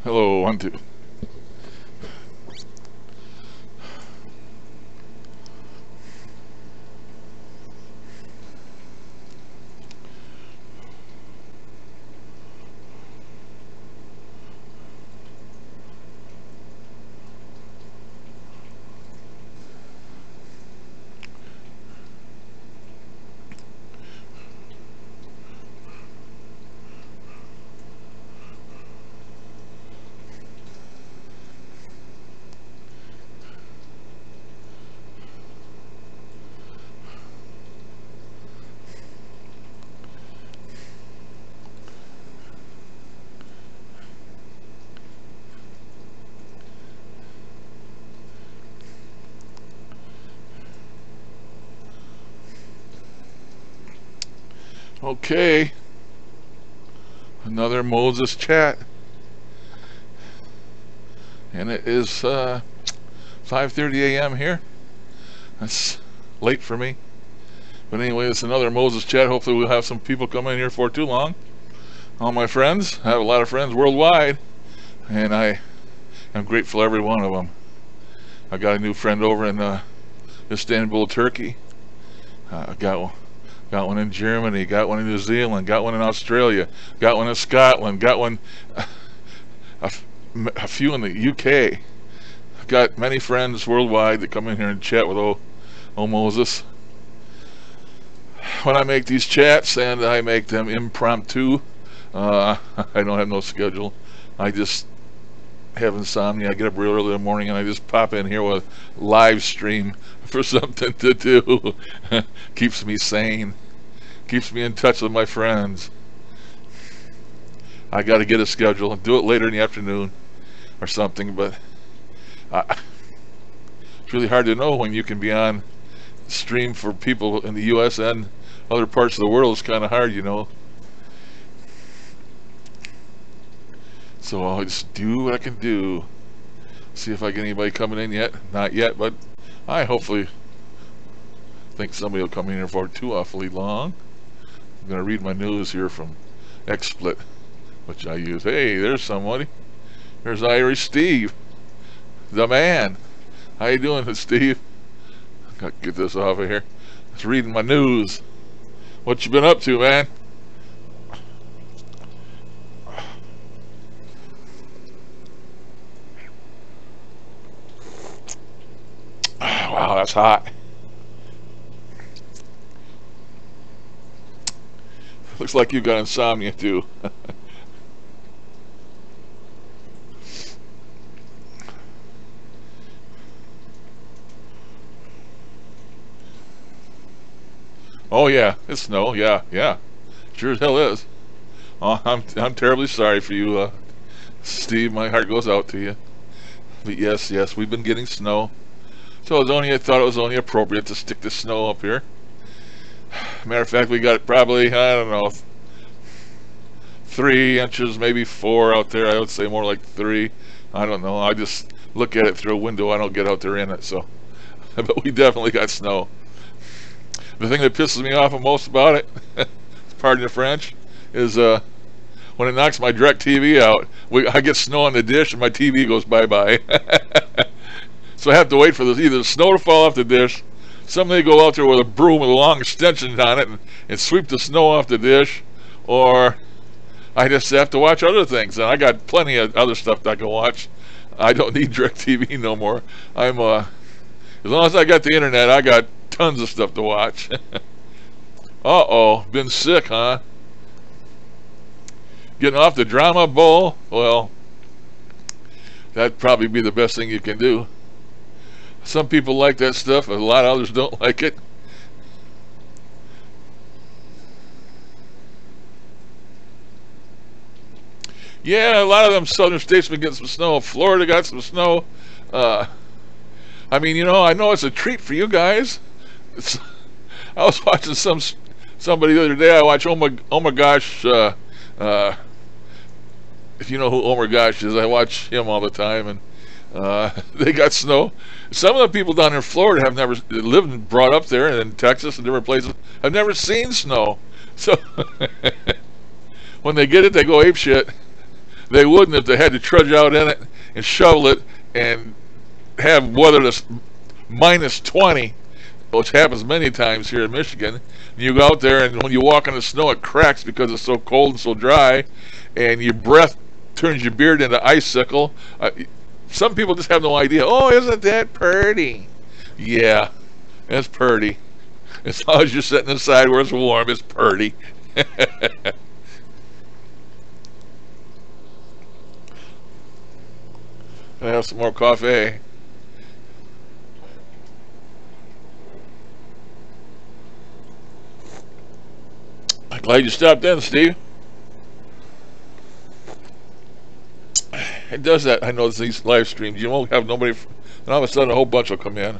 Hello, 1, 2. Okay, another Moses chat, and it is 5:30 a.m. here. That's late for me, but anyway, it's another Moses chat. Hopefully, we'll have some people come in here for too long. All my friends, I have a lot of friends worldwide, and I am grateful for every one of them. I got a new friend over in Istanbul, Turkey. Got one in Germany, got one in New Zealand, got one in Australia, got one in Scotland, got one, a few in the UK. Got many friends worldwide that come in here and chat with old Moses. When I make these chats, and I make them impromptu, I don't have no schedule. I just have insomnia. I get up real early in the morning and I just pop in here with live stream for something to do. Keeps me sane. Keeps me in touch with my friends. I got to get a schedule and do it later in the afternoon or something, but it's really hard to know when you can be on stream for people in the US and other parts of the world. It's kind of hard, you know. So I'll just do what I can do. See if I get anybody coming in yet. Not yet, but I hopefully think somebody will come in here for too awfully long. I'm going to read my news here from XSplit, which I use. Hey, there's somebody. There's Irish Steve, the man. How you doing, Steve? Got to get this off of here. Just reading my news. What you been up to, man? Wow, that's hot. Looks like you got insomnia too. Oh yeah, it's snow. Yeah, yeah, sure as hell is. Oh, I'm terribly sorry for you, Steve. My heart goes out to you. But yes, we've been getting snow. So I thought it was only appropriate to stick the snow up here. Matter of fact, we got probably, I don't know, 3 inches, maybe 4 out there. I would say more like 3. I don't know. I just look at it through a window. I don't get out there in it. So, but we definitely got snow. The thing that pisses me off most about it, pardon the French, is when it knocks my DirecTV out. I get snow on the dish and my TV goes bye-bye. So I have to wait for either the snow to fall off the dish, somebody go out there with a broom with a long extension on it and sweep the snow off the dish, or I just have to watch other things. And I got plenty of other stuff that I can watch. I don't need DirecTV no more. I'm as long as I got the internet, I got tons of stuff to watch. Uh-oh, been sick, huh? Getting off the drama bowl? Well, that'd probably be the best thing you can do. Some people like that stuff, a lot of others don't like it. Yeah, a lot of them southern states been getting some snow. Florida got some snow. I mean, you know, I know it's a treat for you guys. I was watching somebody the other day. I watch Oh My Gosh. If you know who Omar Gosh is, I watch him all the time, and they got snow. Some of the people down in Florida have never lived and brought up there, and in Texas and different places have never seen snow. So when they get it, they go ape shit. They wouldn't if they had to trudge out in it and shovel it and have weather that's minus 20, which happens many times here in Michigan. You go out there, and when you walk in the snow, it cracks because it's so cold and so dry, and your breath turns your beard into icicle. Some people just have no idea. Oh, isn't that pretty? Yeah, it's pretty. As long as you're sitting inside where it's warm, it's pretty. I have some more coffee. Glad you stopped in, Steve. It does that. I know these live streams. You won't have nobody, and all of a sudden a whole bunch will come in.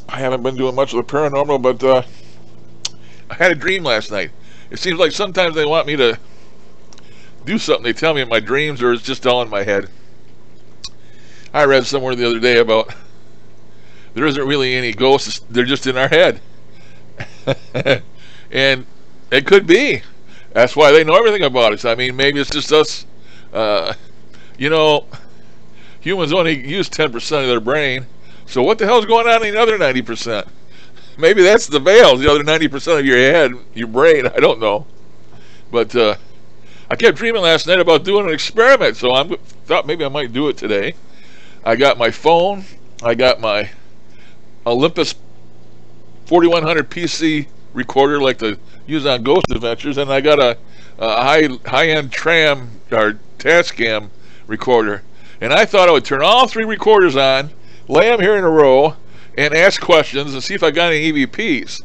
I haven't been doing much of the paranormal, but I had a dream last night. It seems like sometimes they want me to do something. They tell me in my dreams, or it's just all in my head. I read somewhere the other day about there isn't really any ghosts. They're just in our head. And it could be. That's why they know everything about us. I mean, maybe it's just us. You know, humans only use 10% of their brain. So what the hell's going on in the other 90%? Maybe that's the veils, the other 90% of your head, your brain. I don't know. But I kept dreaming last night about doing an experiment, so I thought maybe I might do it today. I got my phone. I got my Olympus 4100 PC recorder like the use on Ghost Adventures, and I got a high-end tram or Tascam recorder. And I thought I would turn all three recorders on, lay them here in a row, and ask questions and see if I got any EVPs.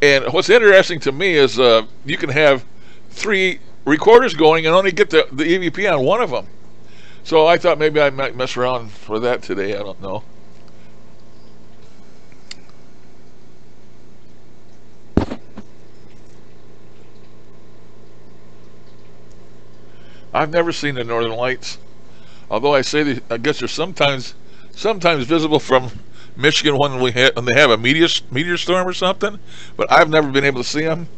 And what's interesting to me is you can have three recorders going and only get the EVP on one of them. So I thought maybe I might mess around for that today. I don't know. I've never seen the Northern Lights, although I say I guess they're sometimes visible from Michigan when they have a meteor storm or something. But I've never been able to see them.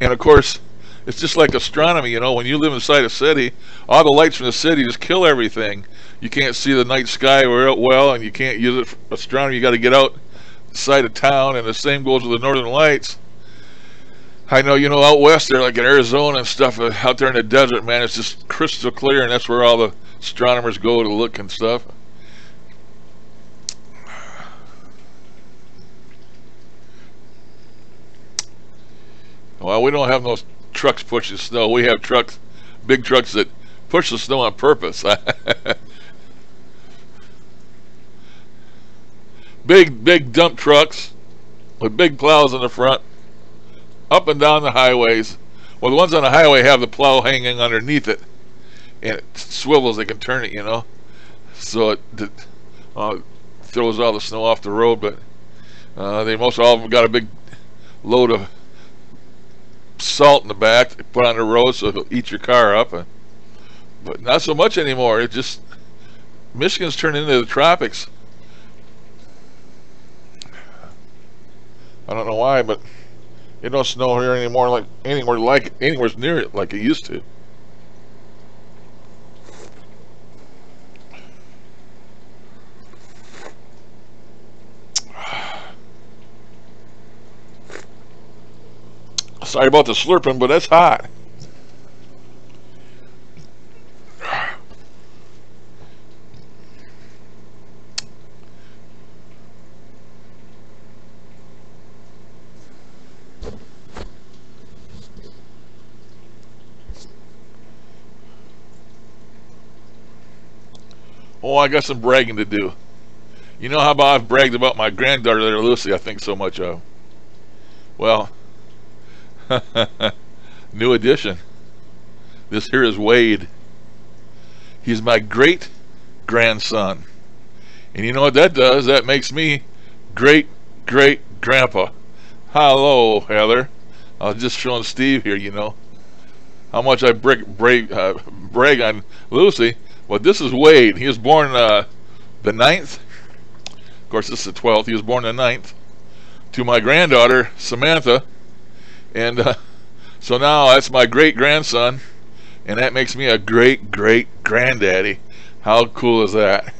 And of course, it's just like astronomy, you know. When you live inside a city, all the lights from the city just kill everything. You can't see the night sky well, and you can't use it for astronomy. You got to get outside of town, and the same goes with the Northern Lights. I know, you know, out west there, like in Arizona and stuff, out there in the desert, man, it's just crystal clear, and that's where all the astronomers go to look and stuff. Well, we don't have no trucks pushing snow. We have trucks, big trucks that push the snow on purpose. Big dump trucks with big plows in the front, up and down the highways. Well, the ones on the highway have the plow hanging underneath it, and it swivels. They can turn it, you know, so it throws all the snow off the road. But most all of them got a big load of salt in the back they put on the road, so it'll eat your car up. But not so much anymore. It just, Michigan's turned into the tropics. I don't know why, but it don't snow here anymore, like anywhere near it like it used to. Sorry about the slurping, but that's hot. Oh, I got some bragging to do. You know how about I've bragged about my granddaughter there, Lucy, I think so much of. Well, new addition. This here is Wade. He's my great grandson. And you know what that does? That makes me great grandpa. Hello, Heather. I was just showing Steve here, you know, how much I brag on Lucy. Well, this is Wade. He was born the 9th. Of course, this is the 12th. He was born the 9th to my granddaughter Samantha, and so now that's my great grandson, and that makes me a great great granddaddy. How cool is that?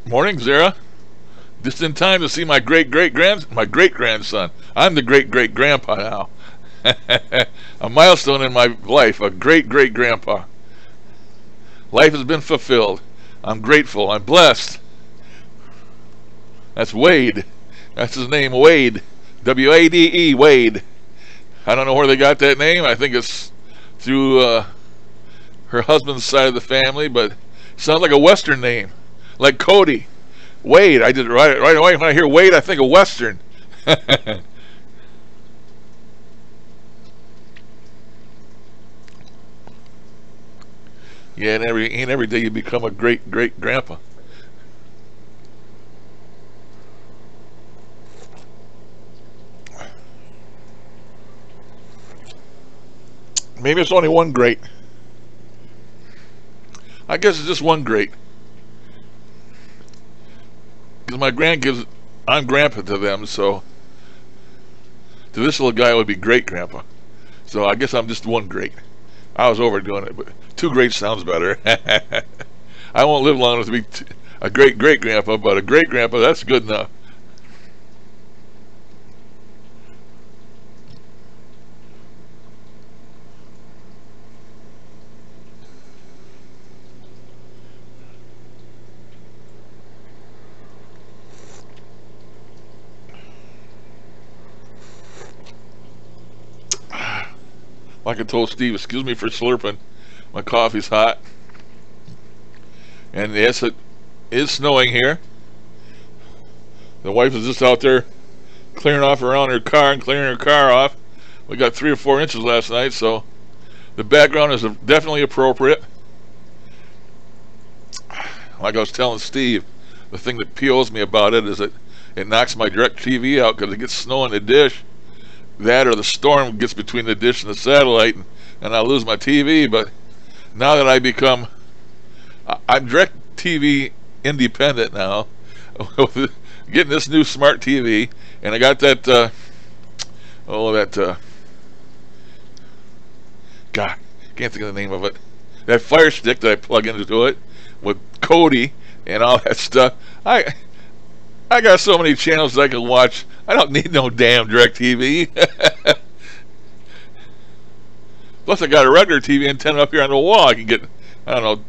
Morning, Zara. Just in time to see my great grandson. I'm the great great grandpa now. A milestone in my life, a great great grandpa. Life has been fulfilled. I'm grateful. I'm blessed. That's Wade. That's his name, Wade. W-A-D-E, Wade. I don't know where they got that name. I think it's through her husband's side of the family, but it sounds like a Western name, like Cody. Wade. I did right away. When I hear Wade, I think of Western. Yeah, and every day you become a great great grandpa. Maybe it's only one great. I guess it's just one great. Because my grandkids, I'm grandpa to them, so to this little guy it would be great grandpa. So I guess I'm just one great. I was overdoing it, but two great sounds better. I won't live long enough to be a great great grandpa, but a great grandpa, that's good enough. Like I told Steve, excuse me for slurping. My coffee's hot. And yes, it is snowing here. The wife is just out there clearing off around her car and clearing her car off. We got 3 or 4 inches last night, so the background is definitely appropriate. Like I was telling Steve, the thing that POs me about it is that it knocks my DirecTV out because it gets snow in the dish. That or the storm gets between the dish and the satellite, and I lose my TV. But now that I'm DirecTV independent now, getting this new smart TV, and I got that God, can't think of the name of it. That Fire Stick that I plug into it with Kodi and all that stuff. I got so many channels that I can watch. I don't need no damn DirecTV. Plus, I got a regular TV antenna up here on the wall. I can get, I don't know,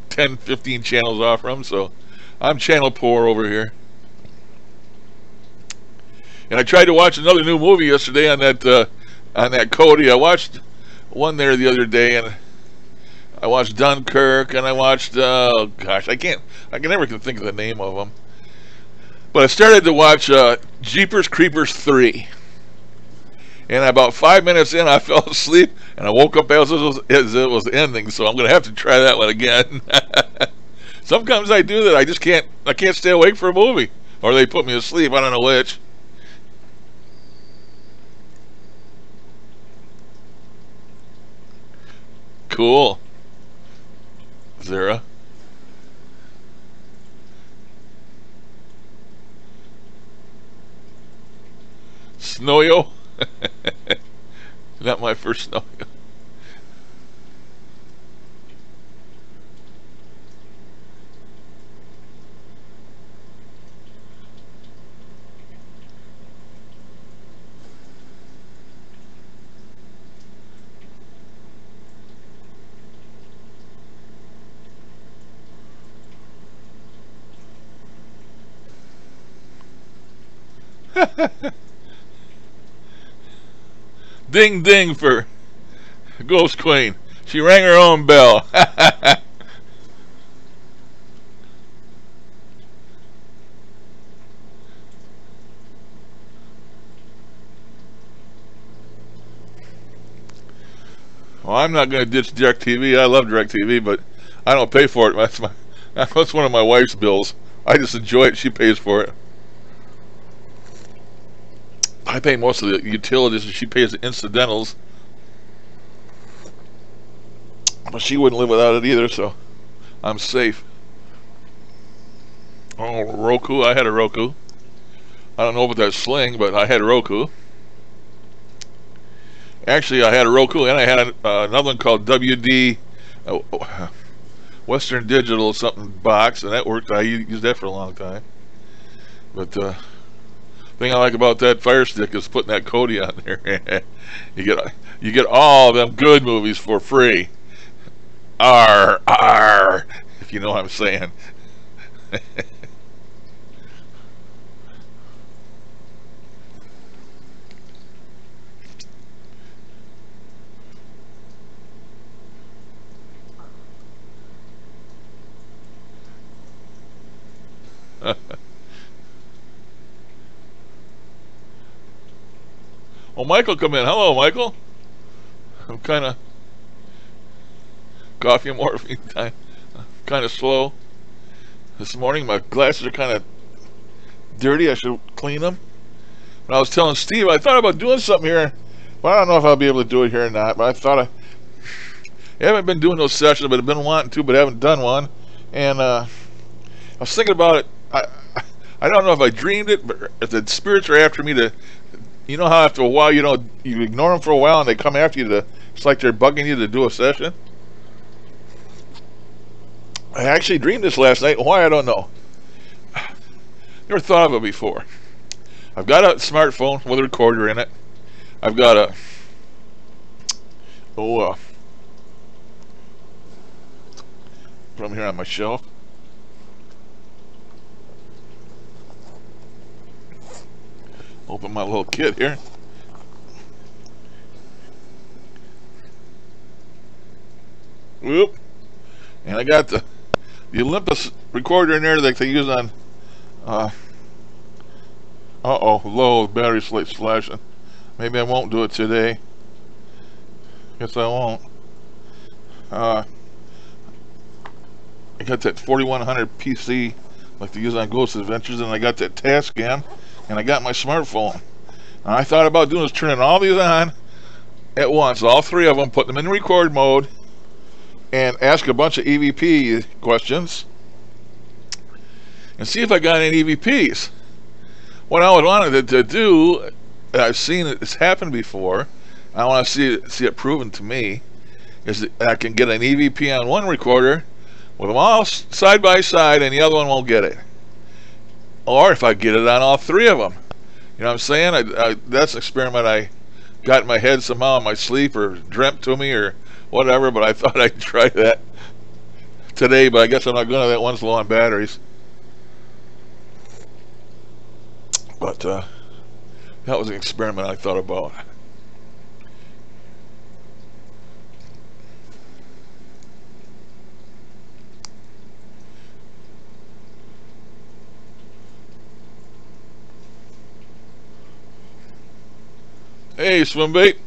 10, 15 channels off from. So I'm channel poor over here. And I tried to watch another new movie yesterday on that Kodi. I watched one there the other day, and I watched Dunkirk, and I watched gosh, I can never think of the name of them. But I started to watch Jeepers Creepers 3. And about 5 minutes in, I fell asleep, and I woke up as it was ending. So I'm going to have to try that one again. Sometimes I do that. I can't stay awake for a movie, or they put me to sleep. I don't know which. Cool. Zara. Snow-yo? Not my first snow-yo. Ding ding for Ghost Queen. She rang her own bell. Well, I'm not going to ditch DirecTV. I love DirecTV, but I don't pay for it. That's one of my wife's bills. I just enjoy it. She pays for it. I pay most of the utilities, and she pays the incidentals. But she wouldn't live without it either, so I'm safe. Oh, Roku. I had a Roku. I don't know about that Sling, but I had a Roku. Actually, I had a Roku, and I had another one called WD, Western Digital something box, and that worked. I used that for a long time. But thing I like about that Fire Stick is putting that Kodi on there. you get all them good movies for free. R, if you know what I'm saying. Oh, Michael, come in. Hello, Michael. I'm kind of coffee and morphine time. Kind of slow this morning. My glasses are kind of dirty. I should clean them. But I was telling Steve, I thought about doing something here. Well, I don't know if I'll be able to do it here or not. But I haven't been doing those sessions, but I've been wanting to, but haven't done one. And I was thinking about it. I don't know if I dreamed it, but if the spirits are after me to, you know how after a while, you ignore them for a while and they come after you to, it's like they're bugging you to do a session. I actually dreamed this last night. Why, I don't know. Never thought of it before. I've got a smartphone with a recorder in it. I've got from here on my shelf. Open my little kit here. Whoop. And I got the Olympus recorder in there that they use on low battery flashing. Maybe I won't do it today. Guess I won't. I got that 4100 PC like they use on Ghost Adventures, and I got that Tascam, and I got my smartphone. And I thought about doing is turning all these on at once, all three of them, put them in record mode, and ask a bunch of EVP questions, and see if I got any EVPs. What I would want it to do, I've seen it's happened before, I want to see it proven to me, is that I can get an EVP on one recorder with them all side by side and the other one won't get it. Or if I get it on all three of them. You know what I'm saying? That's an experiment I got in my head somehow in my sleep, or dreamt to me, or whatever, but I thought I'd try that today, but I guess I'm not going to. That one's low on batteries. But that was an experiment I thought about. Hey, Swimbait.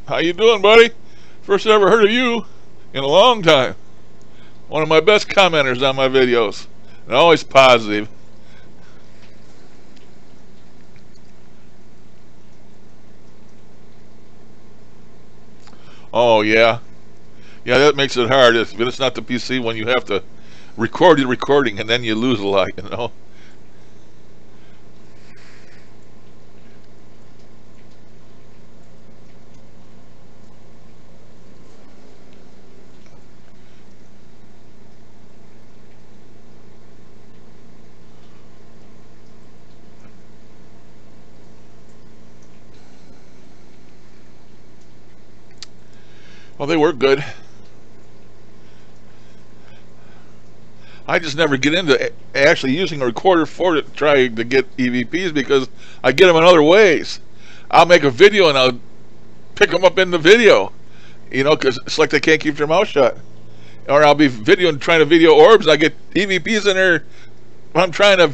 How you doing, buddy? First I ever heard of you in a long time. One of my best commenters on my videos. And always positive. Oh, yeah. Yeah, that makes it hard. But it's not the PC when you have to record your recording and then you lose a lot, you know? Well, they work good. I just never get into actually using a recorder for it, try to get EVPs, because I get them in other ways. I'll make a video and I'll pick them up in the video, you know, because it's like they can't keep their mouth shut. Or I'll be trying to video orbs, I get EVPs in there when I'm trying to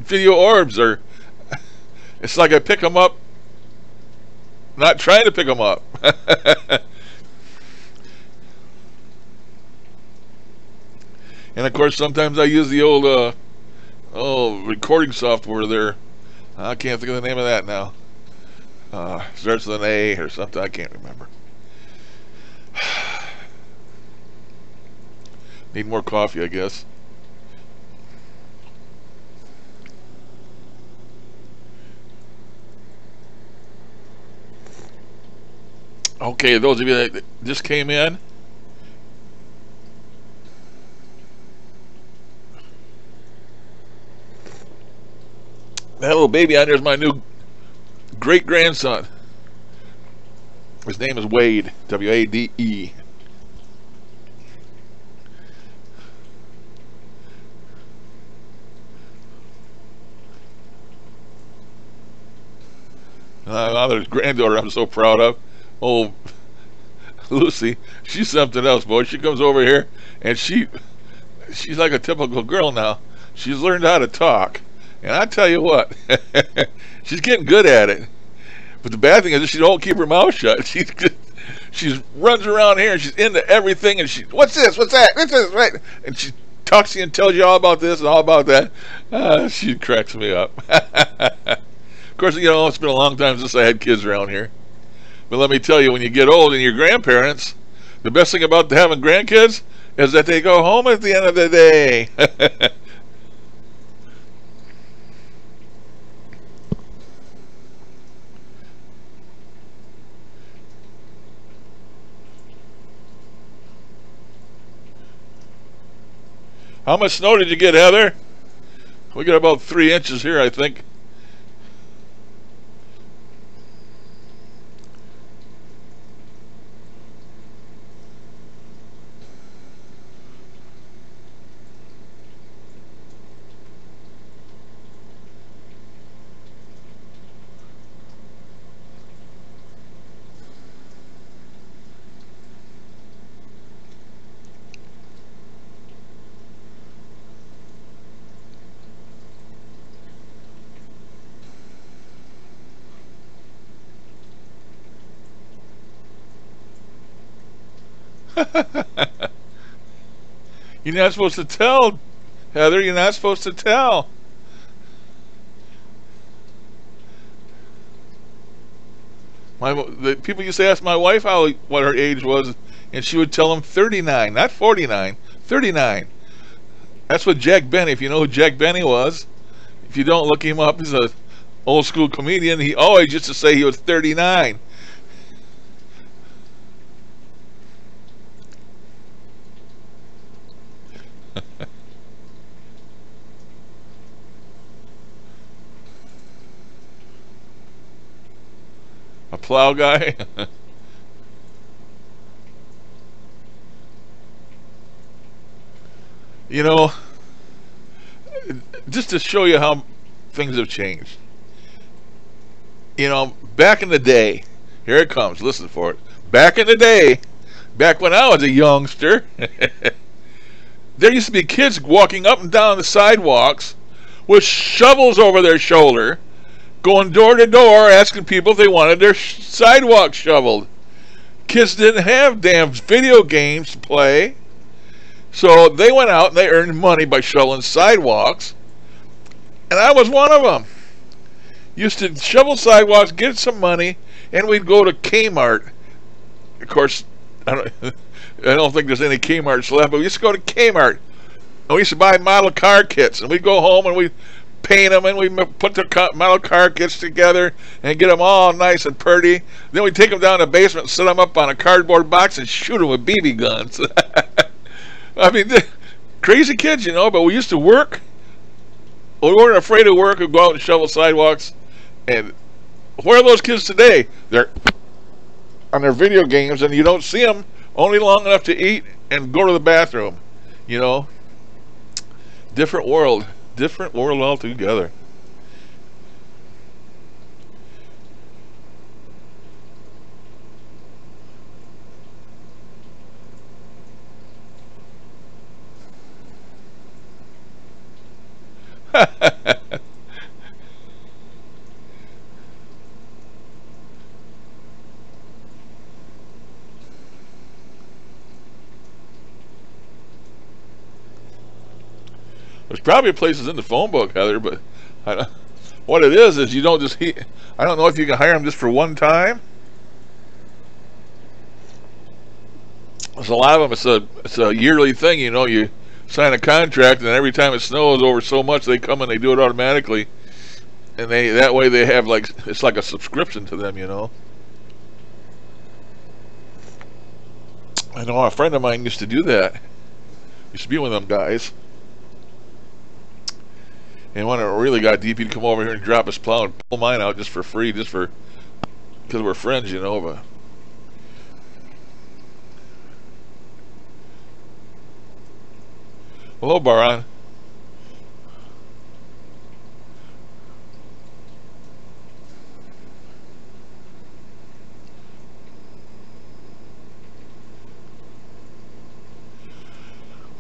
video orbs, or it's like I pick them up, not trying to pick them up. And of course, sometimes I use the old recording software there. I can't think of the name of that now. Starts with an A or something. I can't remember. Need more coffee, I guess. Okay, those of you that just came in, that little baby on there is my new great grandson. His name is Wade, W-A-D-E. Another granddaughter I'm so proud of. Oh, Lucy, she's something else, boy. She comes over here and she's like a typical girl now. She's learned how to talk, and I tell you what, she's getting good at it. But the bad thing is she don't keep her mouth shut. She runs around here and she's into everything, and what's this? What's that? This is right, and she talks to you and tells you all about this and all about that. She cracks me up. Of course, you know, it's been a long time since I had kids around here. But let me tell you, when you get old and your grandparents, the best thing about having grandkids is that they go home at the end of the day. How much snow did you get, Heather? We got about 3 inches here, I think. You're not supposed to tell, Heather. You're not supposed to tell. The people used to ask my wife what her age was, and she would tell them 39, not 49, 39. That's what Jack Benny, if you know who Jack Benny was. If you don't, look him up. He's an old school comedian. He always used to say he was 39. A plow guy. You know, just to show you how things have changed. You know, back in the day, here it comes, listen for it. Back in the day, back when I was a youngster, there used to be kids walking up and down the sidewalks with shovels over their shoulder, going door to door asking people if they wanted their sidewalk shoveled. Kids didn't have damn video games to play, so they went out and they earned money by shoveling sidewalks, and I was one of them. Used to shovel sidewalks, get some money, and we'd go to Kmart. Of course, I don't think there's any Kmarts left, but we used to go to Kmart, and we used to buy model car kits, and we'd go home and we'd paint them, and we put the model car kits together and get them all nice and pretty. Then we'd take them down to the basement and set them up on a cardboard box and shoot them with BB guns. I mean, crazy kids, you know, but we used to work. We weren't afraid of work. We'd go out and shovel sidewalks. And where are those kids today? They're on their video games, and you don't see them only long enough to eat and go to the bathroom. You know, different world altogether. There's probably places in the phone book, Heather, but what it is you don't just. I don't know if you can hire them just for one time. There's a lot of them. It's a yearly thing, you know. You sign a contract, and every time it snows over so much, they come and they do it automatically, and that way they have it's like a subscription to them, you know. I know a friend of mine used to do that. Used to be one of them guys. And when it really got deep, he'd come over here and drop his plow and pull mine out just for free, just for because we're friends, you know. But hello, Baron.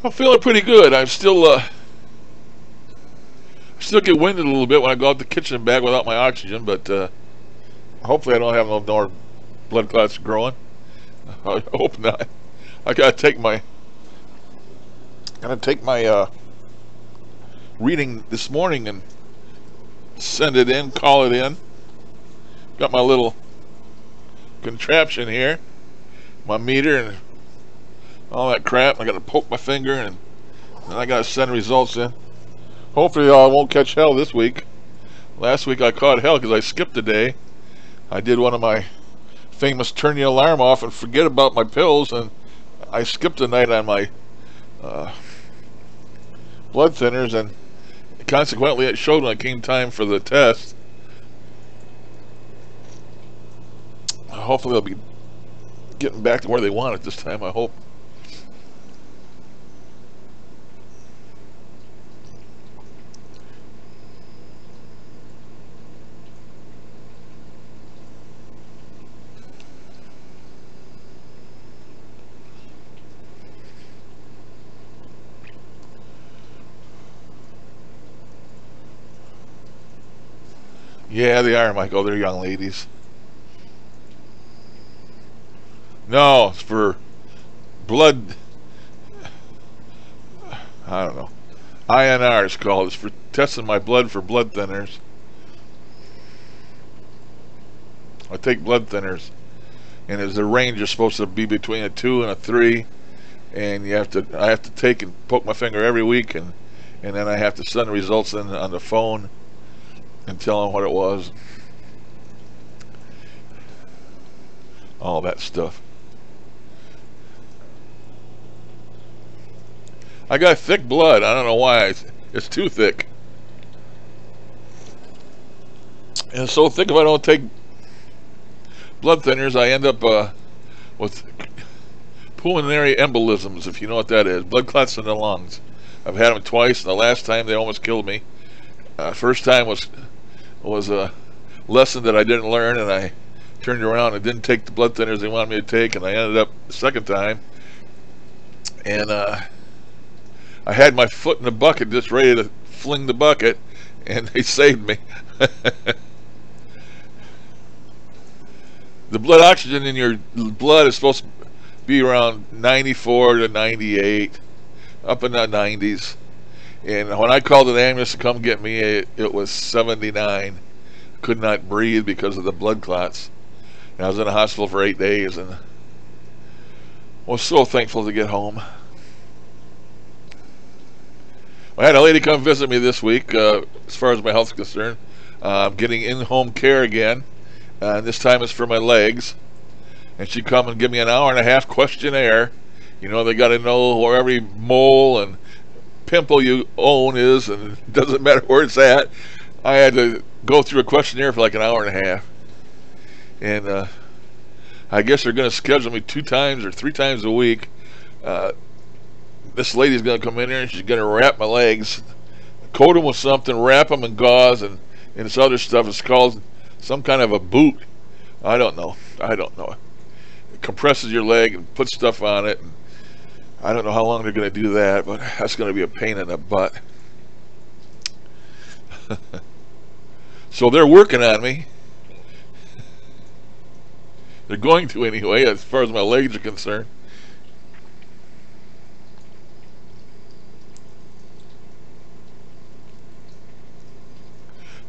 I'm feeling pretty good. I'm still get winded a little bit when I go out the kitchen and back without my oxygen, but hopefully I don't have no more blood clots growing. I hope not. I gotta take my reading this morning and send it in, call it in. Got my little contraption here, my meter and all that crap. I gotta poke my finger and then I gotta send results in. Hopefully I won't catch hell this week. Last week I caught hell because I skipped a day. I did one of my famous turn the alarm off and forget about my pills, and I skipped a night on my blood thinners, and consequently it showed when it came time for the test. Hopefully they'll be getting back to where they want it this time, I hope. Yeah, they are, Michael. They're young ladies. No, it's for blood. I don't know. INR is called. It's for testing my blood for blood thinners. I take blood thinners, and as the range is supposed to be between a 2 and a 3, and I have to take and poke my finger every week, and then I have to send the results in on the phone and tell them what it was. All that stuff. I got thick blood. I don't know why. It's too thick. And it's so thick if I don't take blood thinners, I end up with pulmonary embolisms, if you know what that is. Blood clots in the lungs. I've had them twice, and the last time they almost killed me. First time was a lesson that I didn't learn, and I turned around and didn't take the blood thinners they wanted me to take, and I ended up the second time, and I had my foot in the bucket just ready to fling the bucket, and they saved me. The blood oxygen in your blood is supposed to be around 94 to 98, up in the 90s. And when I called an ambulance to come get me, it was 79. Could not breathe because of the blood clots. And I was in the hospital for 8 days, and was so thankful to get home. I had a lady come visit me this week, as far as my health is concerned. I'm getting in-home care again, and this time it's for my legs. And she'd come and give me an hour-and-a-half questionnaire. You know, they got to know where every mole and pimple you own is, and it doesn't matter where it's at. I had to go through a questionnaire for like an hour and a half, and I guess they're going to schedule me 2 times or 3 times a week. This lady's going to come in here and she's going to wrap my legs, coat them with something, wrap them in gauze, and this other stuff. It's called some kind of a boot. I don't know. It compresses your leg and puts stuff on it, and I don't know how long they're going to do that, but that's going to be a pain in the butt. So they're working on me. They're going to anyway, as far as my legs are concerned.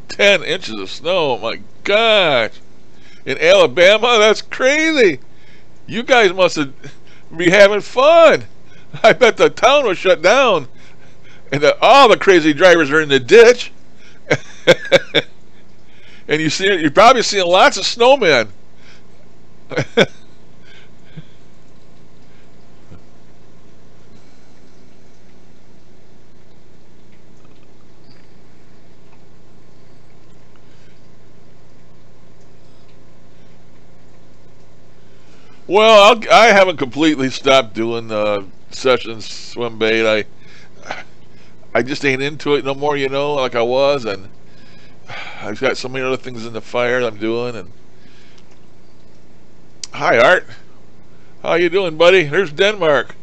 "10 inches of snow, my gosh. In Alabama? That's crazy. You guys must be having fun. I bet the town was shut down, and all the crazy drivers are in the ditch." And you're probably seeing lots of snowmen. Well, I haven't completely stopped doing sessions swim bait. I just ain't into it no more, like I was, and I've got so many other things in the fire that I'm doing. And hi, Art. How you doing, buddy? There's Denmark.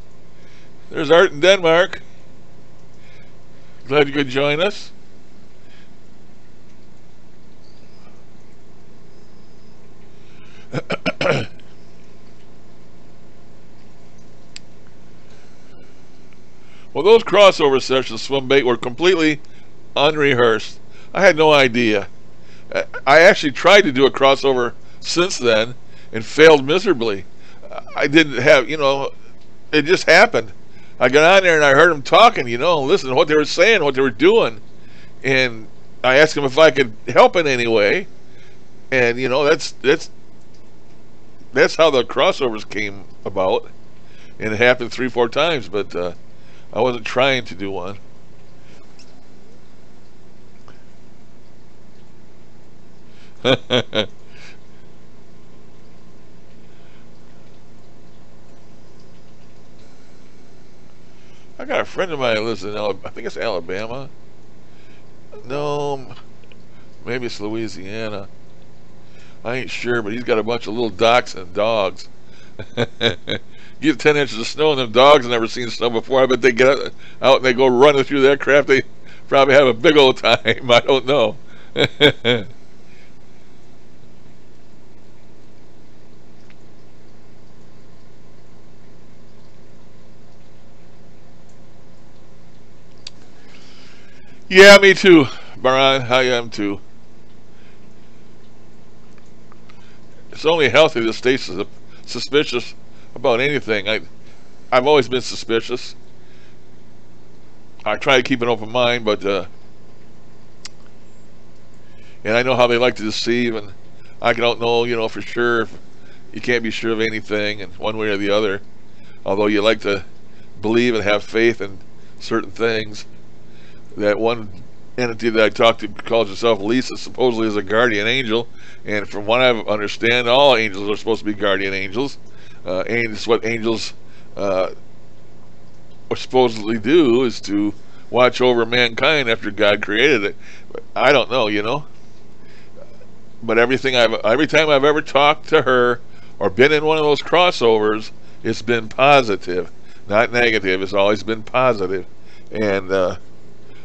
There's Art in Denmark. Glad you could join us. Well, those crossover sessions, swim bait, were completely unrehearsed. I had no idea. I actually tried to do a crossover since then and failed miserably. I didn't have, it just happened. I got on there and I heard them talking, listen to what they were saying, what they were doing. And I asked them if I could help in any way. And, that's how the crossovers came about. And it happened 3-4 times, but I wasn't trying to do one. I got a friend of mine who lives in I think it's Alabama. No, maybe it's Louisiana. I ain't sure, but he's got a bunch of little ducks and dogs. Give 10 inches of snow, and them dogs never seen snow before. I bet they get out and they go running through that crap. They probably have a big old time. I don't know. Yeah, me too, Baran. I am too. It's only healthy to stay suspicious about anything. I've always been suspicious. I try to keep an open mind, but and I know how they like to deceive, and I don't know, for sure. You can't be sure of anything, and one way or the other. Although you like to believe and have faith in certain things. That one entity that I talked to calls herself Lisa, supposedly is a guardian angel, and from what I understand, all angels are supposed to be guardian angels. And it's what angels supposedly do, is to watch over mankind after God created it. I don't know, but every time I've ever talked to her or been in one of those crossovers, it's been positive, not negative. It's always been positive. And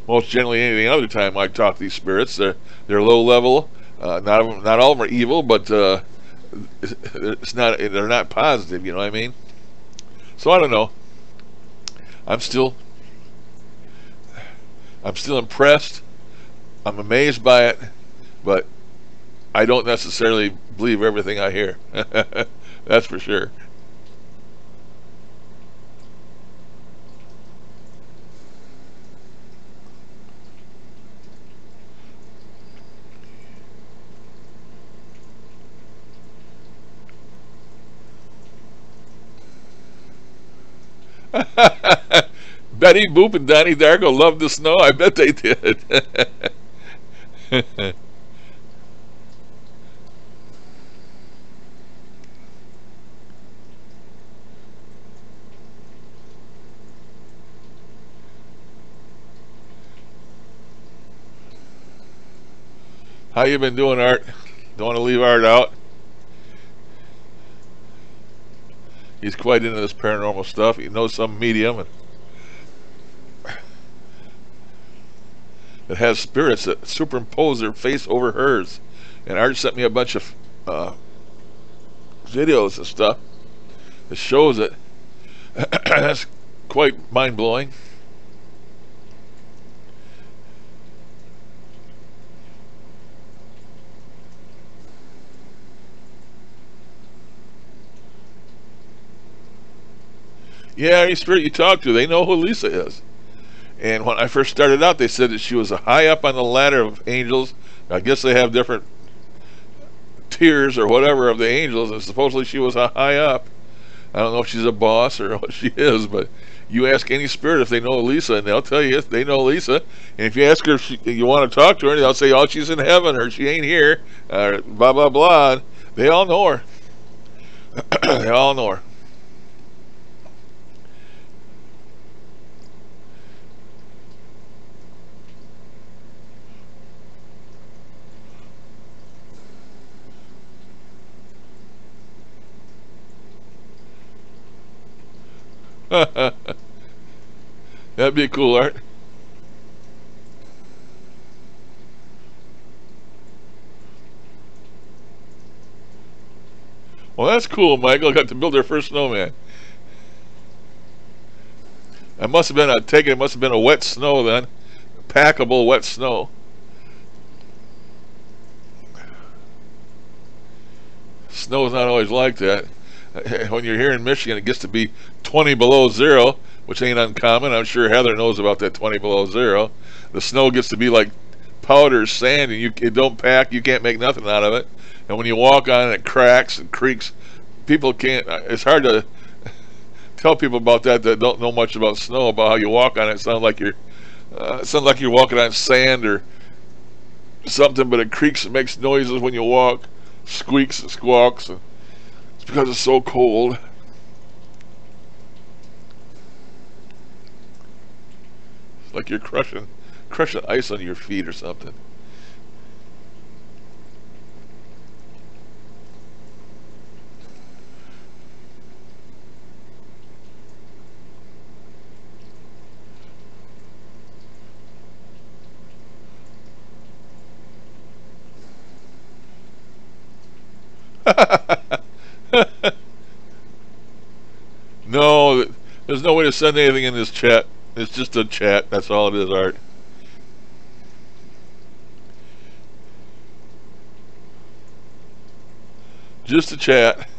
most generally any other time I talk to these spirits, they're low level. Not all of them are evil, but they're not positive. You know what I mean? So I don't know. I'm still impressed. I'm amazed by it, but I don't necessarily believe everything I hear. That's for sure. Betty Boop and Donnie Darko loved the snow. I bet they did. How you been doing, Art? Don't want to leave Art out. He's quite into this paranormal stuff. He knows some medium that has spirits that superimpose their face over hers. And Art sent me a bunch of videos and stuff that shows it. That's quite mind-blowing. Yeah, any spirit you talk to, they know who Lisa is. And when I first started out, they said that she was high up on the ladder of angels. I guess they have different tiers or whatever of the angels, and supposedly she was high up. I don't know if she's a boss or what she is, but you ask any spirit if they know Lisa, and they'll tell you they know Lisa. And if you ask her if you want to talk to her, they'll say, oh, she's in heaven, or she ain't here, or blah, blah, blah. They all know her. They all know her. That'd be cool, Art. Well, that's cool. Michael got to build their first snowman. It must have been it must have been a wet snow then, packable wet snow. Snow's not always like that. When you're here in Michigan, it gets to be 20 below zero, which ain't uncommon. I'm sure Heather knows about that 20 below zero. The snow gets to be like powder sand, and it don't pack. You can't make nothing out of it. And when you walk on it, it cracks and creaks. People can't. It's hard to tell people about that don't know much about snow, about how you walk on it. It sounds like you're walking on sand or something, but it creaks and makes noises when you walk, squeaks and squawks. And it's because it's so cold. It's like you're crushing ice under your feet or something. No, there's no way to send anything in this chat. It's just a chat. That's all it is, Art. Just a chat.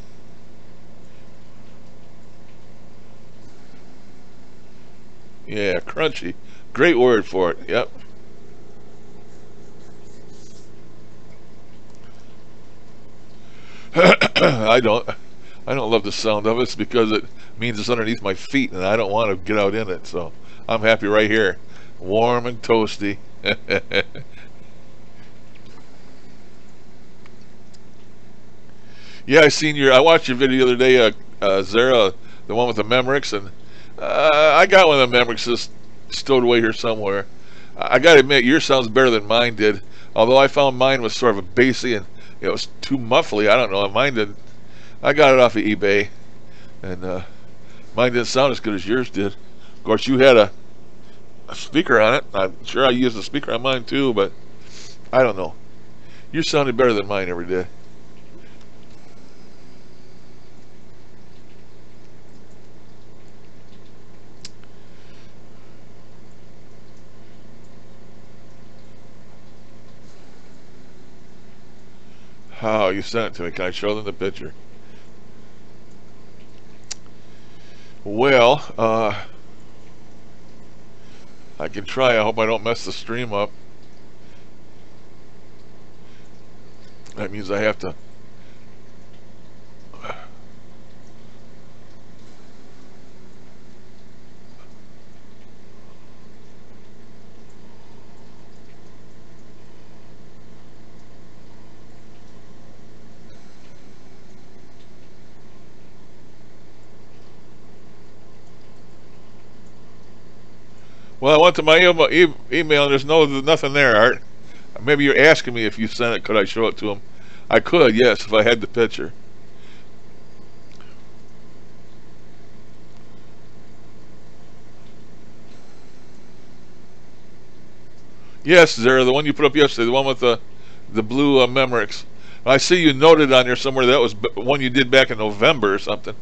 Yeah, crunchy. Great word for it. Yep. I don't love the sound of it. It's because it means it's underneath my feet and I don't want to get out in it. So I'm happy right here. Warm and toasty. Yeah, I watched your video the other day, Zara, the one with the Memorex, and I got one of the Memorex just stowed away here somewhere. I got to admit, yours sounds better than mine did. Although I found mine was sort of a bassy and it was too muffly. I don't know. Mine did. I got it off of eBay, and mine didn't sound as good as yours did. Of course, you had a speaker on it. I'm sure I used a speaker on mine too, but I don't know. You sounded better than mine every day. Oh, you sent it to me. Can I show them the picture? Well, I can try. I hope I don't mess the stream up. That means I have to. Well, I went to my email and there's nothing there, Art. Maybe you're asking me if you sent it. Could I show it to him? I could, yes, if I had the picture. Yes, Zara, the one you put up yesterday, the one with the blue Memorex. I see you noted on there somewhere that was one you did back in November or something.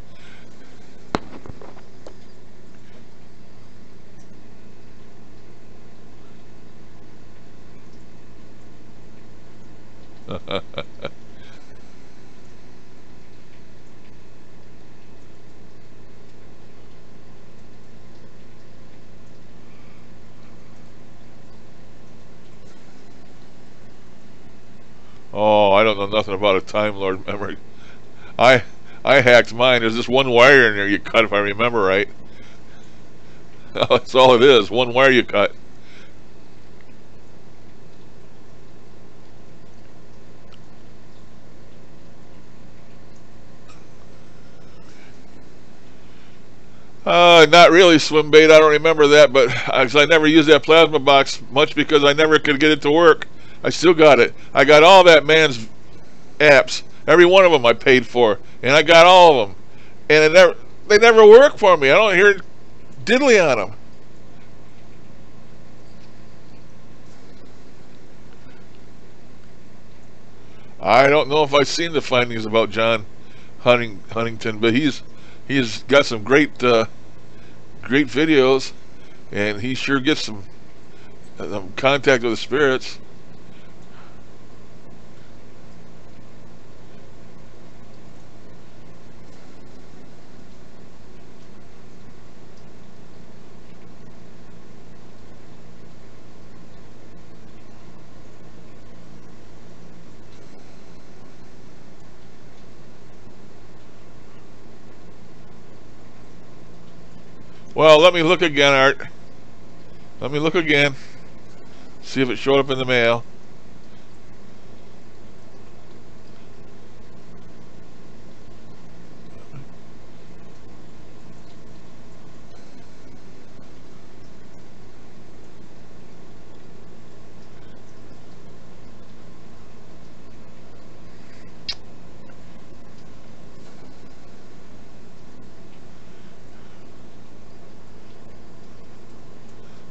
Oh, I don't know nothing about a Time Lord memory. I hacked mine. There's just one wire in there you cut, if I remember right. That's all it is. One wire you cut. Not really swim bait. I don't remember that, but I never used that plasma box much because I never could get it to work. I still got it. I got all that man's apps. Every one of them I paid for, and I got all of them, and they never work for me. I don't hear diddly on them. I don't know if I've seen the findings about John Huntington, but he's got some great videos, and he sure gets some contact with the spirits. Well, let me look again, Art. Let me look again. See if it showed up in the mail.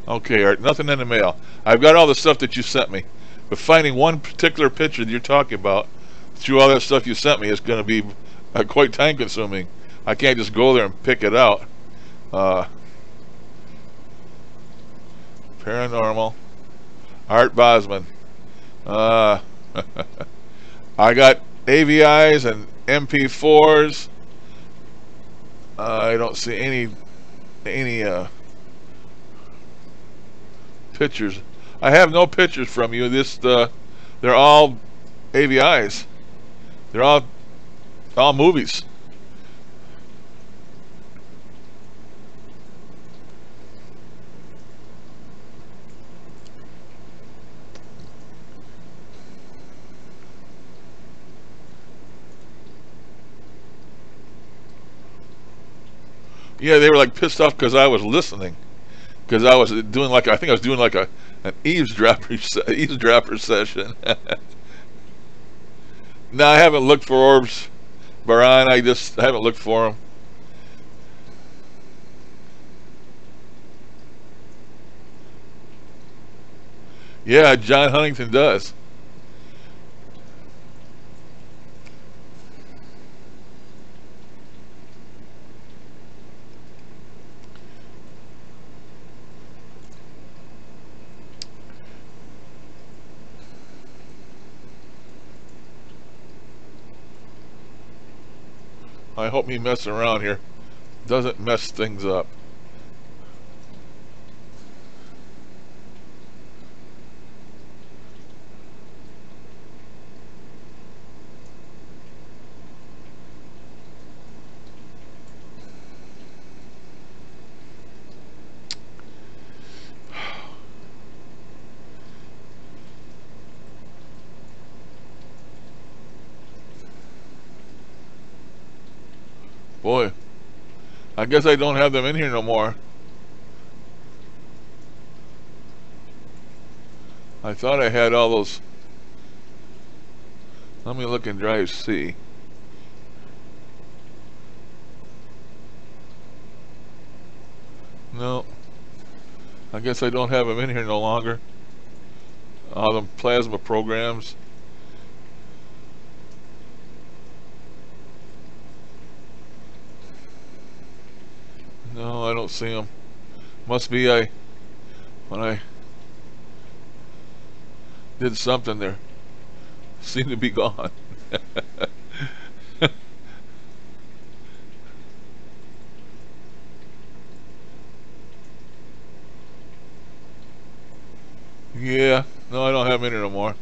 Okay, Art, nothing in the mail. I've got all the stuff that you sent me. But finding one particular picture that you're talking about through all that stuff you sent me is going to be quite time consuming. I can't just go there and pick it out. Paranormal. Art Bosman. I got AVIs and MP4s. I don't see any pictures. I have no pictures from you. They're all AVIs. They're all movies. Yeah, they were like pissed off because I was listening. Because I was doing like, I think I was doing like an eavesdropper session. No, I haven't looked for orbs, Baran. I haven't looked for them. Yeah, John Huntington does. I hope me messing around here doesn't mess things up. Boy, I guess I don't have them in here no more. I thought I had all those. Let me look in Drive C. No, I guess I don't have them in here no longer. All the plasma programs. No, I don't see them. Must be when I did something there. Seem to be gone. Yeah, no, I don't have them in here no more.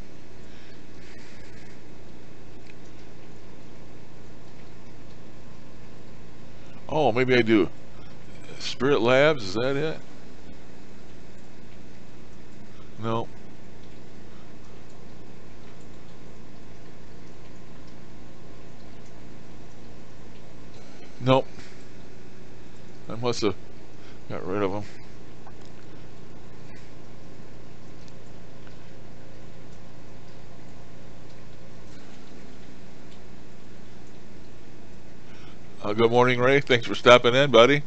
Oh, maybe I do. Spirit Labs, is that it? No. Nope. I must have Got rid of them. Good morning, Ray. Thanks for stopping in, buddy.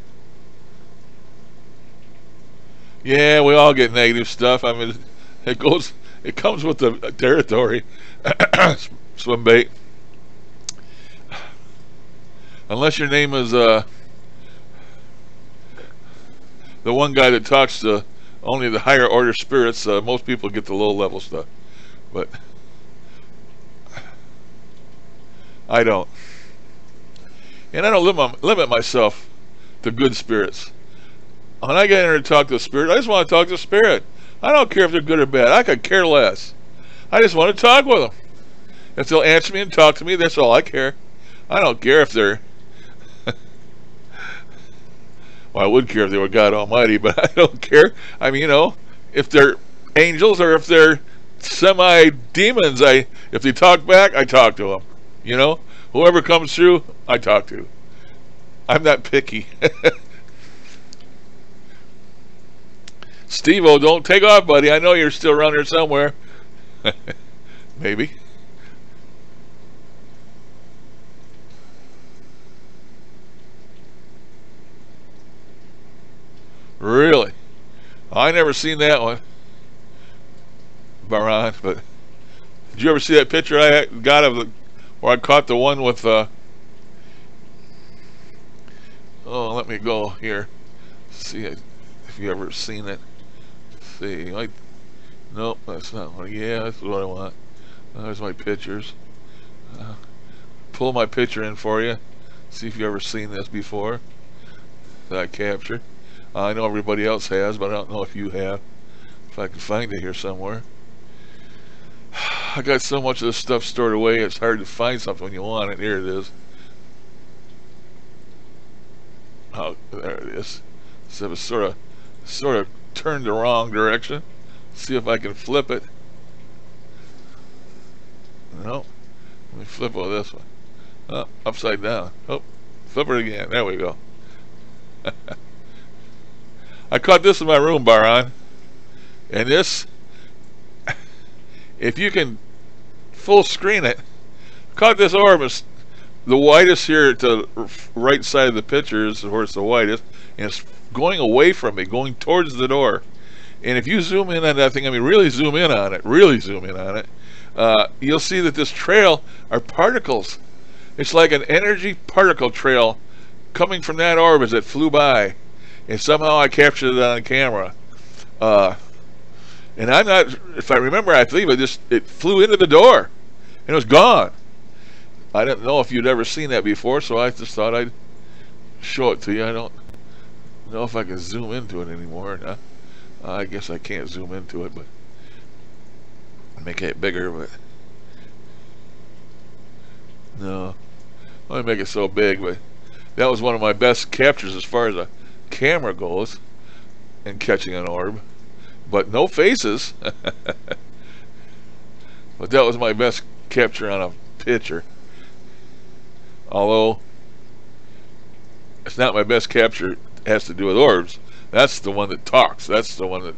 Yeah, we all get negative stuff. I mean, it comes with the territory. Swim bait. Unless your name is the one guy that talks to only the higher order spirits, most people get the low level stuff. But I don't. And I don't limit myself to good spirits. When I get in there to talk to a spirit, I just want to talk to a spirit. I don't care if they're good or bad. I could care less. I just want to talk with them. If they'll answer me and talk to me, that's all I care. I don't care if they're... well, I would care if they were God Almighty, but I don't care. I mean, if they're angels or if they're semi-demons, if they talk back, I talk to them. Whoever comes through, I talk to. I'm not picky. Steve-O, don't take off, buddy. I know you're still around here somewhere. Maybe. Really? I never seen that one, Baran. But did you ever see that picture I got of where I caught the one with? Oh, let me go here. See if you ever seen it. See, nope, that's not what. Yeah, that's what I want. There's my pictures. Pull my picture in for you. See if you ever seen this before that I captured. I know everybody else has, but I don't know if you have. If I can find it here somewhere. I got so much of this stuff stored away, it's hard to find something when you want it. Here it is. Oh, there it is. So it was sort of turned the wrong direction. See if I can flip it. No. Let me flip on this one. Oh, upside down. Oh, flip it again. There we go. I caught this in my room, Baran. And this, if you can full screen it, caught this orb. Is the widest here to the right side of the picture is where it's the widest, and it's going away from me, going towards the door. And if you zoom in on that thing, I mean really zoom in on it, you'll see that this trail are particles. It's like an energy particle trail coming from that orb as it flew by. And somehow I captured it on camera. And I'm not, if I remember, I believe it flew into the door. And it was gone. I didn't know if you'd ever seen that before, so I just thought I'd show it to you. I don't know if I can zoom into it anymore. I guess I can't zoom into it, but make it bigger, but no. Let me make it so big, but that was one of my best captures as far as a camera goes in catching an orb, but no faces. But that was my best capture on a picture, although it's not my best capture. It has to do with orbs. That's the one that talks. That's the one that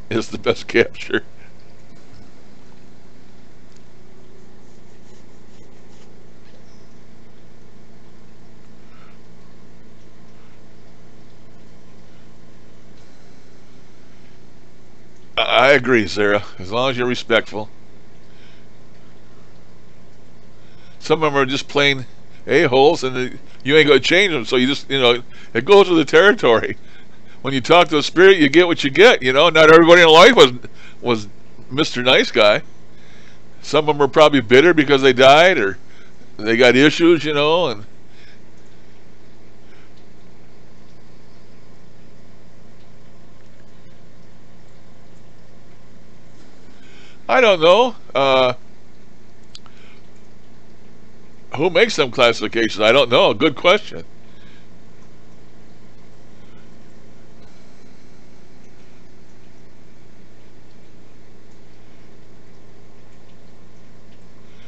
is the best capture. I agree, Sarah. As long as you're respectful. Some of them are just plain a-holes, and you ain't going to change them. So you just, it goes with the territory. When you talk to a spirit, you get what you get. Not everybody in life was Mr. Nice Guy. Some of them are probably bitter because they died or they got issues, and I don't know. Who makes them classifications? I don't know. Good question.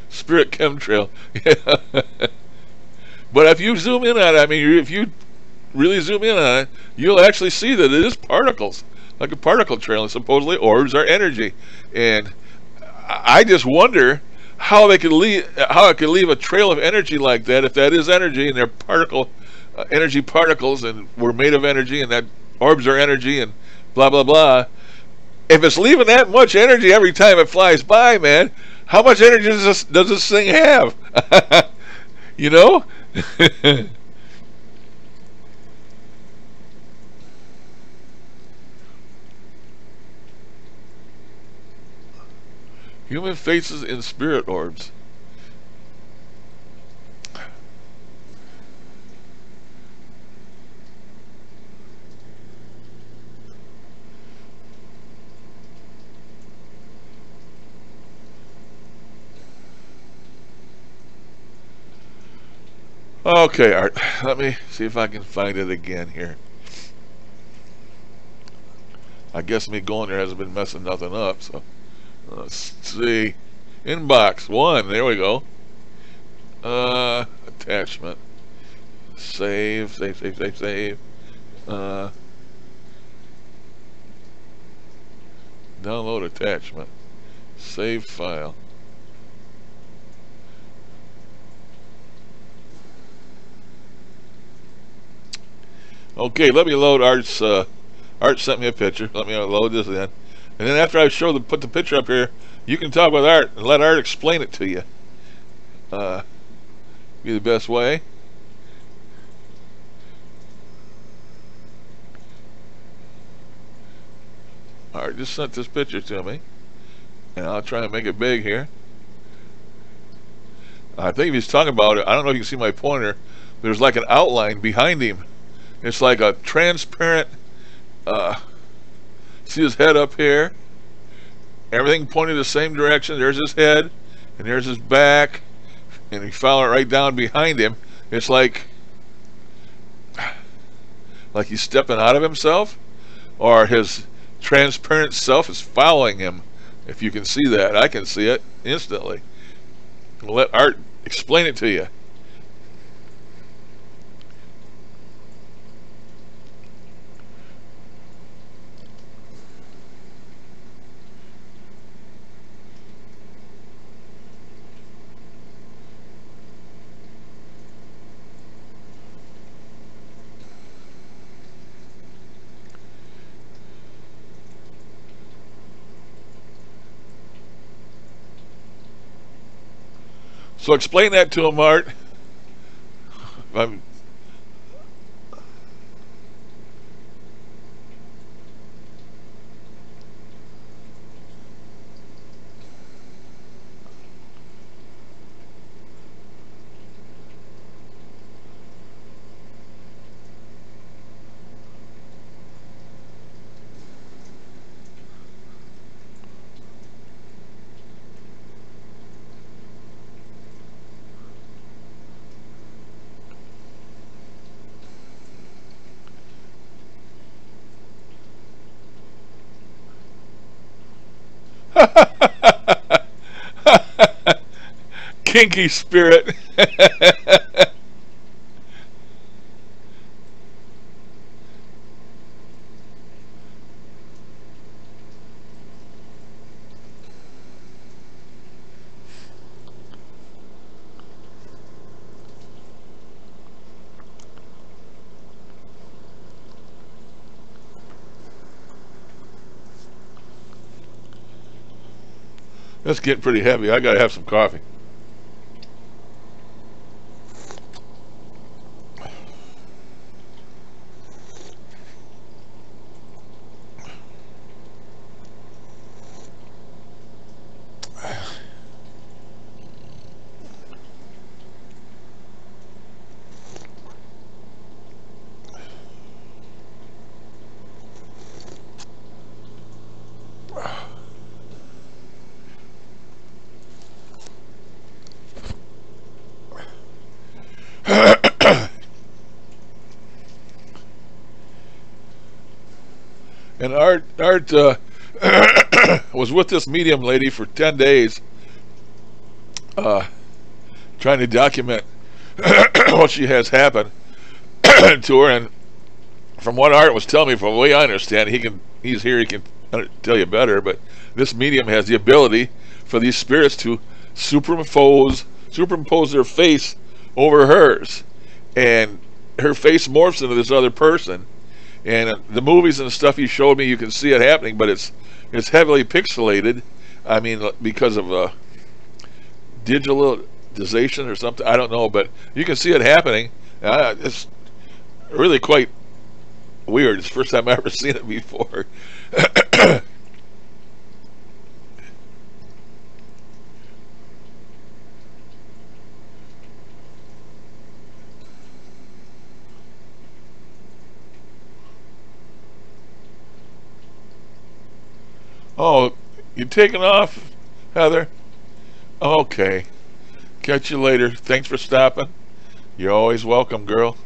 Spirit chemtrail. Yeah. But if you zoom in on it, I mean, if you really zoom in on it, you'll actually see that it is particles, like a particle trail, and supposedly orbs are energy. And I just wonder how it could leave a trail of energy like that, if that is energy and they're energy particles, and we're made of energy, and that orbs are energy, and blah blah blah. If it's leaving that much energy every time it flies by, man, how much energy does this thing have? You know? Human faces in spirit orbs. Okay, Art, let me see if I can find it again here. I guess me going there hasn't been messing nothing up, so let's see. Inbox 1, there we go. Attachment. Save. Download attachment. Save file. Okay, let me load Art's. Art sent me a picture. Let me load this in, and then after I put the picture up here, you can talk with Art and let Art explain it to you. Be the best way. Art just sent this picture to me, and I'll try and make it big here. I think he's talking about it. I don't know if you can see my pointer. There's like an outline behind him. It's like a transparent, see his head up here? Everything pointing the same direction. There's his head, and there's his back, and you follow it right down behind him. It's like he's stepping out of himself, or his transparent self is following him. If you can see that, I can see it instantly. I'll let Art explain it to you. So explain that to him, Art. Kinky spirit. That's getting pretty heavy. I gotta have some coffee. And Art was with this medium lady for 10 days, trying to document what she has happened to her. And from what Art was telling me, from the way I understand it, he's here, he can tell you better, but this medium has the ability for these spirits to superimpose their face over hers, and her face morphs into this other person. And the movies and stuff he showed me, you can see it happening, but it's heavily pixelated. I mean, because of digitalization or something, I don't know, but you can see it happening. It's really quite weird. It's the first time I've ever seen it before. Oh, you taking off, Heather? Okay. Catch you later. Thanks for stopping. You're always welcome, girl.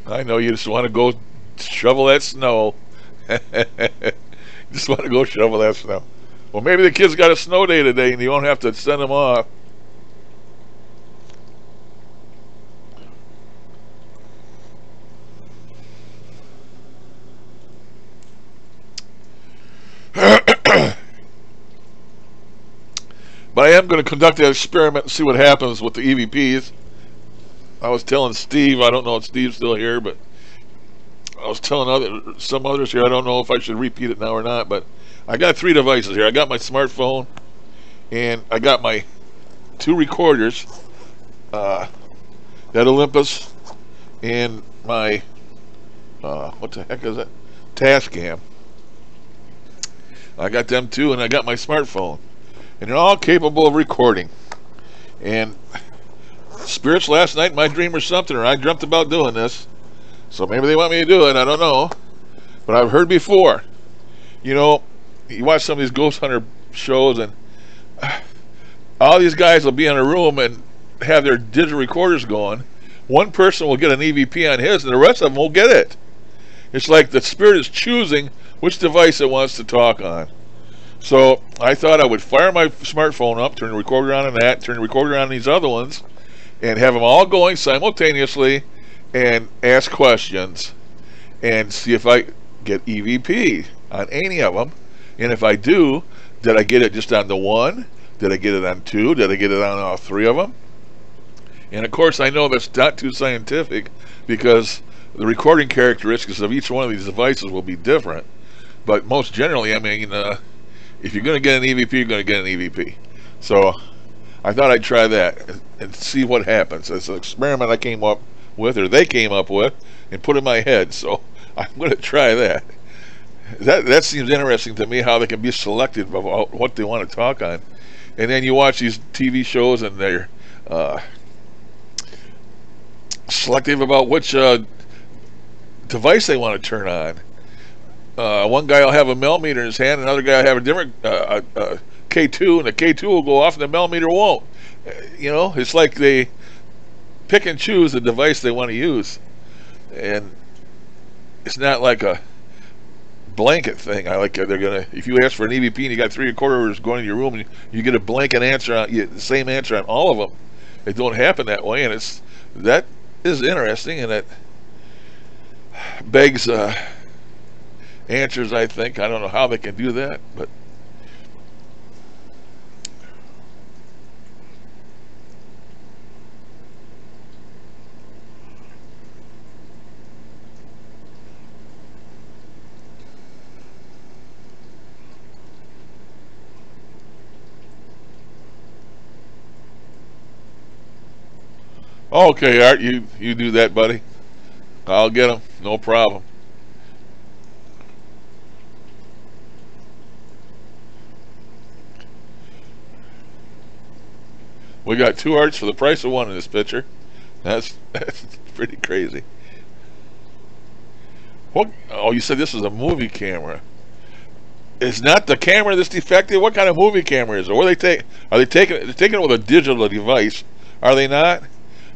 I know you just want to go shovel that snow. Just want to go shovel that snow. Well, maybe the kids got a snow day today and you won't have to send them off. But I am going to conduct that experiment and see what happens with the EVPs. I was telling Steve, I don't know if Steve's still here, but I was telling some others here, I don't know if I should repeat it now or not, but I got 3 devices here. I got my smartphone, and I got my 2 recorders, that Olympus, and my, what the heck is that? Tascam. I got them 2, and I got my smartphone. And they're all capable of recording. And spirits last night in my dream or something, or I dreamt about doing this. So maybe they want me to do it, I don't know. But I've heard before. You know, you watch some of these ghost hunter shows and all these guys will be in a room and have their digital recorders going. One person will get an EVP on his and the rest of them won't get it. It's like the spirit is choosing which device it wants to talk on. So I thought I would fire my smartphone up, turn the recorder on that, turn the recorder on these other ones, and have them all going simultaneously and ask questions and see if I get EVP on any of them. And if I do, did I get it just on the one? Did I get it on 2? Did I get it on all 3 of them? And of course I know that's not too scientific because the recording characteristics of each one of these devices will be different. But most generally, I mean, if you're going to get an EVP, you're going to get an EVP. So I thought I'd try that and see what happens. It's an experiment I came up with, or they came up with, and put in my head. So I'm going to try that. That seems interesting to me, how they can be selective about what they want to talk on. And then you watch these TV shows and they're selective about which device they want to turn on. One guy will have a millimeter in his hand, another guy will have a different K2, and the K2 will go off and the millimeter won't. You know, it's like they pick and choose the device they want to use. And it's not like a blanket thing. If you ask for an EVP and you got 3 recorders going in your room and you get a blanket answer, the same answer on all of them. It don't happen that way, and that is interesting, and it begs answers, I think. I don't know how they can do that, but okay, Art, you do that, buddy. I'll get them, no problem. We got 2 Arts for the price of 1 in this picture. That's pretty crazy. What? Oh, you said this is a movie camera. Is not the camera that's defective? What kind of movie camera is it? Are they taking it with a digital device? Are they not?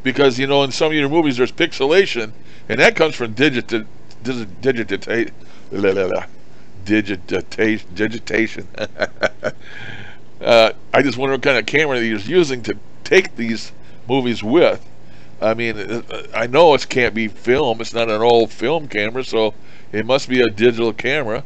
Because you know, in some of your movies there's pixelation, and that comes from digitation. I just wonder what kind of camera he's using to take these movies with. I mean, I know it can't be film. It's not an old film camera, so it must be a digital camera.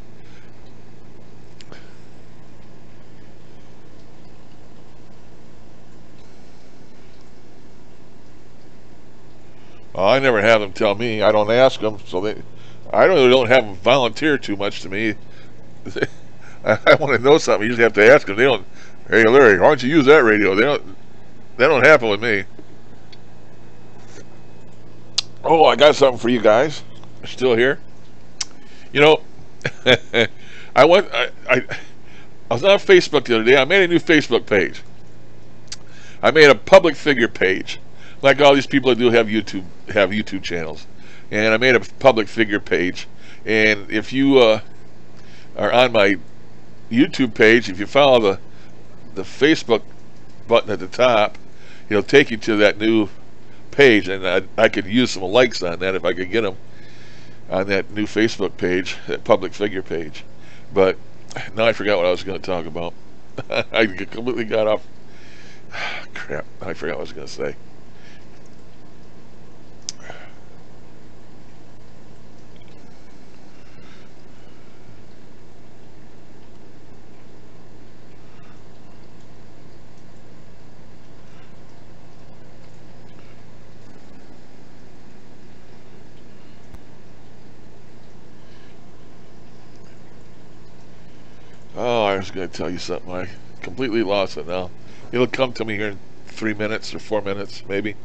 Well, I never have them tell me. I don't ask them, so I really don't have them volunteer too much to me. I want to know something. You just have to ask them. They don't. Hey Larry, why don't you use that radio? They don't. That don't happen with me. Oh, I got something for you guys. Still here? You know, I went. I was on Facebook the other day. I made a new Facebook page. I made a public figure page, like all these people that do have YouTube channels, and I made a public figure page. And if you are on my YouTube page, if you follow the Facebook button at the top, it'll take you to that new page, and I could use some likes on that if I could get them on that new Facebook page, that public figure page. But now I forgot what I was going to talk about. I completely got off. Crap, I forgot what I was going to say. Oh, I was going to tell you something. I completely lost it now. It'll come to me here in 3 minutes or 4 minutes, maybe.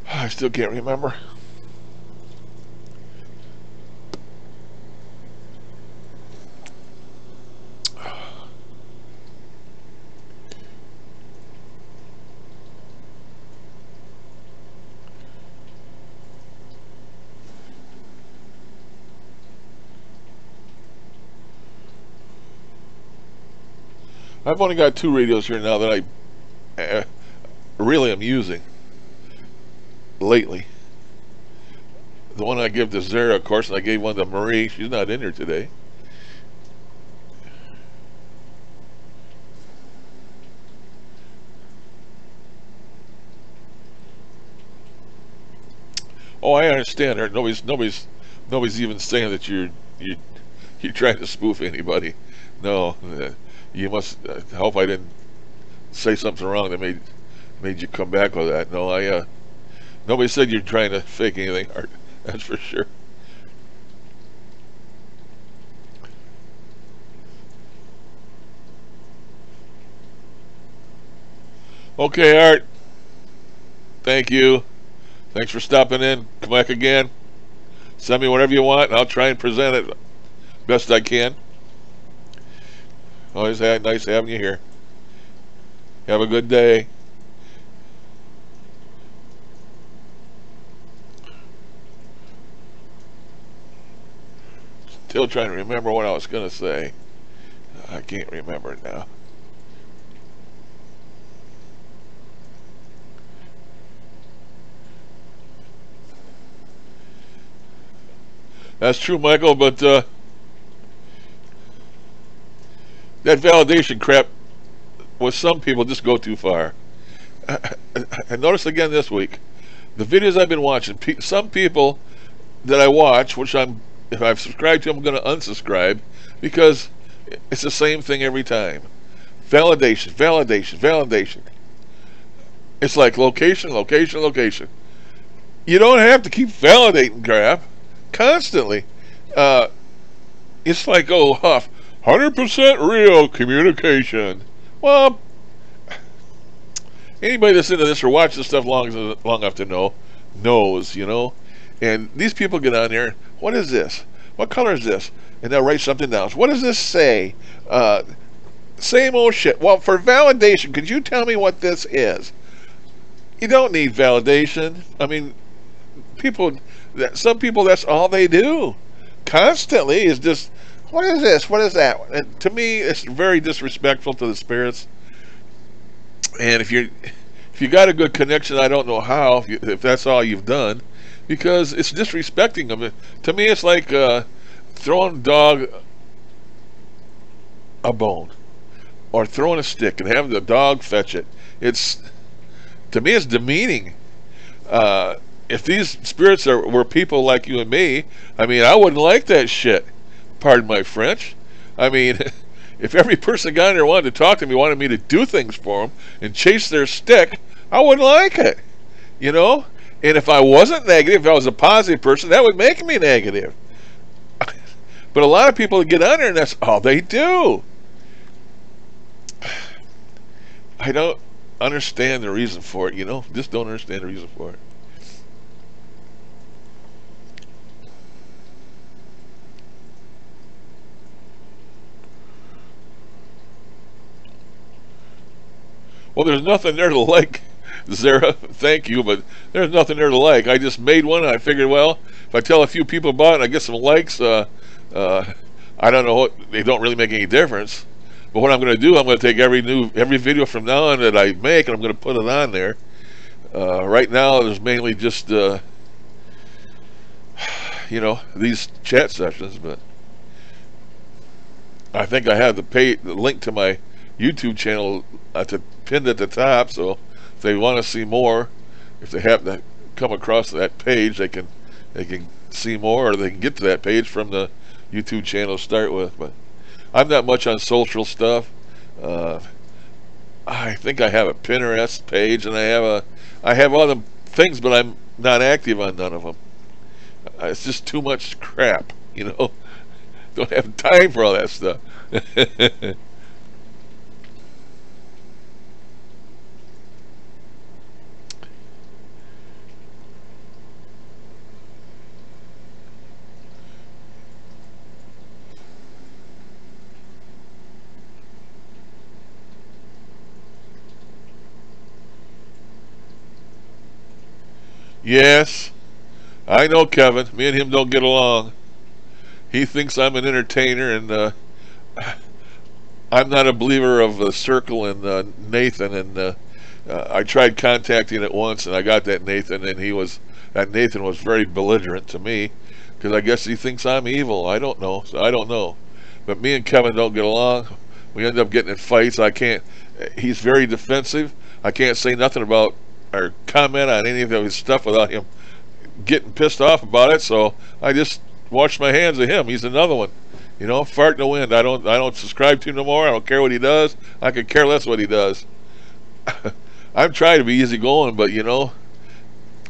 I still can't remember. I've only got 2 radios here now that I really am using lately. The one I give to Zara, of course, and I gave one to Marie. She's not in here today. Oh, I understand. Nobody's even saying that you're trying to spoof anybody. No, you must. I hope I didn't say something wrong that made you come back with that. No, nobody said you're trying to fake anything, Art. That's for sure. Okay, Art. Thank you. Thanks for stopping in. Come back again. Send me whatever you want, and I'll try and present it best I can. Always nice having you here. Have a good day. Still trying to remember what I was going to say. I can't remember it now. That's true, Michael, but that validation crap with some people just go too far. I noticed again this week, the videos I've been watching, some people that I watch, which if I've subscribed to, I'm going to unsubscribe because it's the same thing every time. Validation, validation, validation. It's like location, location, location. You don't have to keep validating crap. constantly. It's like, oh, Huff, 100% real communication. Well, anybody that's into this or watches this stuff long enough to knows, you know. And these people get on there. What is this? What color is this? And they'll write something down. So what does this say? Same old shit. Well, for validation, could you tell me what this is? You don't need validation. I mean, some people, that's all they do. Constantly is just, what is this? What is that? And to me, it's very disrespectful to the spirits. And if you got a good connection, I don't know how, if that's all you've done, because it's disrespecting them. To me, it's like throwing a dog a bone, or throwing a stick and having the dog fetch it. To me, it's demeaning. If these spirits were people like you and me, I mean, I wouldn't like that shit. Pardon my French. I mean, if every person got in there wanted to talk to me, wanted me to do things for them and chase their stick, I wouldn't like it, you know. And if I wasn't negative, if I was a positive person, that would make me negative. But a lot of people get on there and that's all they do. I don't understand the reason for it, you know. Just don't understand the reason for it. Well, there's nothing there to like, Zara. Thank you, but there's nothing there to like. I just made one, and I figured, well, if I tell a few people about it and I get some likes, I don't know, they don't really make any difference. But what I'm going to do, I'm going to take every video from now on that I make, and I'm going to put it on there. Right now, there's mainly just, you know, these chat sessions, but I think I have the link to my YouTube channel pinned at the top, so if they want to see more, if they happen to come across that page, they can see more, or they can get to that page from the YouTube channel to start with. But I'm not much on social stuff. I think I have a Pinterest page, and I have other things, but I'm not active on none of them. It's just too much crap, you know. Don't have time for all that stuff. Yes, I know Kevin. Me and him don't get along. He thinks I'm an entertainer, and I'm not a believer of the Circle and Nathan. And I tried contacting it once, and I got that Nathan, and that Nathan was very belligerent to me, because I guess he thinks I'm evil. I don't know. So I don't know. But me and Kevin don't get along. We end up getting in fights. He's very defensive. I can't say nothing about or comment on any of his stuff without him getting pissed off about it. So I just wash my hands of him. He's another one, you know, fart in the wind. I don't subscribe to him no more. I don't care what he does. I could care less what he does. I'm trying to be easygoing, but you know,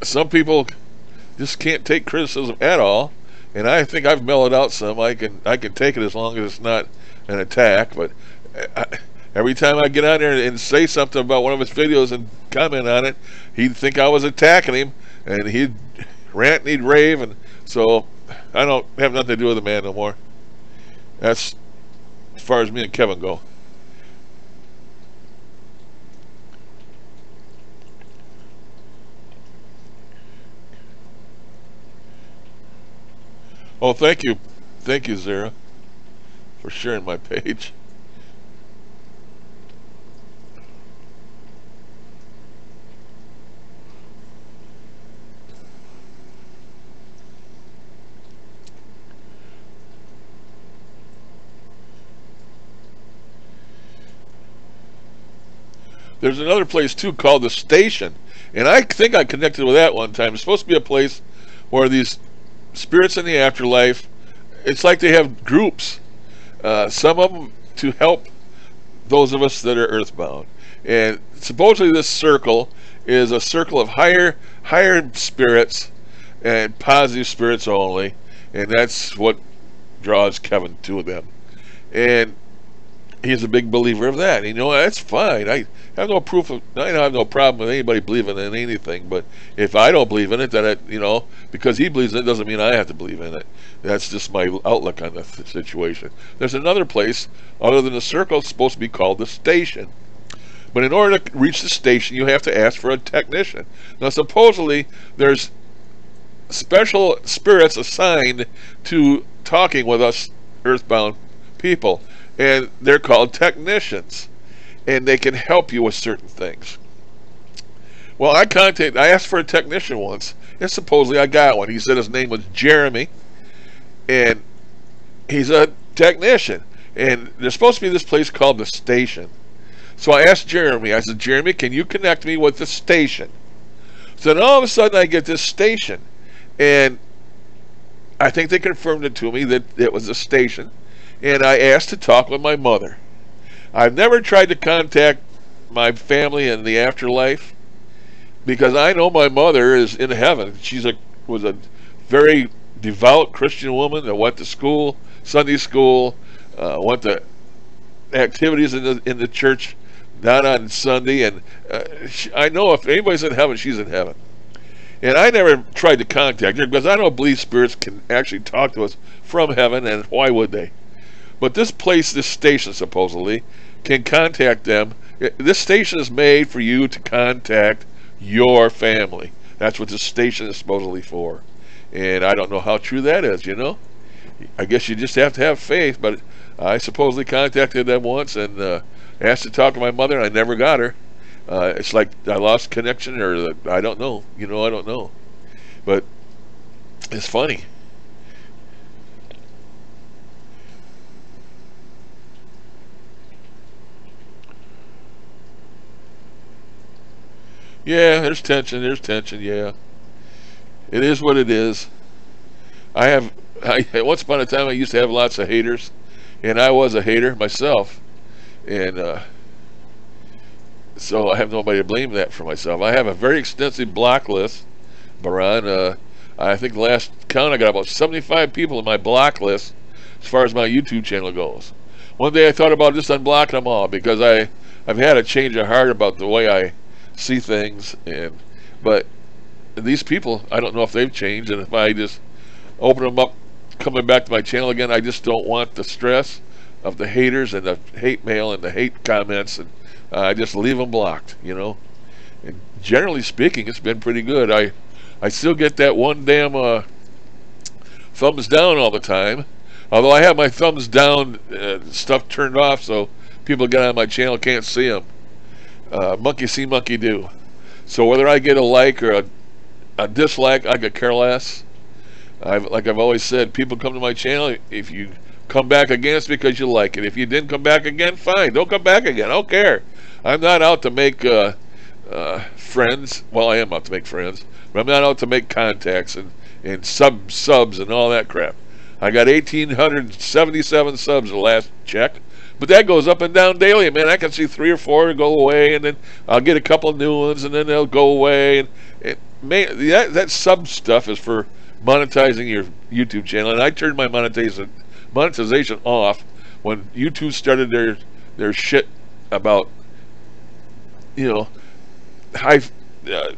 some people just can't take criticism at all. And I think I've mellowed out some. I can take it as long as it's not an attack. But every time I get on there and say something about one of his videos and comment on it, he'd think I was attacking him, and he'd rant and he'd rave, and so I don't have nothing to do with the man no more. That's as far as me and Kevin go. Oh, thank you, Zara, for sharing my page. There's another place too called The Station, and I think I connected with that one time. It's supposed to be a place where these spirits in the afterlife, it's like they have groups, some of them to help those of us that are earthbound. And supposedly this circle is a circle of higher spirits and positive spirits only. and that's what draws Kevin to them. And he's a big believer of that. And, that's fine. I have no proof of. I don't have no problem with anybody believing in anything. But if I don't believe in it, then because he believes in it doesn't mean I have to believe in it. That's just my outlook on the situation. There's another place other than the circle. It's supposed to be called the station. But in order to reach the station, you have to ask for a technician. Now, supposedly, there's special spirits assigned to talking with us earthbound people, and they're called technicians, and they can help you with certain things. Well, I asked for a technician once, and supposedly I got one. He said his name was Jeremy, and he's a technician, and there's supposed to be this place called the station. So I asked Jeremy, I said, Jeremy, can you connect me with the station? So then all of a sudden I get this station, and I think they confirmed it to me that it was a station, and I asked to talk with my mother. I've never tried to contact my family in the afterlife because I know my mother is in heaven. Was a very devout Christian woman that went to school, Sunday school, went to activities in the church, not on Sunday, and I know if anybody's in heaven, she's in heaven. And I never tried to contact her because I don't believe spirits can actually talk to us from heaven, and why would they? But this place, this station supposedly, can contact them. This station is made for you to contact your family. That's what this station is supposedly for. And I don't know how true that is, I guess you just have to have faith, but I supposedly contacted them once and asked to talk to my mother, and I never got her. It's like I lost connection, or I don't know. I don't know. But it's funny. Yeah, there's tension, yeah. It is what it is. Once upon a time I used to have lots of haters, and I was a hater myself. And so I have nobody to blame that for myself. I have a very extensive block list, Baran. I think the last count I got about 75 people in my block list as far as my YouTube channel goes. One day I thought about just unblocking them all because I've had a change of heart about the way I see things, but these people, I don't know if they've changed, and if I just open them up coming back to my channel again, I just don't want the stress of the haters and the hate mail and the hate comments, and I just leave them blocked, and generally speaking, it's been pretty good. I still get that one damn thumbs down all the time, although I have my thumbs down stuff turned off so people get on my channel can't see them. Monkey see, monkey do. So whether I get a like or a dislike, I could care less. Like I've always said, people come to my channel. If you come back again, it's because you like it. If you didn't come back again, fine. Don't come back again. I don't care. I'm not out to make friends. Well, I am out to make friends, but I'm not out to make contacts and subs and all that crap. I got 1,877 subs the last check. But that goes up and down daily, man. I can see 3 or 4 go away, and then I'll get a couple of new ones, and then they'll go away. And that sub stuff is for monetizing your YouTube channel. And I turned my monetization off when YouTube started their shit about,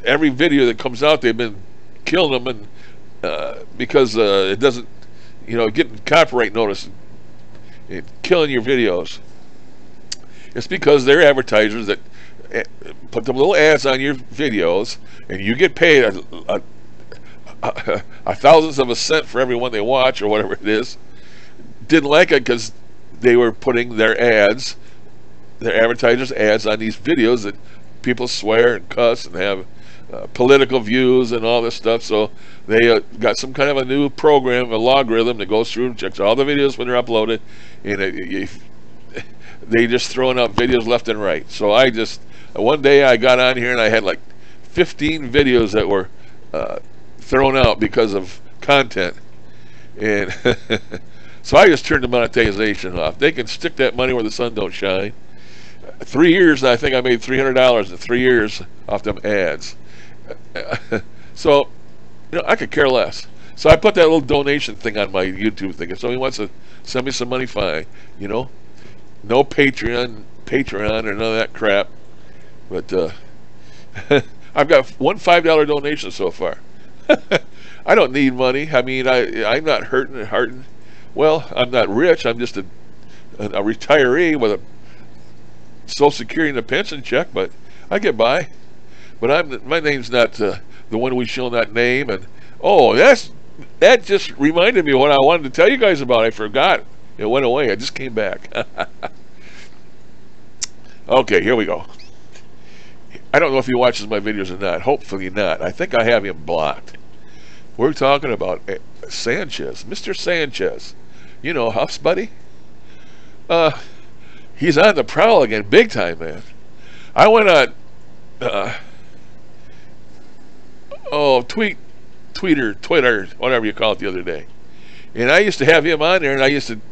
every video that comes out, they've been killing them, and because it doesn't, getting copyright notice. Killing your videos. It's because they're advertisers that put them little ads on your videos, and you get paid a thousandth of a cent for every one they watch, or whatever it is. Didn't like it because they were putting their advertisers' ads on these videos that people swear and cuss and have political views and all this stuff. So they got some kind of a new program, a logarithm that goes through and checks all the videos when they're uploaded, and they just throwing out videos left and right. So one day I got on here and I had like 15 videos that were thrown out because of content, and so I just turned the monetization off. They can stick that money where the sun don't shine. 3 years, I think I made $300 in 3 years off them ads. So, I could care less. So I put that little donation thing on my YouTube thing. If somebody wants to send me some money, fine. You know, no Patreon or none of that crap. But I've got one $5 donation so far. I don't need money. I mean, I'm not hurting. Well, I'm not rich. I'm just a retiree with a Social Security and a pension check, but I get by. But my name's not the one we shall not name. And oh, that just reminded me of what I wanted to tell you guys about. I forgot. It went away. I just came back. Okay, here we go. I don't know if he watches my videos or not. Hopefully not. I think I have him blocked. We're talking about Sanchez, Mr. Sanchez. You know, Huff's buddy. He's on the prowl again, big time, man. I went on, Twitter, whatever you call it, the other day, and I used to have him on there, and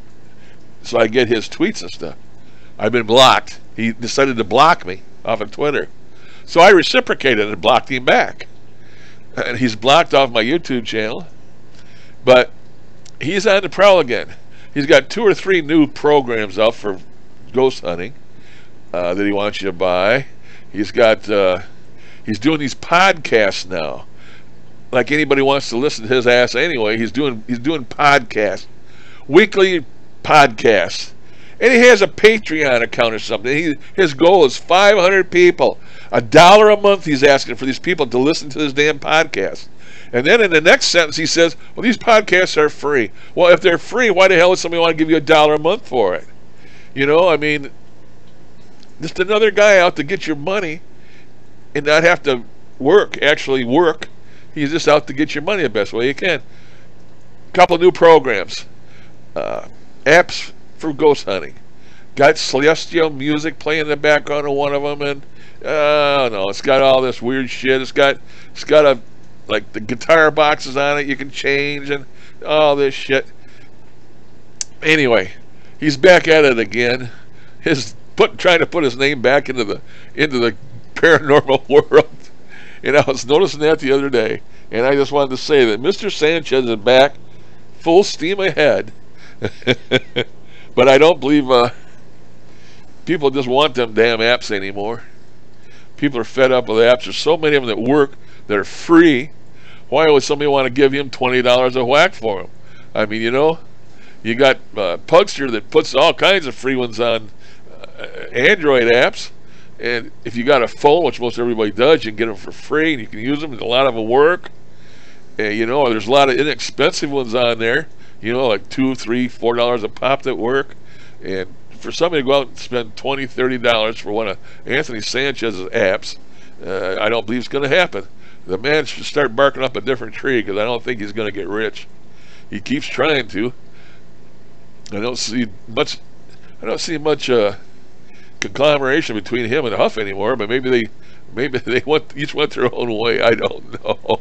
so I get his tweets and stuff. I've been blocked. He decided to block me off of Twitter, so I reciprocated and blocked him back, and he's blocked off my YouTube channel. But he's on the prowl again. He's got 2 or 3 new programs out for ghost hunting that he wants you to buy. He's doing these podcasts now. Like anybody wants to listen to his ass anyway, he's doing podcasts, weekly podcasts, and he has a Patreon account or something. His goal is 500 people, $1 a month. He's asking for these people to listen to this damn podcast. And then in the next sentence he says, well, these podcasts are free. Well, if they're free, why the hell would somebody want to give you $1 a month for it? You know, I mean, just another guy out to get your money and not have to actually work. He's just out to get your money the best way you can. Couple new programs. Apps for ghost hunting. Got celestial music playing in the background of one of them, and no, it's got all this weird shit. It's got like the guitar boxes on it you can change and all this shit. Anyway, he's back at it again. Trying to put his name back into the paranormal world. And I was noticing that the other day, and I just wanted to say that Mr. Sanchez is back, full steam ahead. But I don't believe people just want them damn apps anymore. People are fed up with apps. There's so many of them that work, that are free. Why would somebody want to give him $20 a whack for them? I mean, you know, you got Pugster that puts all kinds of free ones on Android apps. And if you got a phone, which most everybody does, you can get them for free, and you can use them, and a lot of them work. You know, there's a lot of inexpensive ones on there, you know, like $2, $3, $4 a pop that work. And for somebody to go out and spend $20, $30 for one of Anthony Sanchez's apps, I don't believe it's going to happen. The man should start barking up a different tree, because I don't think he's going to get rich. He keeps trying to. I don't see much conglomeration between him and Huff anymore, but maybe they each went their own way. I don't know.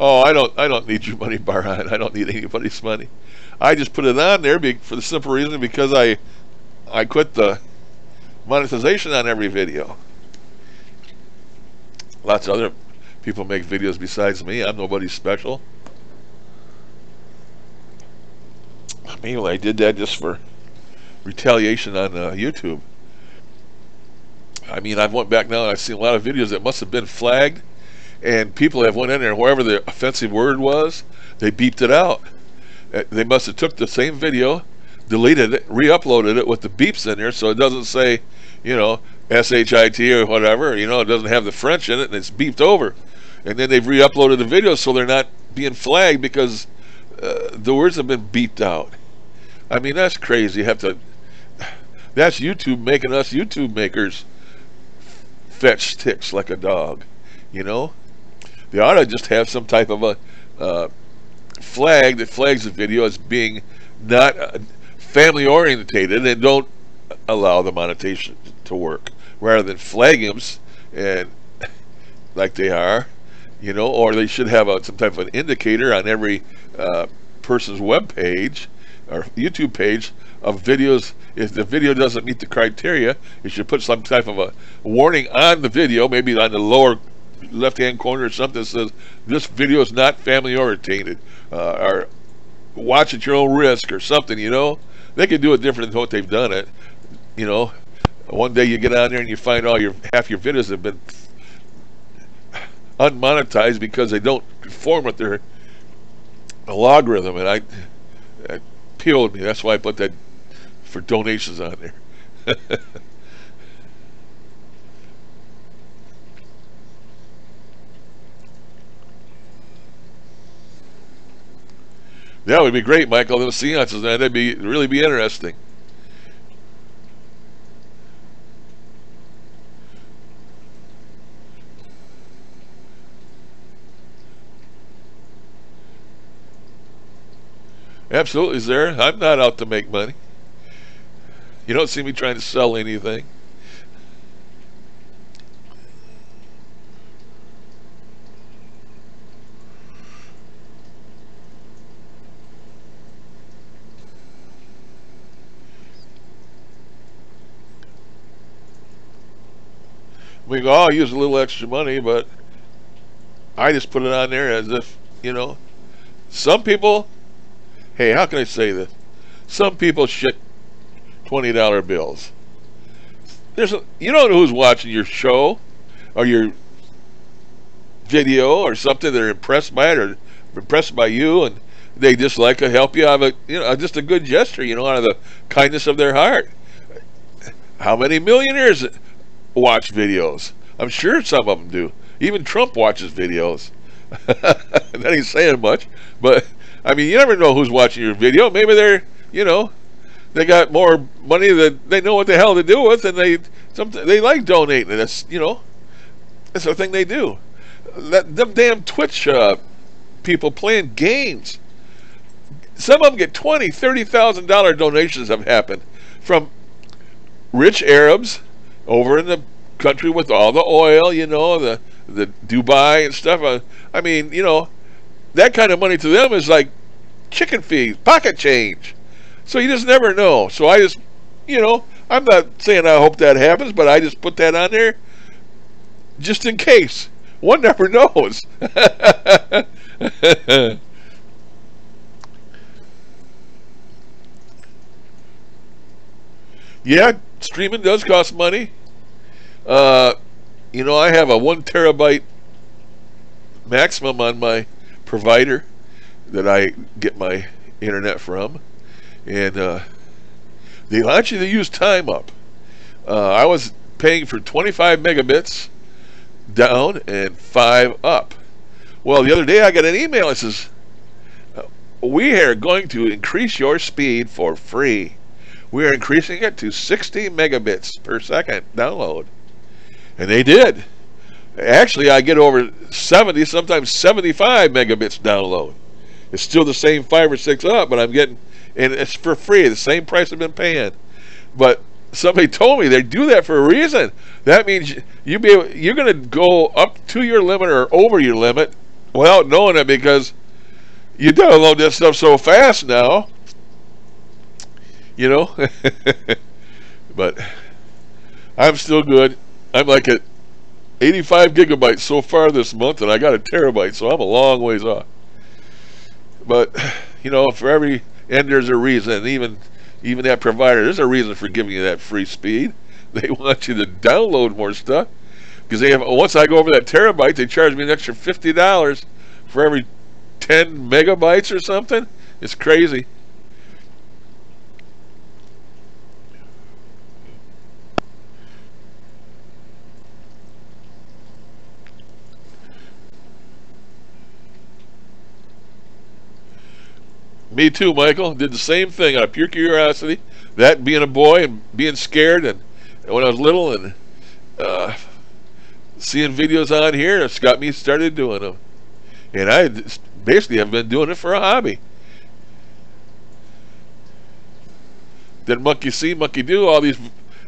Oh, I don't need your money, Baran. I don't need anybody's money. I just put it on there for the simple reason because I quit the monetization on every video. Lots of other people make videos besides me. I'm nobody special. Maybe I did that just for retaliation on YouTube. I mean, I've went back now and I've seen a lot of videos that must have been flagged. And people have went in there, and wherever the offensive word was, they beeped it out. They must have took the same video, deleted it, re-uploaded it with the beeps in there, so it doesn't say, you know, S-H-I-T or whatever, you know, it doesn't have the French in it, and it's beeped over. And then they've re-uploaded the video so they're not being flagged because the words have been beeped out. I mean, that's crazy. You have to... That's YouTube making us YouTube makers fetch sticks like a dog. You know, they ought to just have some type of a flag that flags the video as being not family orientated and don't allow the monetization to work, rather than flag them and like they are, you know, or they should have some type of an indicator on every person's web page or YouTube page of videos. If the video doesn't meet the criteria, you should put some type of a warning on the video, maybe on the lower left-hand corner or something that says this video is not family orientated, or watch at your own risk or something. You know, they could do it different than what they've done it. You know, one day you get on there and you find half your videos have been unmonetized because they don't conform with their logarithm, and it peeled me. That's why I put that for donations on there. That would be great, Michael. Those seances, man, that'd really be interesting. Absolutely, sir. I'm not out to make money. You don't see me trying to sell anything. We go, oh, I'll use a little extra money, but I just put it on there as if, you know, some people, hey, how can I say this? Some people shit $20 bills. You don't know who's watching your show or your video or something. They're impressed by it or impressed by you, and they just like to help you out of just a good gesture, out of the kindness of their heart. How many millionaires watch videos? I'm sure some of them do. Even Trump watches videos. That ain't saying much, but I mean, you never know who's watching your video. Maybe they're, they got more money that they know what the hell to do with, and they like donating. That's that's the thing they do. Them damn Twitch people playing games. Some of them get $20,000-$30,000 donations have happened from rich Arabs over in the country with all the oil, the Dubai and stuff. I mean, that kind of money to them is like chicken feed, pocket change. So you just never know. So I just, I'm not saying I hope that happens, but I just put that on there just in case. One never knows. Yeah, streaming does cost money. I have a 1 terabyte maximum on my provider that I get my internet from, and they want you to use time up. I was paying for 25 megabits down and 5 up. Well, the other day I got an email that says, we are going to increase your speed for free. We are increasing it to 60 megabits per second download. And they did. Actually, I get over 70, sometimes 75 megabits download. It's still the same 5 or 6 up, but I'm getting, and it's for free, the same price I've been paying. But somebody told me they do that for a reason. That means you're going to go up to your limit or over your limit without knowing it, because you download that stuff so fast now. But I'm still good. I'm like at 85 gigabytes so far this month, and I got a terabyte, so I'm a long ways off. But for every end there's a reason. Even that provider, there's a reason for giving you that free speed. They want you to download more stuff, because once I go over that terabyte, they charge me an extra $50 for every 10 megabytes or something. It's crazy. Me too, Michael. Did the same thing out of pure curiosity. that being a boy and being scared, and when I was little, and uh, seeing videos on here, it's got me started doing them. And I basically have been doing it for a hobby. Then monkey see, monkey do. All these,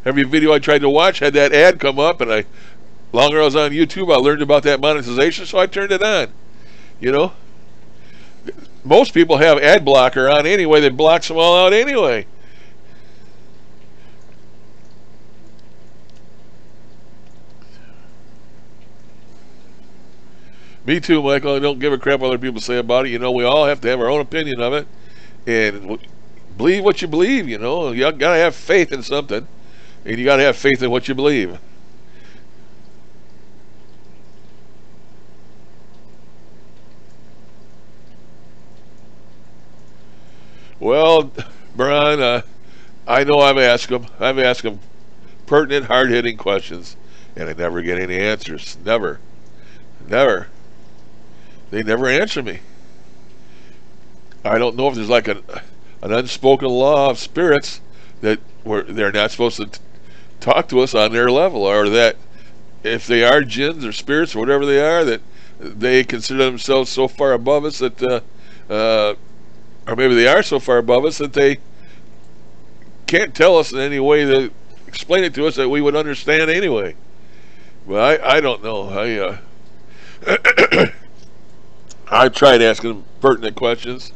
every video I tried to watch had that ad come up, and longer I was on YouTube, I learned about that monetization, so I turned it on. You know, most people have ad blocker on anyway. That blocks them all out anyway. Me too, Michael. I don't give a crap what other people say about it. You know, we all have to have our own opinion of it, and believe what you believe. You know, you gotta have faith in something, and you gotta have faith in what you believe. Well, Brian, I know I've asked them. I've asked them pertinent, hard-hitting questions, and I never get any answers. Never, never. They never answer me. I don't know if there's like an unspoken law of spirits that they're not supposed to talk to us on their level, or that if they are jinns or spirits or whatever they are, that they consider themselves so far above us that, or maybe they are so far above us that they can't tell us in any way to explain it to us that we would understand anyway. But I don't know. I've tried asking them pertinent questions,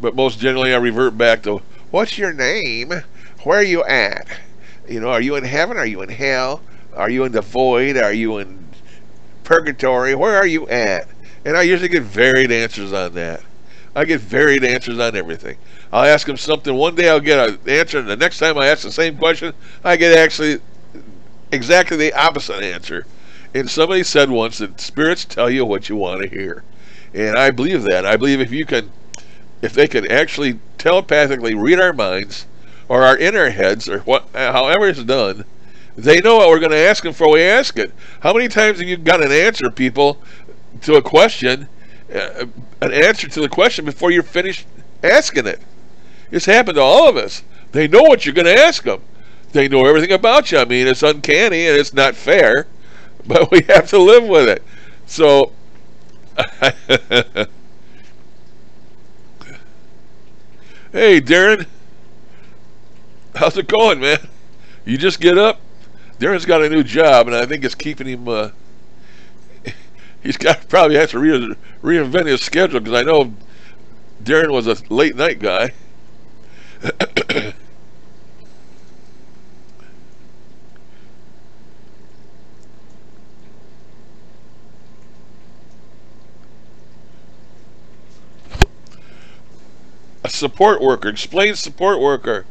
but most generally I revert back to, what's your name? Where are you at? You know, are you in heaven? Are you in hell? Are you in the void? Are you in purgatory? Where are you at? And I usually get varied answers on that. I get varied answers on everything. I'll ask them something one day, I'll get an answer, and the next time I ask the same question, I get actually exactly the opposite answer. And somebody said once that spirits tell you what you want to hear. And I believe that. I believe if they could actually telepathically read our minds, or our inner heads, or however it's done, they know what we're going to ask them before we ask it. How many times have you got an answer, people, to a question, an answer to the question before you're finished asking it? It's happened to all of us. They know what you're going to ask them. They know everything about you. I mean, it's uncanny and it's not fair, but we have to live with it. So, hey, Darren, how's it going, man? You just get up? Darren's got a new job, and I think it's keeping him. He's got probably has to reinvent his schedule, because I know Darren was a late night guy. A support worker. Explain support worker.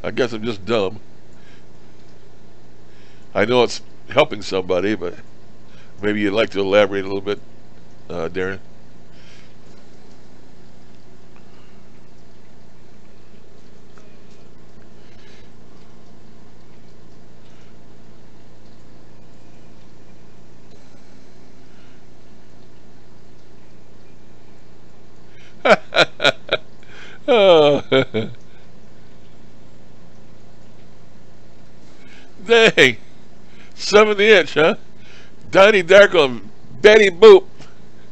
I guess I'm just dumb. I know it's helping somebody, but maybe you'd like to elaborate a little bit, Darren. Oh. Dang. 70-inch, huh? Donnie Darko and Betty Boop.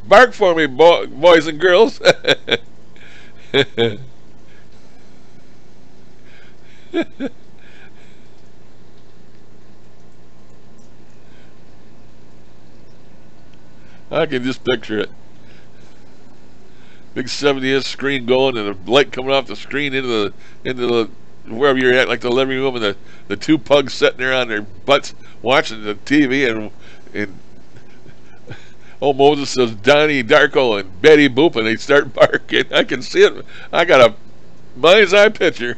Bark for me, boys and girls. I can just picture it. Big 70-inch screen going, and the light coming off the screen into the wherever you're at, like the living room, and the two pugs sitting there on their butts watching the TV, and oh, Moses says Donnie Darko and Betty Boop, and they start barking. I can see it. I got a mind's eye picture.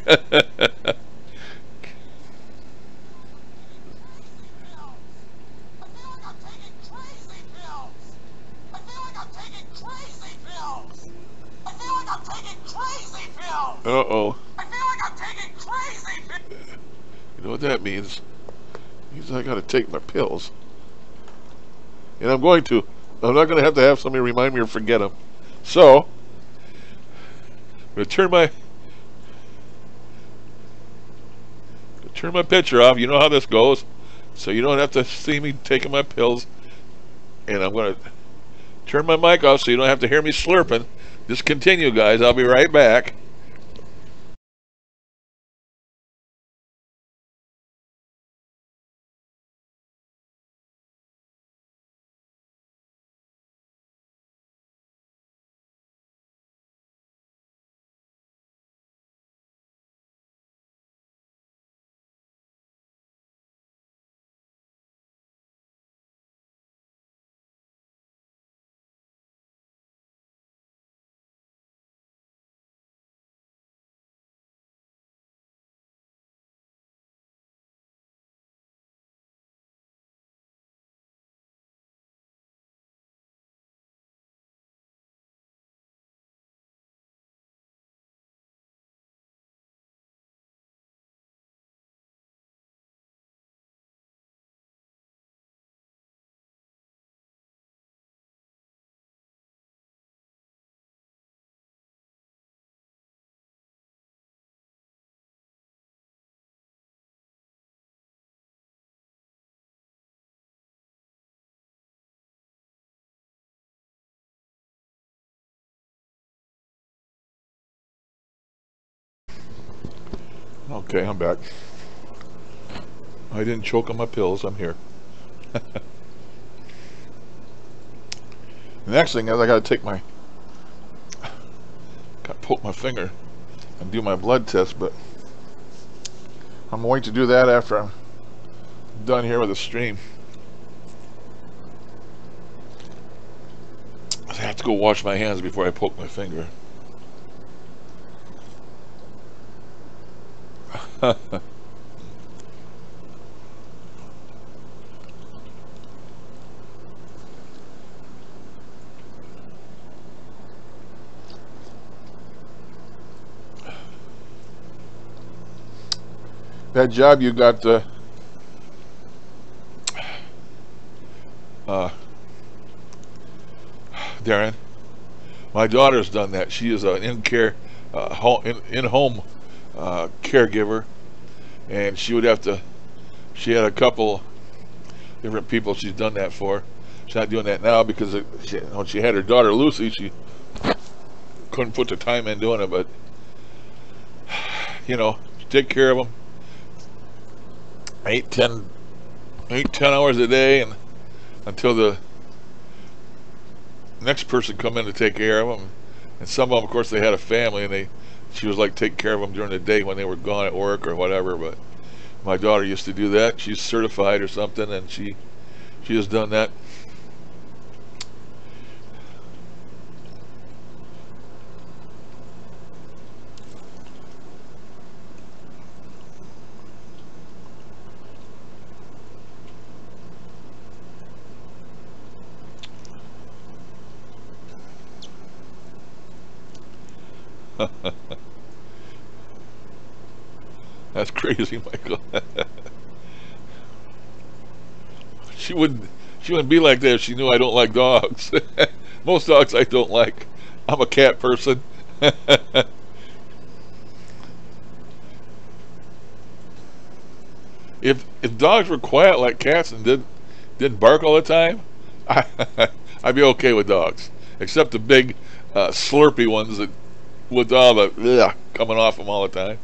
Uh-oh. I feel like I'm taking crazy pills. You know what that means? It means I gotta take my pills. and I'm going to. I'm not going to have somebody remind me or forget them. So, I'm going to turn my picture off. You know how this goes. So you don't have to see me taking my pills. And I'm going to turn my mic off so you don't have to hear me slurping. Just continue, guys. I'll be right back. Okay, I'm back. I didn't choke on my pills. I'm here. The next thing is I got to poke my finger and do my blood test, but I'm going to do that after I'm done here with the stream. I have to go wash my hands before I poke my finger. That job you got, Darren, my daughter's done that. She is an in-home caregiver, and she had a couple different people she's done that for. She's not doing that now because when she had her daughter Lucy, she couldn't put the time in doing it, but take care of them 8-10 hours a day, and until the next person come in to take care of them. And some of them, of course, they had a family, and she was like taking care of them during the day when they were gone at work or whatever. But my daughter used to do that. She's certified or something, and she has done that. That's crazy, Michael. She wouldn't be like that if she knew I don't like dogs. Most dogs I don't like. I'm a cat person. If dogs were quiet like cats and didn't bark all the time, I'd be okay with dogs. Except the big slurpy ones that with all the coming off them all the time.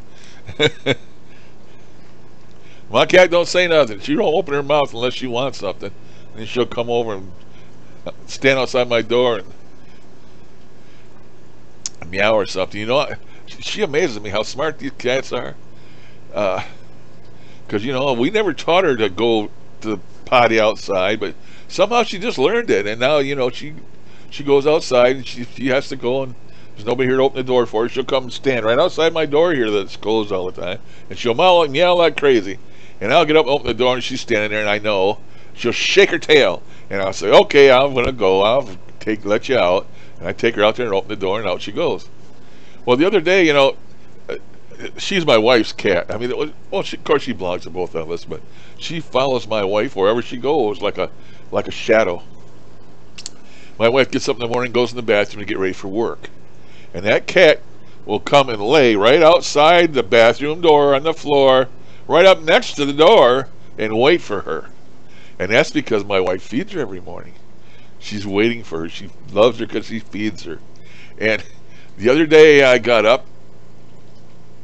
My cat don't say nothing. She don't open her mouth unless she wants something. And then she'll come over and stand outside my door and meow or something. She amazes me how smart these cats are. Because, we never taught her to go to the potty outside, but somehow she just learned it. And now, she goes outside and she has to go, and there's nobody here to open the door for her. She'll come and stand right outside my door here that's closed all the time. And she'll meow like crazy. And I'll get up and open the door, and she's standing there, and I know. She'll shake her tail. And I'll say, okay, I'm going to go. I'll let you out. And I take her out there and open the door, and out she goes. Well, the other day, she's my wife's cat. I mean, of course she belongs to both of us, but she follows my wife wherever she goes like a shadow. My wife gets up in the morning, goes in the bathroom to get ready for work. And that cat will come and lay right outside the bathroom door on the floor, right up next to the door, and wait for her. And that's because my wife feeds her every morning. She's waiting for her. She loves her because she feeds her. And the other day I got up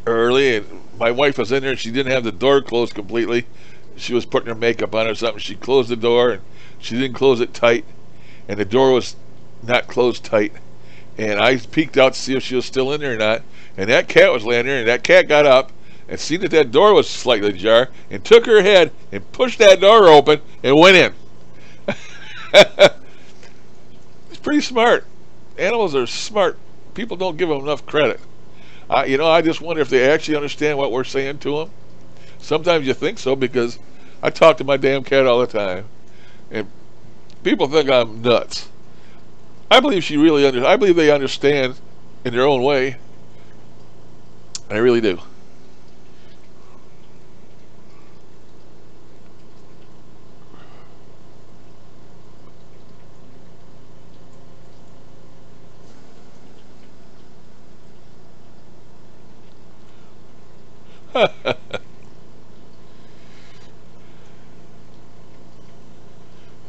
early and my wife was in there and she didn't have the door closed completely. She was putting her makeup on or something. She closed the door and she didn't close it tight. And the door was not closed tight. And I peeked out to see if she was still in there or not. And that cat was laying there, and that cat got up and seen that that door was slightly ajar and took her head and pushed that door open and went in. It's pretty smart. Animals are smart. People don't give them enough credit. I just wonder if they actually understand what we're saying to them. Sometimes you think so because I talk to my damn cat all the time. And people think I'm nuts. I believe I believe they understand in their own way. I really do.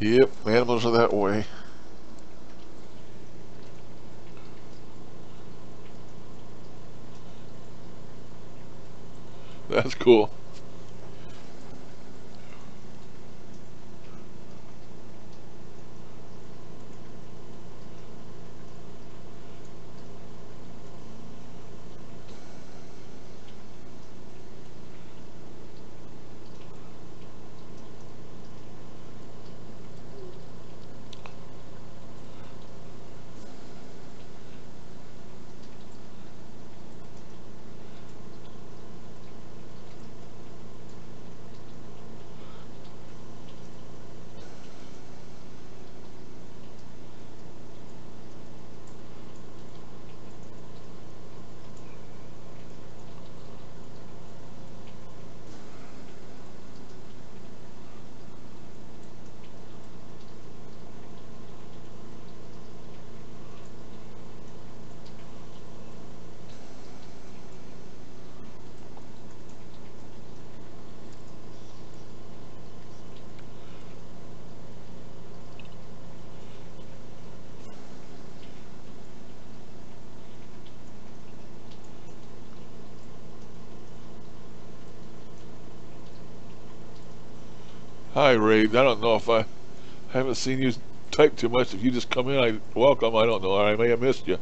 Yep, animals are that way. That's cool. Hi, Ray. I don't know if I haven't seen you type too much. If you just come in, I welcome. I don't know. I may have missed you.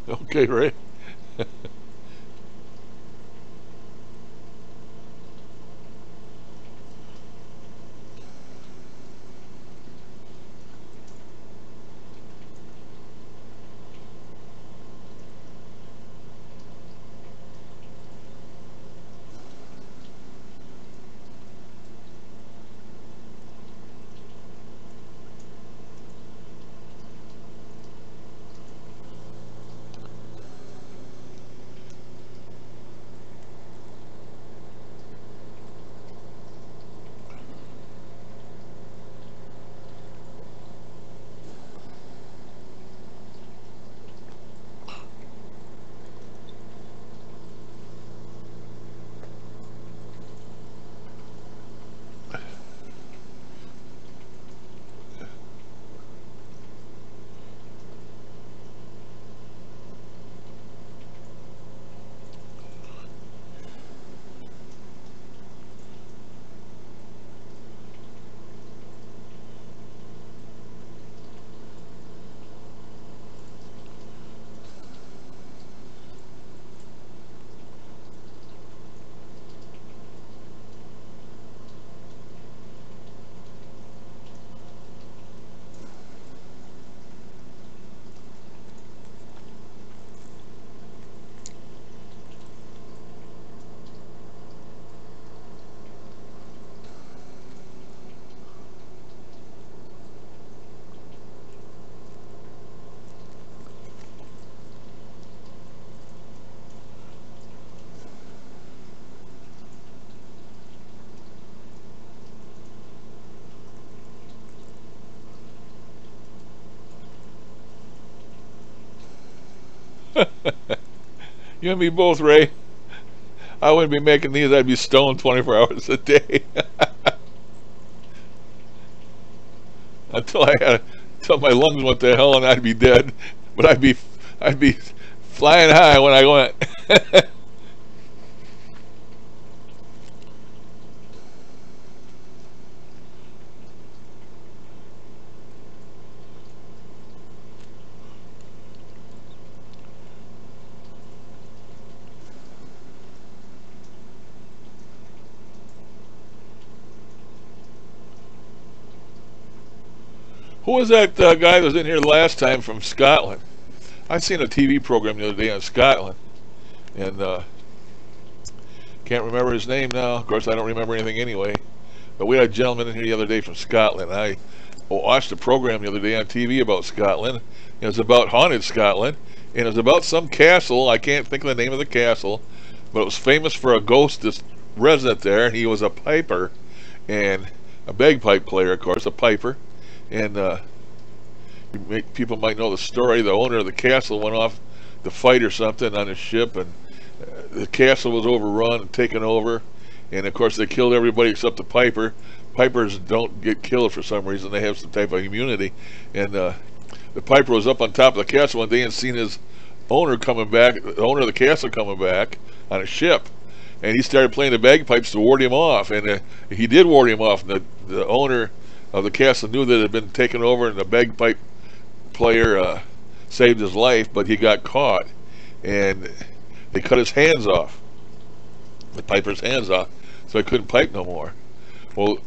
Okay, Ray. You and me both, Ray. I wouldn't be making these. I'd be stoned 24 hours a day. until my lungs went to hell and I'd be dead. But I'd be flying high when I went. Who was that guy that was in here last time from Scotland? I seen a TV program the other day on Scotland, and can't remember his name now. Of course, I don't remember anything anyway. But we had a gentleman in here the other day from Scotland. I watched a program the other day on TV about Scotland. It was about haunted Scotland, and it was about some castle. I can't think of the name of the castle, but it was famous for a ghost that's resident there, and he was a piper, and a bagpipe player, of course, a piper. And people might know the story. The owner of the castle went off to fight or something on his ship, and the castle was overrun and taken over. And of course, they killed everybody except the piper. Pipers don't get killed for some reason. They have some type of immunity. And the piper was up on top of the castle one day and seen his owner coming back, the owner of the castle coming back on a ship. And he started playing the bagpipes to ward him off. And he did ward him off. And the owner of the castle knew that it had been taken over, and the bagpipe player saved his life, but he got caught, and they cut his hands off, the piper's hands off, so he couldn't pipe no more. Well,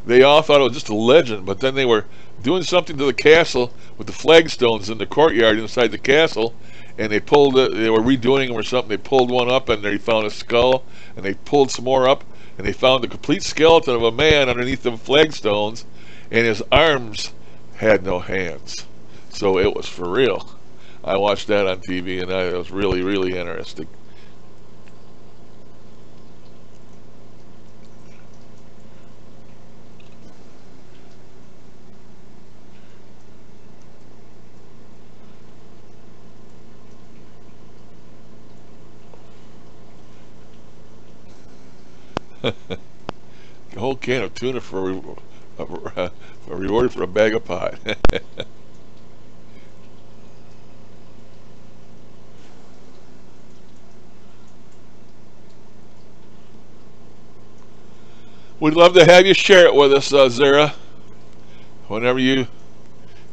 they all thought it was just a legend, but then they were doing something to the castle with the flagstones in the courtyard inside the castle, and they pulled it, they were redoing them or something. They pulled one up, and they found a skull, and they pulled some more up, and they found the complete skeleton of a man underneath the flagstones, and his arms had no hands. So it was for real. I watched that on TV, and it was really, really interesting. A whole can of tuna for a reward for a bag of pot. We'd love to have you share it with us, Zara. Whenever you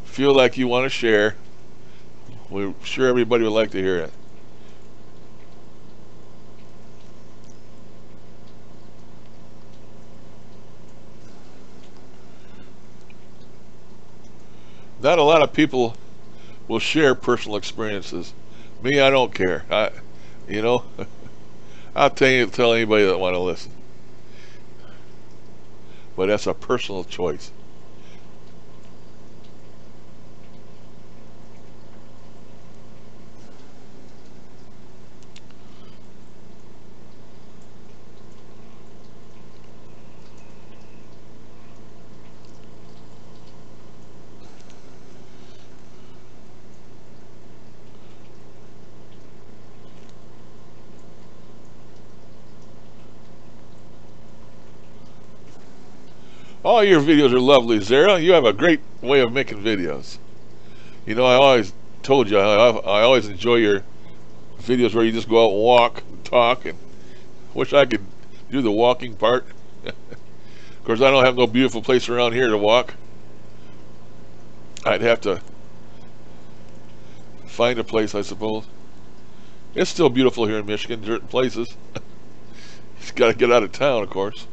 feel like you want to share, we're sure everybody would like to hear it. Not a lot of people will share personal experiences. Me, I don't care. You know, I'll tell anybody that want to listen. But that's a personal choice. All your videos are lovely, Zara. You have a great way of making videos. You know, I always told you, I always enjoy your videos where you just go out and walk and talk, and wish I could do the walking part. Of course, I don't have no beautiful place around here to walk. I'd have to find a place, I suppose. It's still beautiful here in Michigan, certain places. Just got to get out of town, of course.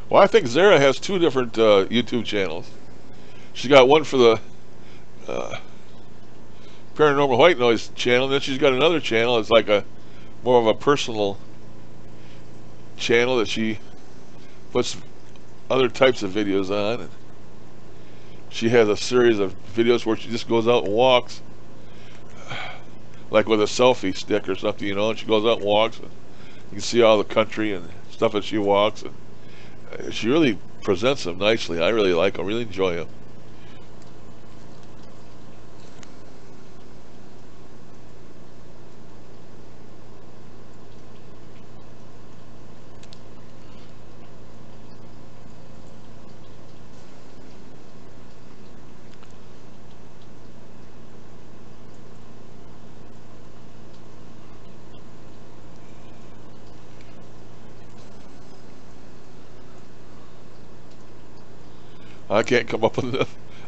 Well, I think Zara has two different YouTube channels. She's got one for the Paranormal White Noise channel, and then she's got another channel. It's like a more of a personal channel that she puts other types of videos on. And she has a series of videos where she just goes out and walks, like with a selfie stick or something, you know, and she goes out and walks. And you can see all the country and stuff that she walks, and she really presents them nicely. I really like them, really enjoy them. I can't come up with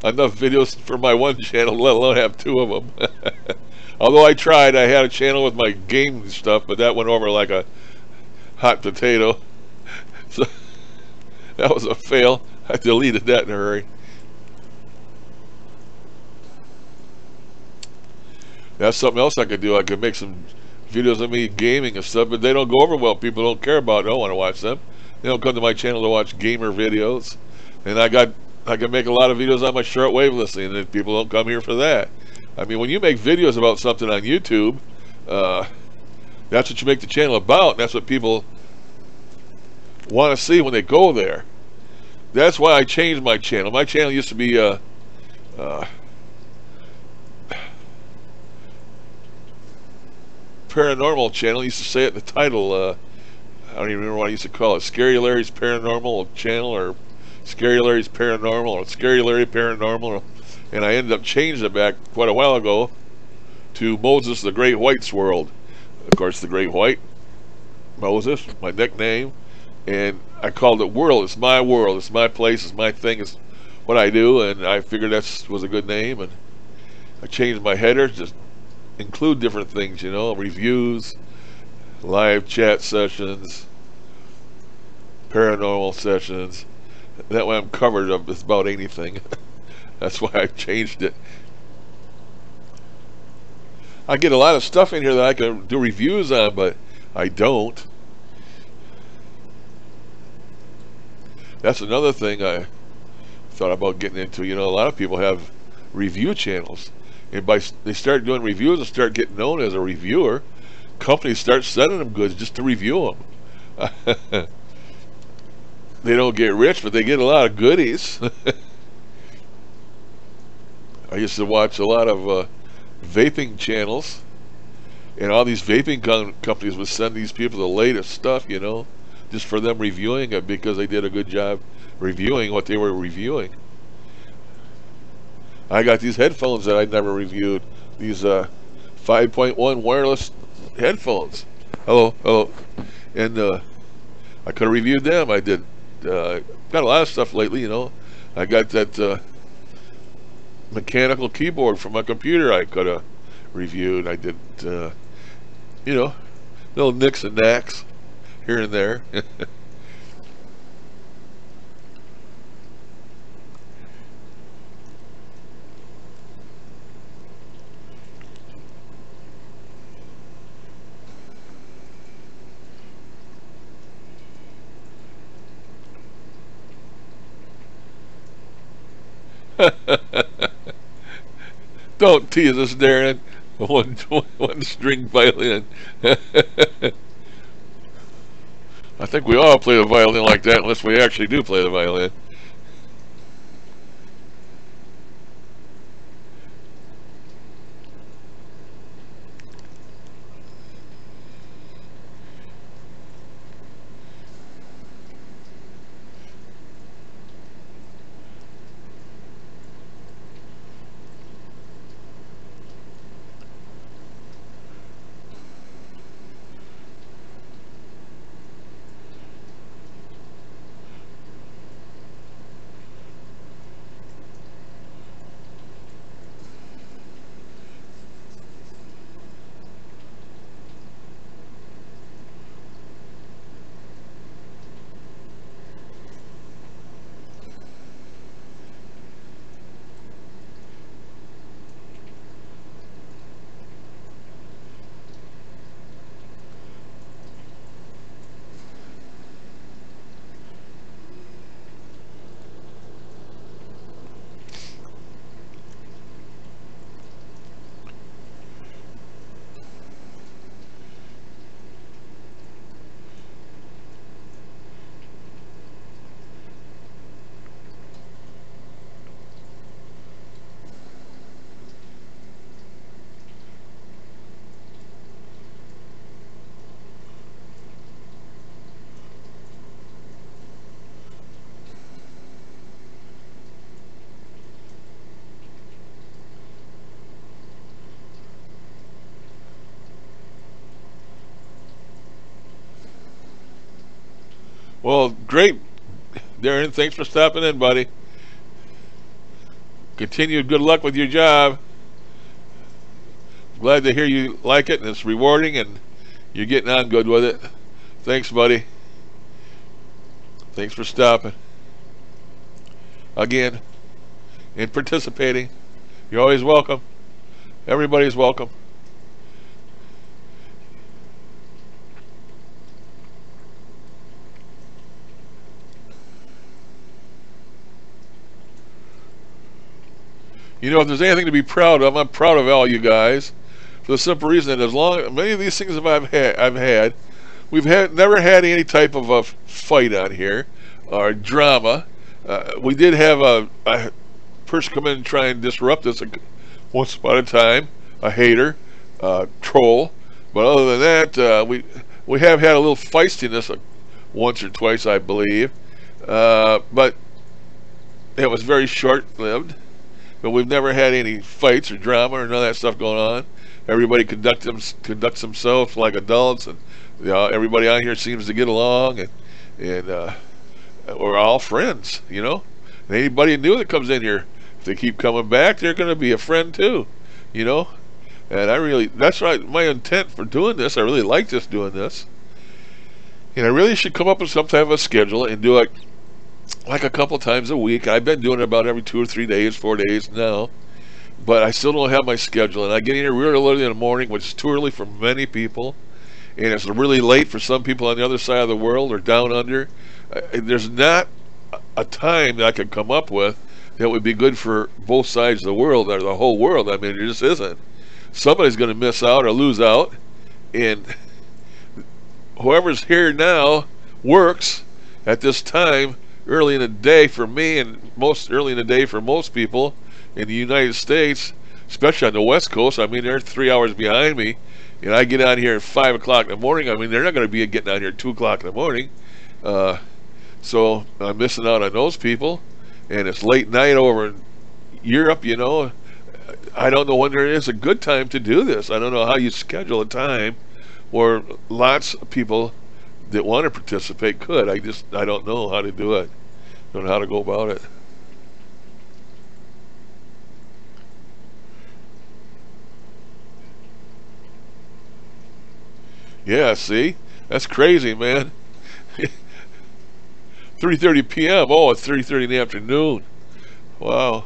enough videos for my one channel, let alone have two of them. Although I tried, I had a channel with my game stuff, but that went over like a hot potato. So that was a fail. I deleted that in a hurry. That's something else I could do. I could make some videos of me gaming and stuff, but they don't go over well. People don't care about it. Don't want to watch them. They don't come to my channel to watch gamer videos. And I can make a lot of videos on my shortwave listening, and people don't come here for that. I mean, when you make videos about something on YouTube, that's what you make the channel about. That's what people want to see when they go there. That's why I changed my channel. My channel used to be paranormal channel. I used to say it in the title. I don't even remember what I used to call it. Scary Larry's Paranormal Channel, or Scary Larry's Paranormal, or Scary Larry Paranormal. And I ended up changing it back quite a while ago to Moses the Great White's World. Of course, the Great White, Moses, my nickname. And I called it World. It's my world. It's my place. It's my thing. It's what I do. And I figured that was a good name. And I changed my header to include different things, you know, reviews, live chat sessions, paranormal sessions. That way I'm covered of just about anything. That's why I changed it. I get a lot of stuff in here that I can do reviews on, but I don't. That's another thing I thought about getting into. You know, a lot of people have review channels, and they start doing reviews and start getting known as a reviewer, companies start sending them goods just to review them. They don't get rich, but they get a lot of goodies. I used to watch a lot of vaping channels, and all these vaping companies would send these people the latest stuff, you know, just for them reviewing it because they did a good job reviewing what they were reviewing. I got these headphones that I'd never reviewed. These 5.1 wireless headphones. Hello. And I could have reviewed them. I did. Got a lot of stuff lately, you know. I got that mechanical keyboard from my computer I could have reviewed. I did, you know, little nicks and knacks here and there. Don't tease us, Darren. One string violin. I think we all play the violin like that, unless we actually do play the violin. Well, great, Darren. Thanks for stopping in, buddy. Continued good luck with your job. Glad to hear you like it and it's rewarding and you're getting on good with it. Thanks, buddy. Thanks for stopping. Again, and participating. You're always welcome. Everybody's welcome. You know, if there's anything to be proud of, I'm proud of all you guys. For the simple reason that as long many of these things we've never had any type of a fight on here or drama. We did have a person come in and try and disrupt us once upon a time, a hater, troll. But other than that, we have had a little feistiness once or twice, I believe. But it was very short-lived. But we've never had any fights or drama or none of that stuff going on. Everybody conducts themselves like adults, and everybody on here seems to get along, and we're all friends, And anybody new that comes in here, if they keep coming back, they're going to be a friend too, And that's right. My intent for doing this, I really like just doing this, and I really should come up with some type of a schedule and do it like a couple times a week. I've been doing it about every 2 or 3 days, 4 days now, but I still don't have my schedule, and I get in here really early in the morning, which is too early for many people, and it's really late for some people on the other side of the world or down under. There's not a time that I could come up with that would be good for both sides of the world or the whole world. I mean, it just isn't. Somebody's going to miss out or lose out, and whoever's here now works at this time early in the day for me, and most early in the day for most people in the United States, especially on the West Coast. I mean, they're 3 hours behind me, and I get out here at 5 o'clock in the morning. I mean, they're not going to be getting out here at 2 o'clock in the morning, so I'm missing out on those people. And it's late night over in Europe. I don't know when there is a good time to do this. I don't know how you schedule a time where lots of people that want to participate could. I don't know how to do it. I don't know how to go about it. Yeah, see? That's crazy, man. 3:30 p.m. Oh, it's 3:30 in the afternoon. Wow.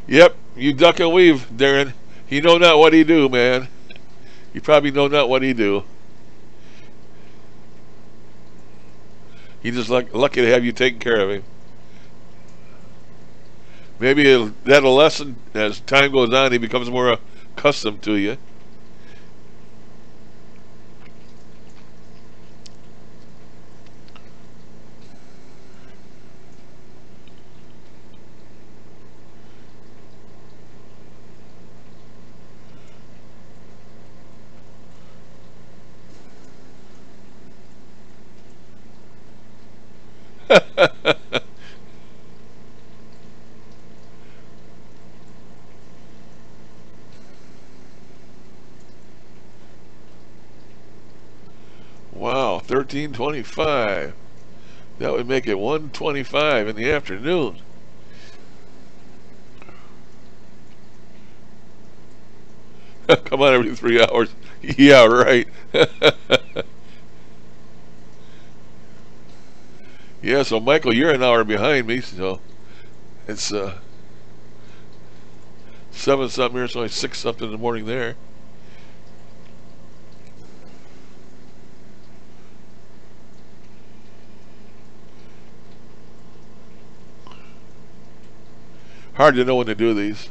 Yep, you duck and weave, Darren. He know not what he do, man. You probably know not what he do. He just lucky to have you taking care of him. Maybe that'll lessen as time goes on. He becomes more accustomed to you. Wow, 13:25. That would make it 1:25 in the afternoon. Come on, every 3 hours. Yeah, right. Yeah, so Michael, you're an hour behind me, so it's 7 something here, it's only 6 something in the morning there. Hard to know when to do these.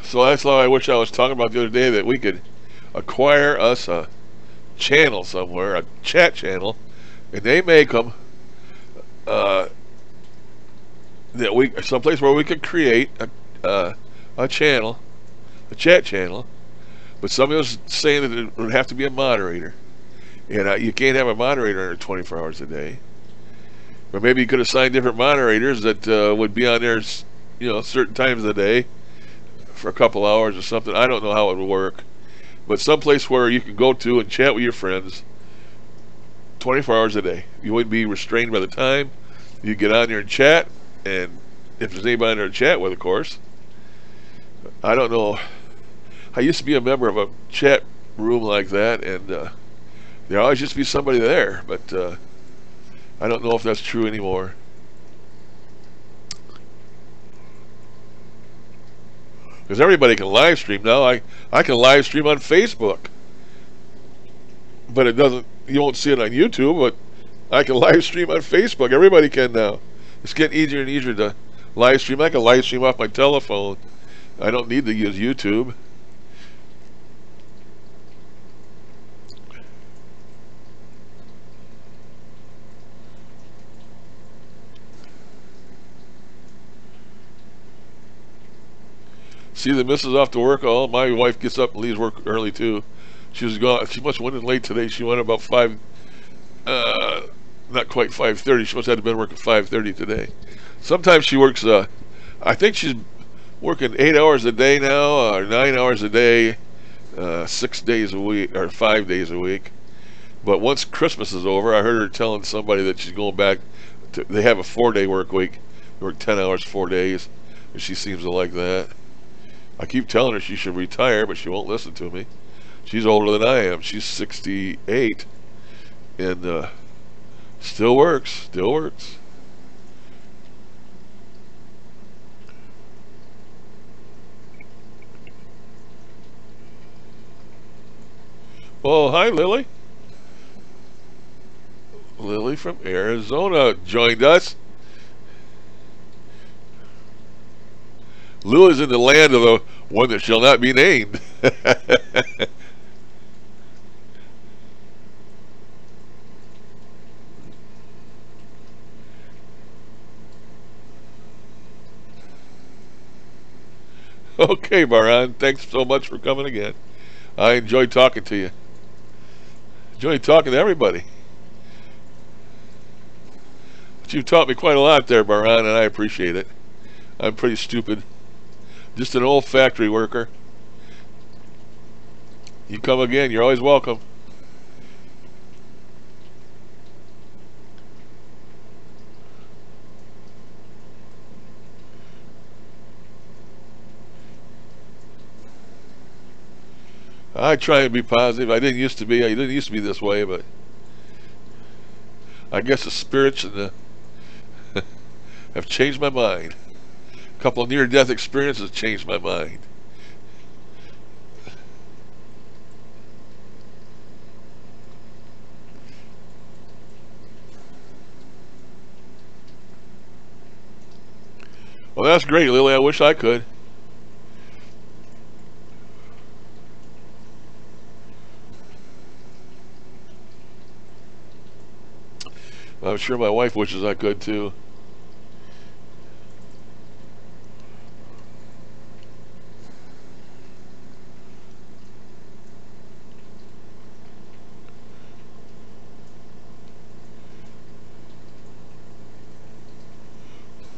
So that's all I wish I was talking about the other day, that we could acquire us a channel somewhere, a chat channel, and they make them that we someplace where we could create a channel, a chat channel, but somebody was saying that it would have to be a moderator, and you can't have a moderator under 24 hours a day. But maybe you could assign different moderators that would be on there, certain times of the day for a couple hours or something. I don't know how it would work, but someplace where you can go to and chat with your friends 24 hours a day. You wouldn't be restrained by the time. You get on there and chat, and if there's anybody on there to chat with, of course. I don't know. I used to be a member of a chat room like that, and there always used to be somebody there, but I don't know if that's true anymore. Because everybody can live stream now. I can live stream on Facebook, but you won't see it on YouTube, but I can live stream on Facebook. Everybody can now. It's getting easier and easier to live stream. I can live stream off my telephone. I don't need to use YouTube. See the missus off to work. Oh, my wife gets up and leaves work early too. She was gone. She must have went in late today. She went about 5, not quite 5:30. She must have been working 5:30 today. Sometimes she works. I think she's working 8 hours a day now, or 9 hours a day, 6 days a week, or 5 days a week. But once Christmas is over, I heard her telling somebody that she's going back. They have a 4-day work week. They work 10 hours, 4 days, and she seems to like that. I keep telling her she should retire, but she won't listen to me. She's older than I am. She's 68, and still works. Oh, hi, Lily. Lily from Arizona joined us. Lily's in the land of the one that shall not be named. Okay, Baran, thanks so much for coming again. I enjoyed talking to you. Enjoyed talking to everybody. But you've taught me quite a lot there, Baran, and I appreciate it. I'm pretty stupid. Just an old factory worker. You come again, you're always welcome. I try and be positive. I didn't used to be this way, but I guess the spirits and the have changed my mind. A couple of near-death experiences changed my mind. Well, that's great, Lily. I wish I could. I'm sure my wife wishes I could too.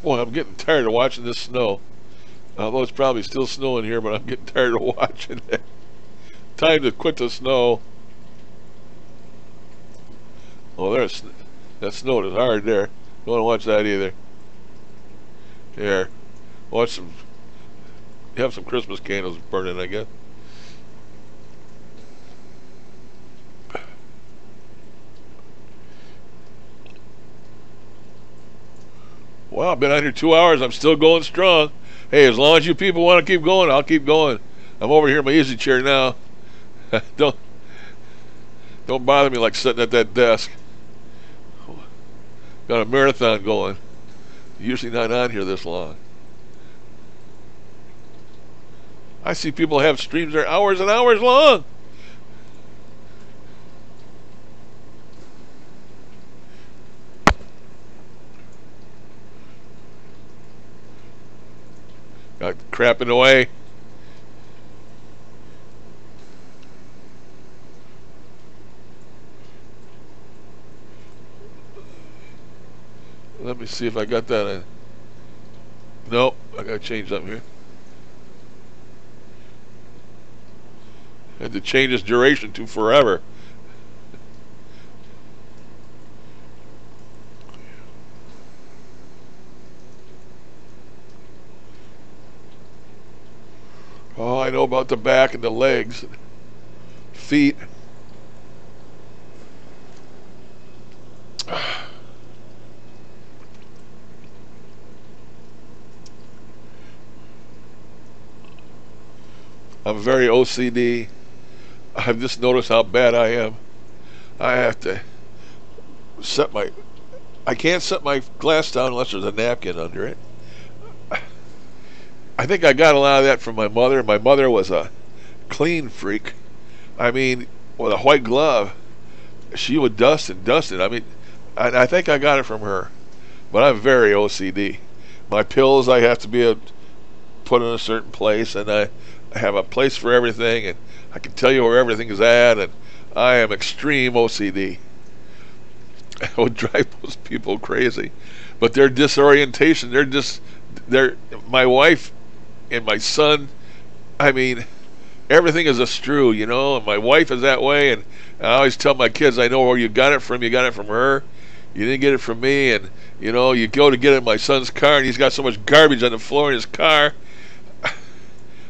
Boy, I'm getting tired of watching this snow. Although it's probably still snowing here, but I'm getting tired of watching it. Time to quit the snow. Oh, that snowed is hard there. Don't want to watch that either. Here, have some Christmas candles burning, I guess. Well, I've been out here 2 hours. I'm still going strong. Hey, as long as you people want to keep going, I'll keep going. I'm over here in my easy chair now. Don't bother me like sitting at that desk. Got a marathon going. Usually not on here this long. I see people have streams that are hours and hours long. Got crap in the way. Let me see if I got that in. Nope, I gotta change something here. Had to change this duration to forever. Oh, I know about the back and the legs, feet. I'm very OCD. I've just noticed how bad I am. I have to I can't set my glass down unless there's a napkin under it. I think I got a lot of that from my mother. My mother was a clean freak. I mean, with a white glove, she would dust and dust it. I mean, I think I got it from her. But I'm very OCD. My pills I have to be put in a certain place, and I have a place for everything, and I can tell you where everything is at, and I am extreme OCD. I would drive most people crazy. But their disorientation, my wife and my son, I mean, everything is a strew, you know, and my wife is that way, and I always tell my kids, I know where you got it from her, you didn't get it from me, and, you know, you go to get in my son's car, and he's got so much garbage on the floor in his car.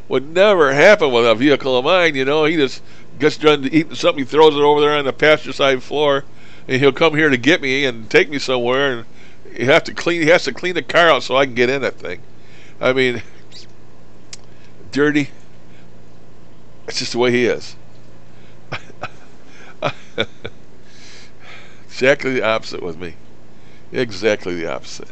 Would never happen with a vehicle of mine, you know. He just gets done eating something, he throws it over there on the passenger side floor, and he'll come here to get me and take me somewhere, and he has to clean the car out so I can get in that thing. I mean, dirty. It's just the way he is. Exactly the opposite with me. Exactly the opposite.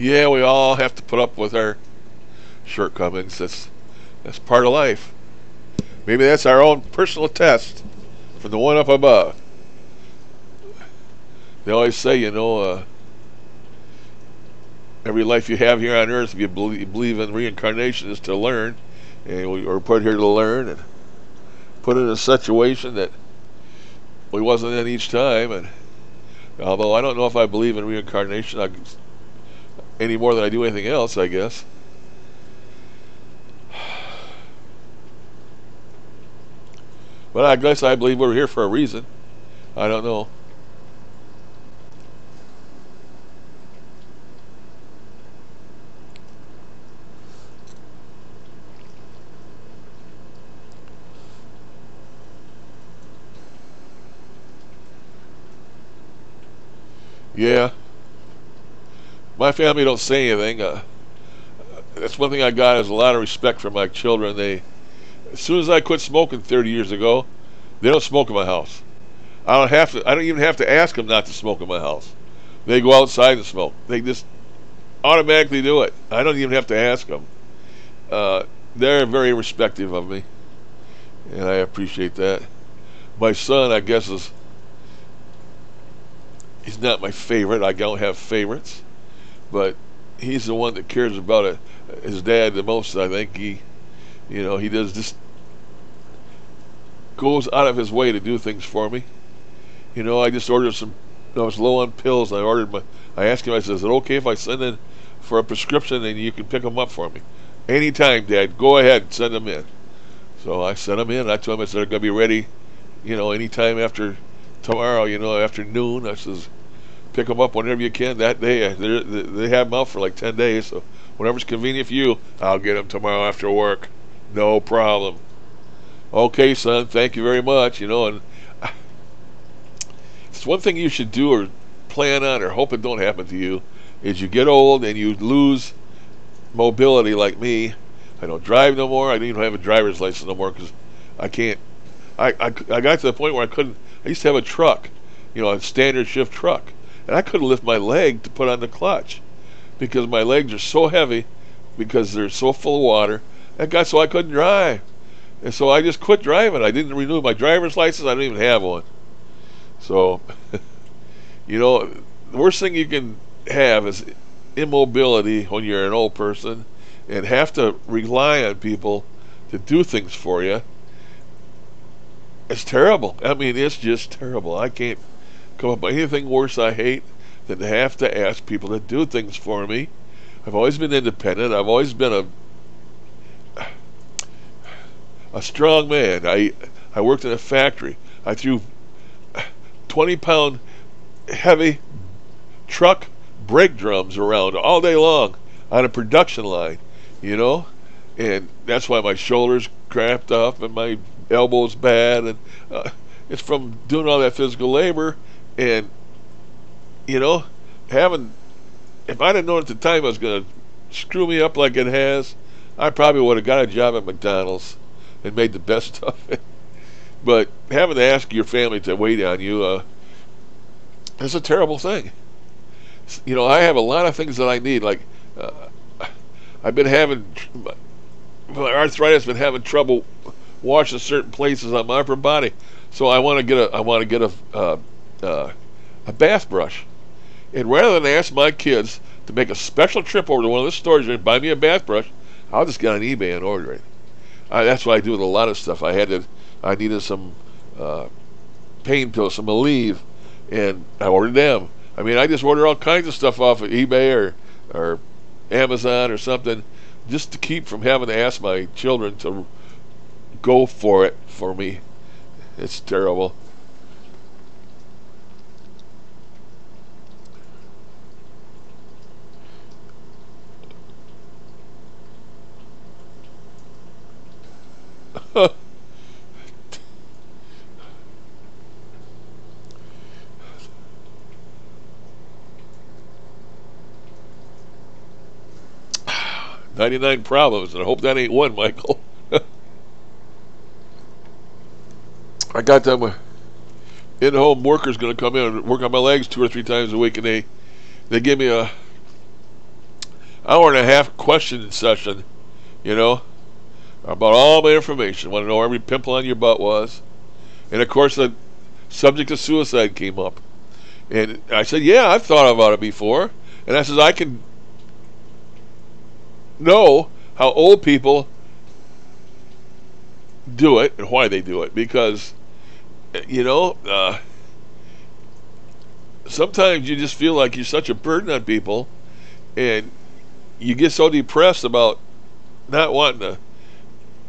Yeah, we all have to put up with our shortcomings. That's part of life. Maybe that's our own personal test from the one up above. They always say, you know, every life you have here on earth, if you believe in reincarnation, is to learn, and we're put here to learn and put in a situation that we wasn't in each time. And although I don't know if I believe in reincarnation any more than I do anything else, I guess. But I guess I believe we're here for a reason. I don't know. Yeah. My family don't say anything. That's one thing I got is a lot of respect for my children. As soon as I quit smoking 30 years ago, they don't smoke in my house. I don't even have to ask them not to smoke in my house. They go outside and smoke. They just automatically do it. I don't even have to ask them. They're very respectful of me, and I appreciate that. My son, I guess, he's not my favorite. I don't have favorites, but he's the one that cares about his dad the most. I think he does just goes out of his way to do things for me. You know, I just ordered some. I was low on pills. I asked him. I said, "Is it okay if I send in for a prescription and you can pick them up for me?" Anytime, Dad. Go ahead, send them in. So I sent them in. I told him, I said, they're gonna be ready, anytime after tomorrow. After noon. I says, pick them up whenever you can that day. They have them out for like 10 days. So whenever's convenient for you, I'll get them tomorrow after work. No problem. Okay, son, thank you very much. And it's one thing you should do or plan on or hope it don't happen to you is you get old and you lose mobility like me. I don't drive no more. I don't even have a driver's license no more because I can't. I got to the point where I couldn't. I used to have a truck, a standard shift truck, and I couldn't lift my leg to put on the clutch. because my legs are so heavy because they're so full of water. That got so I couldn't drive. And so I just quit driving. I didn't renew my driver's license. I don't even have one. So, the worst thing you can have is immobility when you're an old person and have to rely on people to do things for you. It's terrible. I mean, it's just terrible. I can't come up with anything worse I hate than to have to ask people to do things for me. I've always been independent. I've always been a strong man. I worked in a factory. I threw 20-pound heavy truck brake drums around all day long on a production line, and that's why my shoulders cramped up and my elbows bad, and it's from doing all that physical labor. And if I'd have known at the time it was going to screw me up like it has, I probably would have got a job at McDonald's and made the best of it. But having to ask your family to wait on you is a terrible thing. I have a lot of things that I need. Like I've been having my arthritis, been having trouble washing certain places on my upper body. So I want to get a bath brush. And rather than ask my kids to make a special trip over to one of the stores and buy me a bath brush, I'll just get on eBay and order it. That's what I do with a lot of stuff. I needed some pain pills, some Aleve, and I ordered them. I mean, I just order all kinds of stuff off of eBay or Amazon or something, just to keep from having to ask my children to go for it for me. It's terrible. "99 problems," and I hope that ain't one, Michael. I got them in-home workers going to come in and work on my legs 2 or 3 times a week, and they give me a hour and a half question session, about all my information. Want to know where every pimple on your butt was, and of course the subject of suicide came up, and I said, "Yeah, I've thought about it before," and I said, "I can know how old people do it and why they do it, because sometimes you just feel like you're such a burden on people, and you get so depressed about not wanting to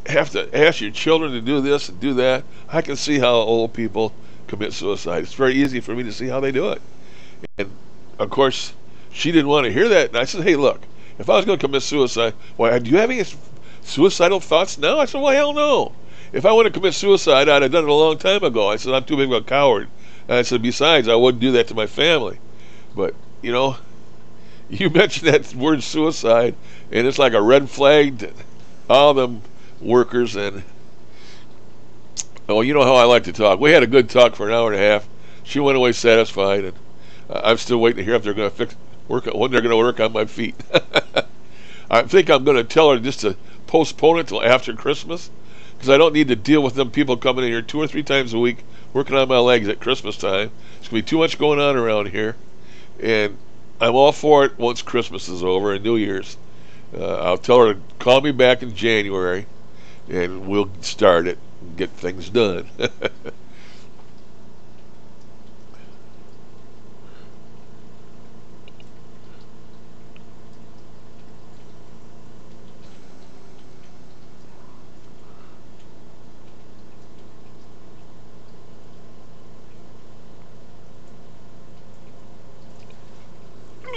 have to ask your children to do this and do that. I can see how old people commit suicide. It's very easy for me to see how they do it." And of course, she didn't want to hear that, and I said, "Hey, look, if I was going to commit suicide, why, do you have any suicidal thoughts now?" I said, "Well, hell no. If I want to commit suicide, I'd have done it a long time ago." I said, "I'm too big of a coward." And I said, "Besides, I wouldn't do that to my family." But, you mentioned that word suicide, and it's like a red flag to all them workers. And, you know how I like to talk. We had a good talk for an hour and a half. She went away satisfied, and I'm still waiting to hear if they're going to when they're going to work on my feet. I think I'm going to tell her just to postpone it till after Christmas, because I don't need to deal with them people coming in here 2 or 3 times a week working on my legs at Christmas time. There's going to be too much going on around here, and I'm all for it once Christmas is over and New Year's. I'll tell her to call me back in January, and we'll start it and get things done.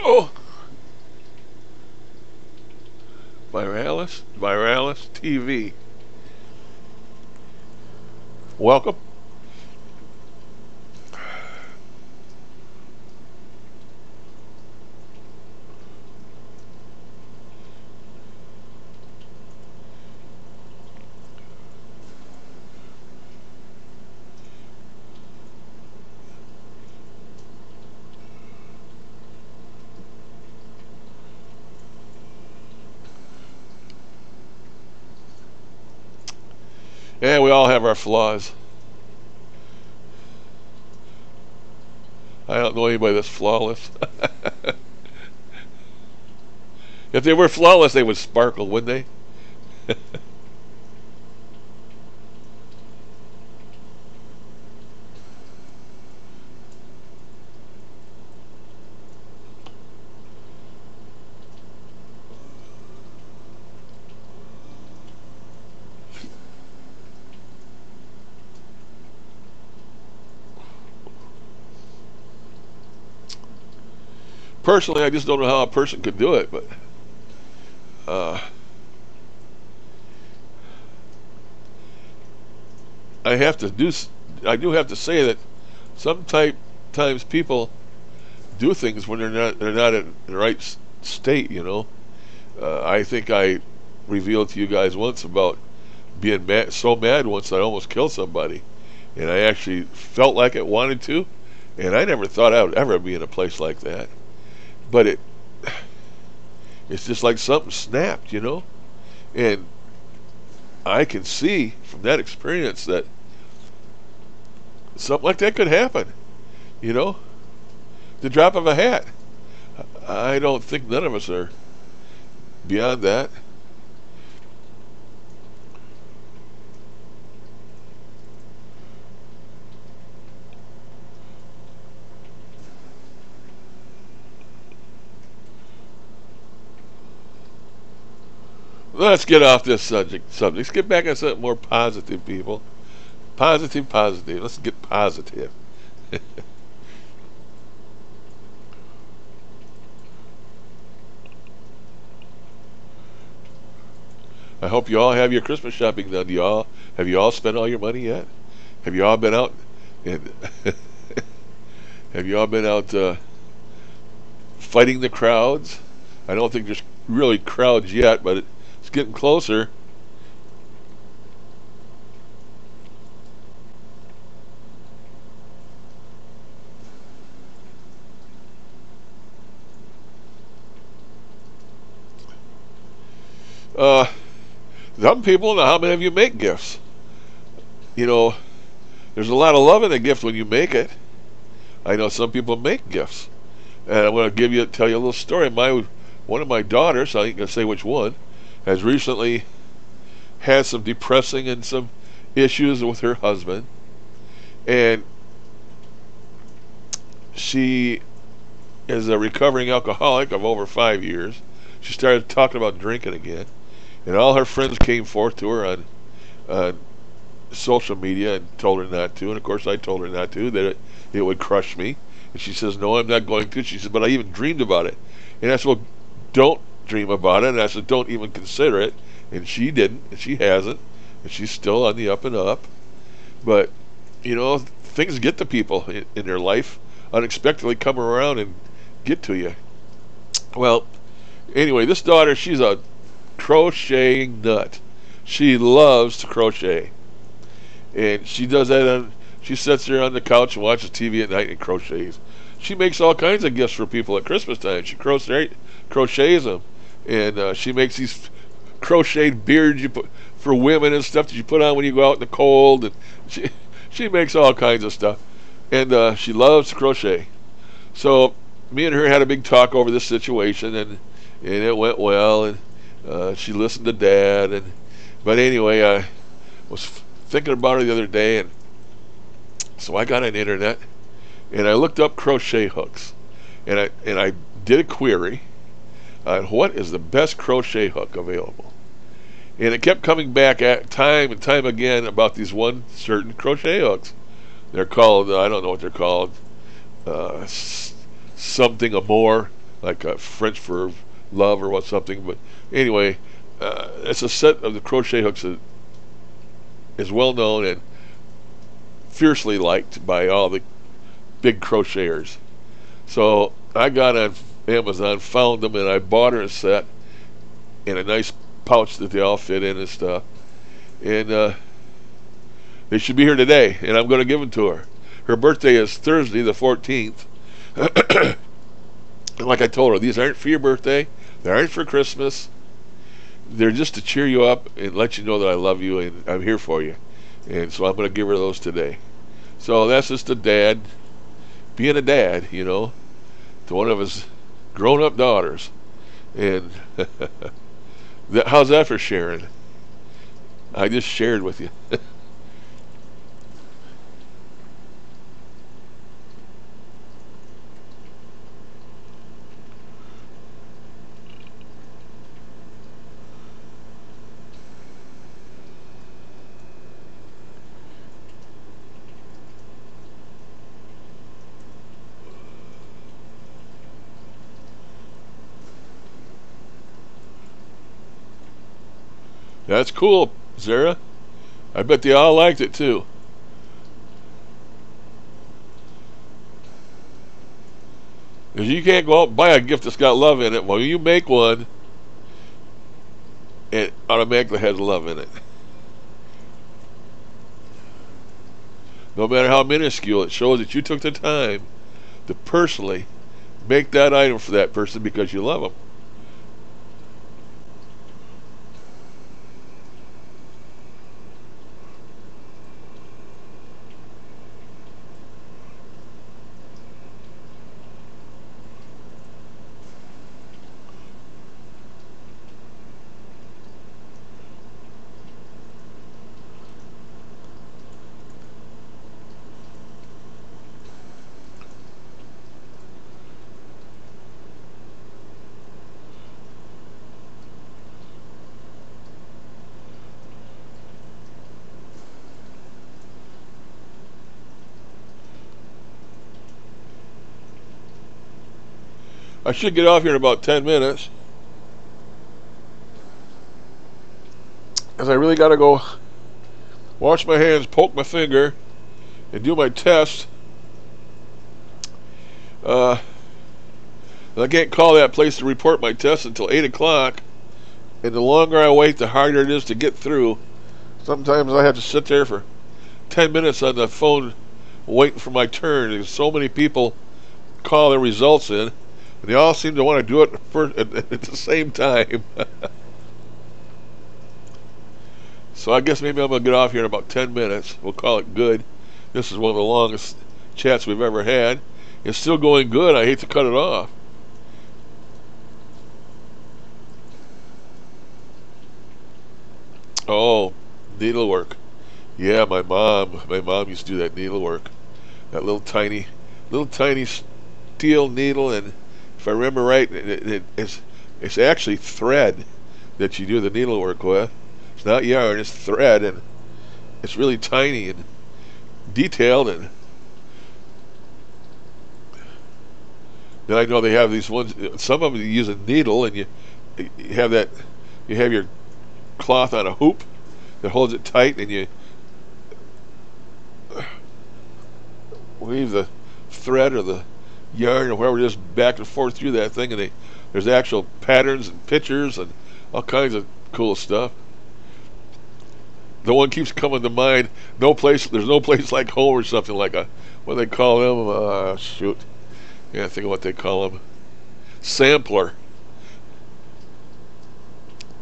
Oh, Viralis TV. Welcome. Yeah, we all have our flaws. I don't know anybody that's flawless. If they were flawless, they would sparkle, wouldn't they? Personally, I just don't know how a person could do it, but uh, I have to do. I do have to say that sometimes people do things when they're not in the right state. I think I revealed to you guys once about being so mad once I almost killed somebody, and I actually felt like it, wanted to, and I never thought I would ever be in a place like that. But it's just like something snapped. And I can see from that experience that something like that could happen. You know, the drop of a hat. I don't think none of us are beyond that. Let's get off this subject. Let's get back on something more positive, people. Positive, positive. Let's get positive. I hope you all have your Christmas shopping done. Have you all spent all your money yet? Have you all been out and have you all been out fighting the crowds? I don't think there's really crowds yet, but it's getting closer. Uh, some people, now how many of you make gifts? You know, there's a lot of love in a gift when you make it. I know some people make gifts. And I'm going to tell you a little story. One of my daughters, I ain't going to say which one, has recently had some depressing and some issues with her husband. And she is a recovering alcoholic of over 5 years. She started talking about drinking again. And all her friends came forth to her on social media and told her not to. And of course I told her not to, that it would crush me. And she says, no, I'm not going to. She said, but I even dreamed about it. And I said, well, don't dream about it. And I said, don't even consider it. And she didn't, and she hasn't. And she's still on the up and up. But, things get to people in their life, unexpectedly come around and get to you. Well, anyway, this daughter, she's a crocheting nut. She loves to crochet. And she does that she sits there on the couch and watches TV at night and crochets. She makes all kinds of gifts for people at Christmas time. She crochets them. And she makes these crocheted beards you put for women and stuff that you put on when you go out in the cold. And she makes all kinds of stuff. And she loves to crochet. So me and her had a big talk over this situation, and it went well. And she listened to Dad. But anyway, I was thinking about her the other day, and so I got on the internet and I looked up crochet hooks, and I did a query on what is the best crochet hook available, and it kept coming back at time and time again about these one certain crochet hooks. They're called, I don't know what they're called, something more like French for love or what something. But anyway, it's a set of the crochet hooks that is well known and fiercely liked by all the big crocheters. So I got on Amazon, found them, and I bought her a set in a nice pouch that they all fit in and stuff. And they should be here today, and I'm going to give them to her. Her birthday is Thursday, the 14th. And like I told her, these aren't for your birthday. They aren't for Christmas. They're just to cheer you up and let you know that I love you and I'm here for you. And so I'm going to give her those today. So that's just a dad being a dad, you know, to one of his grown-up daughters. And how's that for sharing? I just shared with you. That's cool, Zara. I bet they all liked it too. Because you can't go out and buy a gift that's got love in it. Well, you make one, it automatically has love in it. No matter how minuscule, it shows that you took the time to personally make that item for that person because you love them. I should get off here in about 10 minutes. Because I really got to go wash my hands, poke my finger, and do my test. I can't call that place to report my test until 8 o'clock. And the longer I wait, the harder it is to get through. Sometimes I have to sit there for 10 minutes on the phone waiting for my turn. There's so many people call their results in. And they all seem to want to do it at the same time. So I guess maybe I'm going to get off here in about 10 minutes. We'll call it good. This is one of the longest chats we've ever had. It's still going good. I hate to cut it off. Oh, needlework. Yeah, my mom used to do that needlework. That little tiny steel needle, and if I remember right, it's actually thread that you do the needlework with. It's not yarn, it's thread, and it's really tiny and detailed. And then I know they have these ones. Some of them you use a needle, and you have your cloth on a hoop that holds it tight, and you weave the thread or the yarn or whatever it is back and forth through that thing, and there's actual patterns and pictures and all kinds of cool stuff. The one keeps coming to mind. There's no place like home, or something like what do they call them? Shoot, yeah, I think of what they call them. Sampler.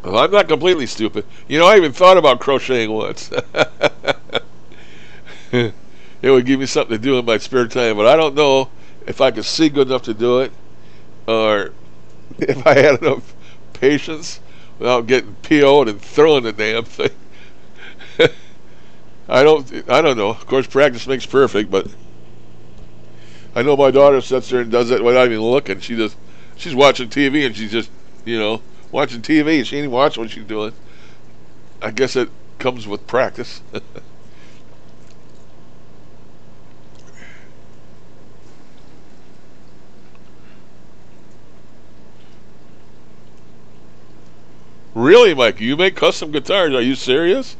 Well, I'm not completely stupid. You know, I even thought about crocheting once. It would give me something to do in my spare time, but I don't know if I could see good enough to do it, or if I had enough patience without getting PO'd and throwing the damn thing. I don't know. Of course, practice makes perfect, but I know my daughter sits there and does it without even looking. She's watching TV, and she's just, watching TV. She ain't even watching what she's doing. I guess it comes with practice. Really, Mike? You make custom guitars? Are you serious?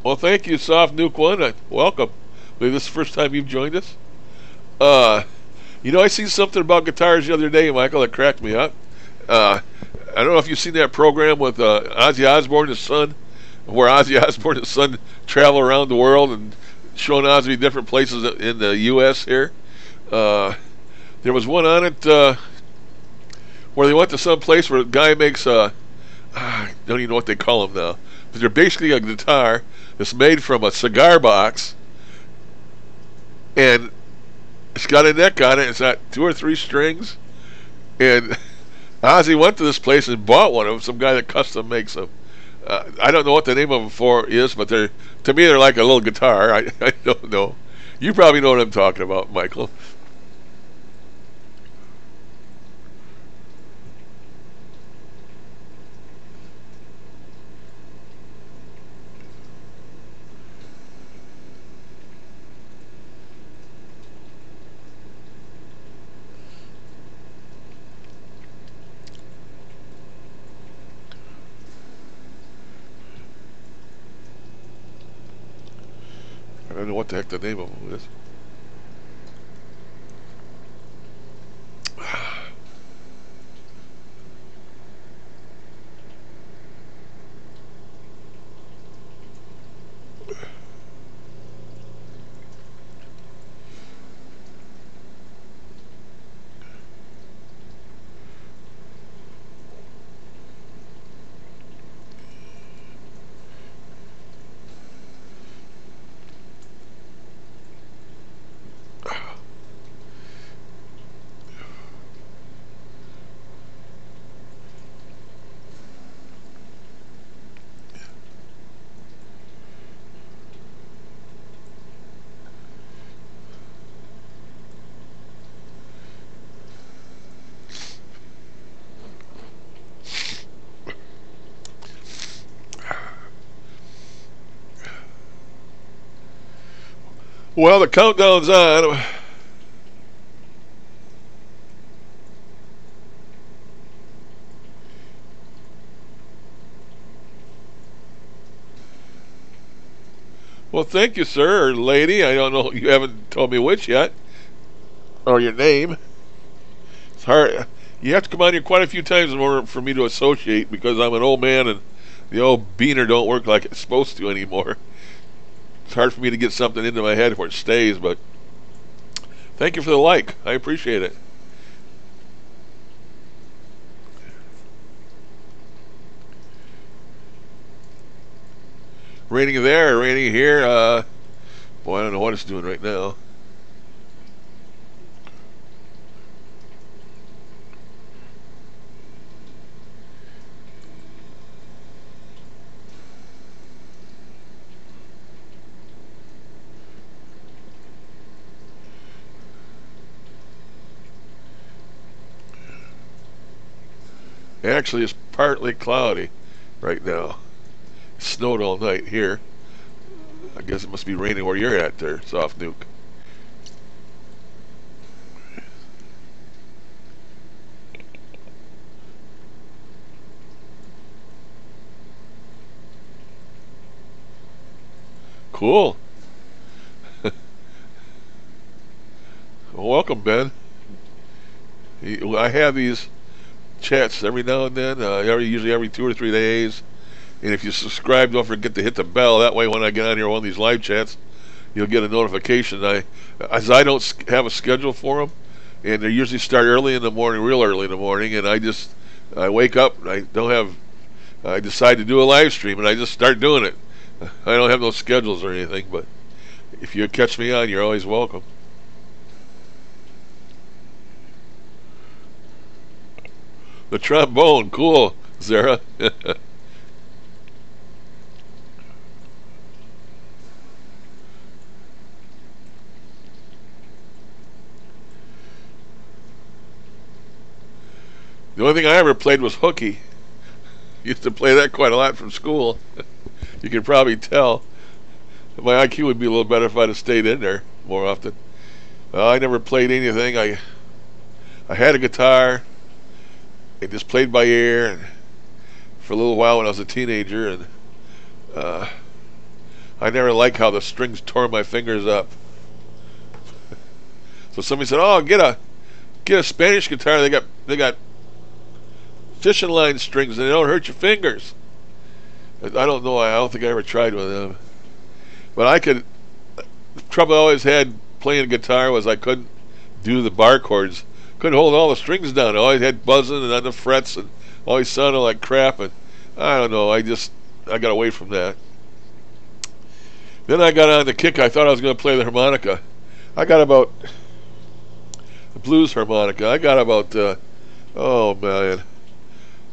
Well, thank you, Soft Nuke One. Welcome. I believe this is the first time you've joined us. I seen something about guitars the other day, Michael, that cracked me up. I don't know if you've seen that program with Ozzy Osbourne and his son, where Ozzy Osbourne and his son travel around the world and showing Ozzy different places in the U.S. here. There was one on it where they went to some place where a guy makes a, I don't even know what they call them now, but they're basically a guitar that's made from a cigar box, and it's got a neck on it. It's got 2 or 3 strings, and Ozzy went to this place and bought one of them. Some guy that custom makes them. I don't know what the name of them for is, but to me they're like a little guitar. I don't know. You probably know what I'm talking about, Michael. I don't know what the heck the name of them is. Well, the countdown's on. Well, thank you, sir, or lady. I don't know. You haven't told me which yet, or your name. It's hard. You have to come on here quite a few times in order for me to associate, because I'm an old man and the old beaner don't work like it's supposed to anymore. It's hard for me to get something into my head where it stays, but thank you for the like. I appreciate it. Raining there, raining here. Boy, I don't know what it's doing right now. Actually, it's partly cloudy right now. It snowed all night here. I guess it must be raining where you're at there, Soft Nuke. Cool. Well, welcome, Ben. I have these chats every now and then, usually every 2 or 3 days. And if you subscribe, don't forget to hit the bell. That way, when I get on here one of these live chats, you'll get a notification. As I don't have a schedule for them, and they usually start early in the morning, real early in the morning, and I wake up, and I decide to do a live stream, and I just start doing it. I don't have no schedules or anything, but if you catch me on, you're always welcome. The trombone, cool, Zara. The only thing I ever played was hooky. Used to play that quite a lot from school. You can probably tell. My IQ would be a little better if I'd have stayed in there more often. I never played anything. I had a guitar. I just played by ear and for a little while when I was a teenager, and I never liked how the strings tore my fingers up. So somebody said, "Oh, get a Spanish guitar. They got fishing line strings and they don't hurt your fingers." I don't know. I don't think I ever tried one of them. But the trouble I always had playing guitar was I couldn't do the bar chords, couldn't hold all the strings down. I always had buzzing and on the frets and always sounded like crap. And I don't know. I got away from that. Then I got on the kick. I thought I was going to play the harmonica. I got about the blues harmonica. I got about oh man,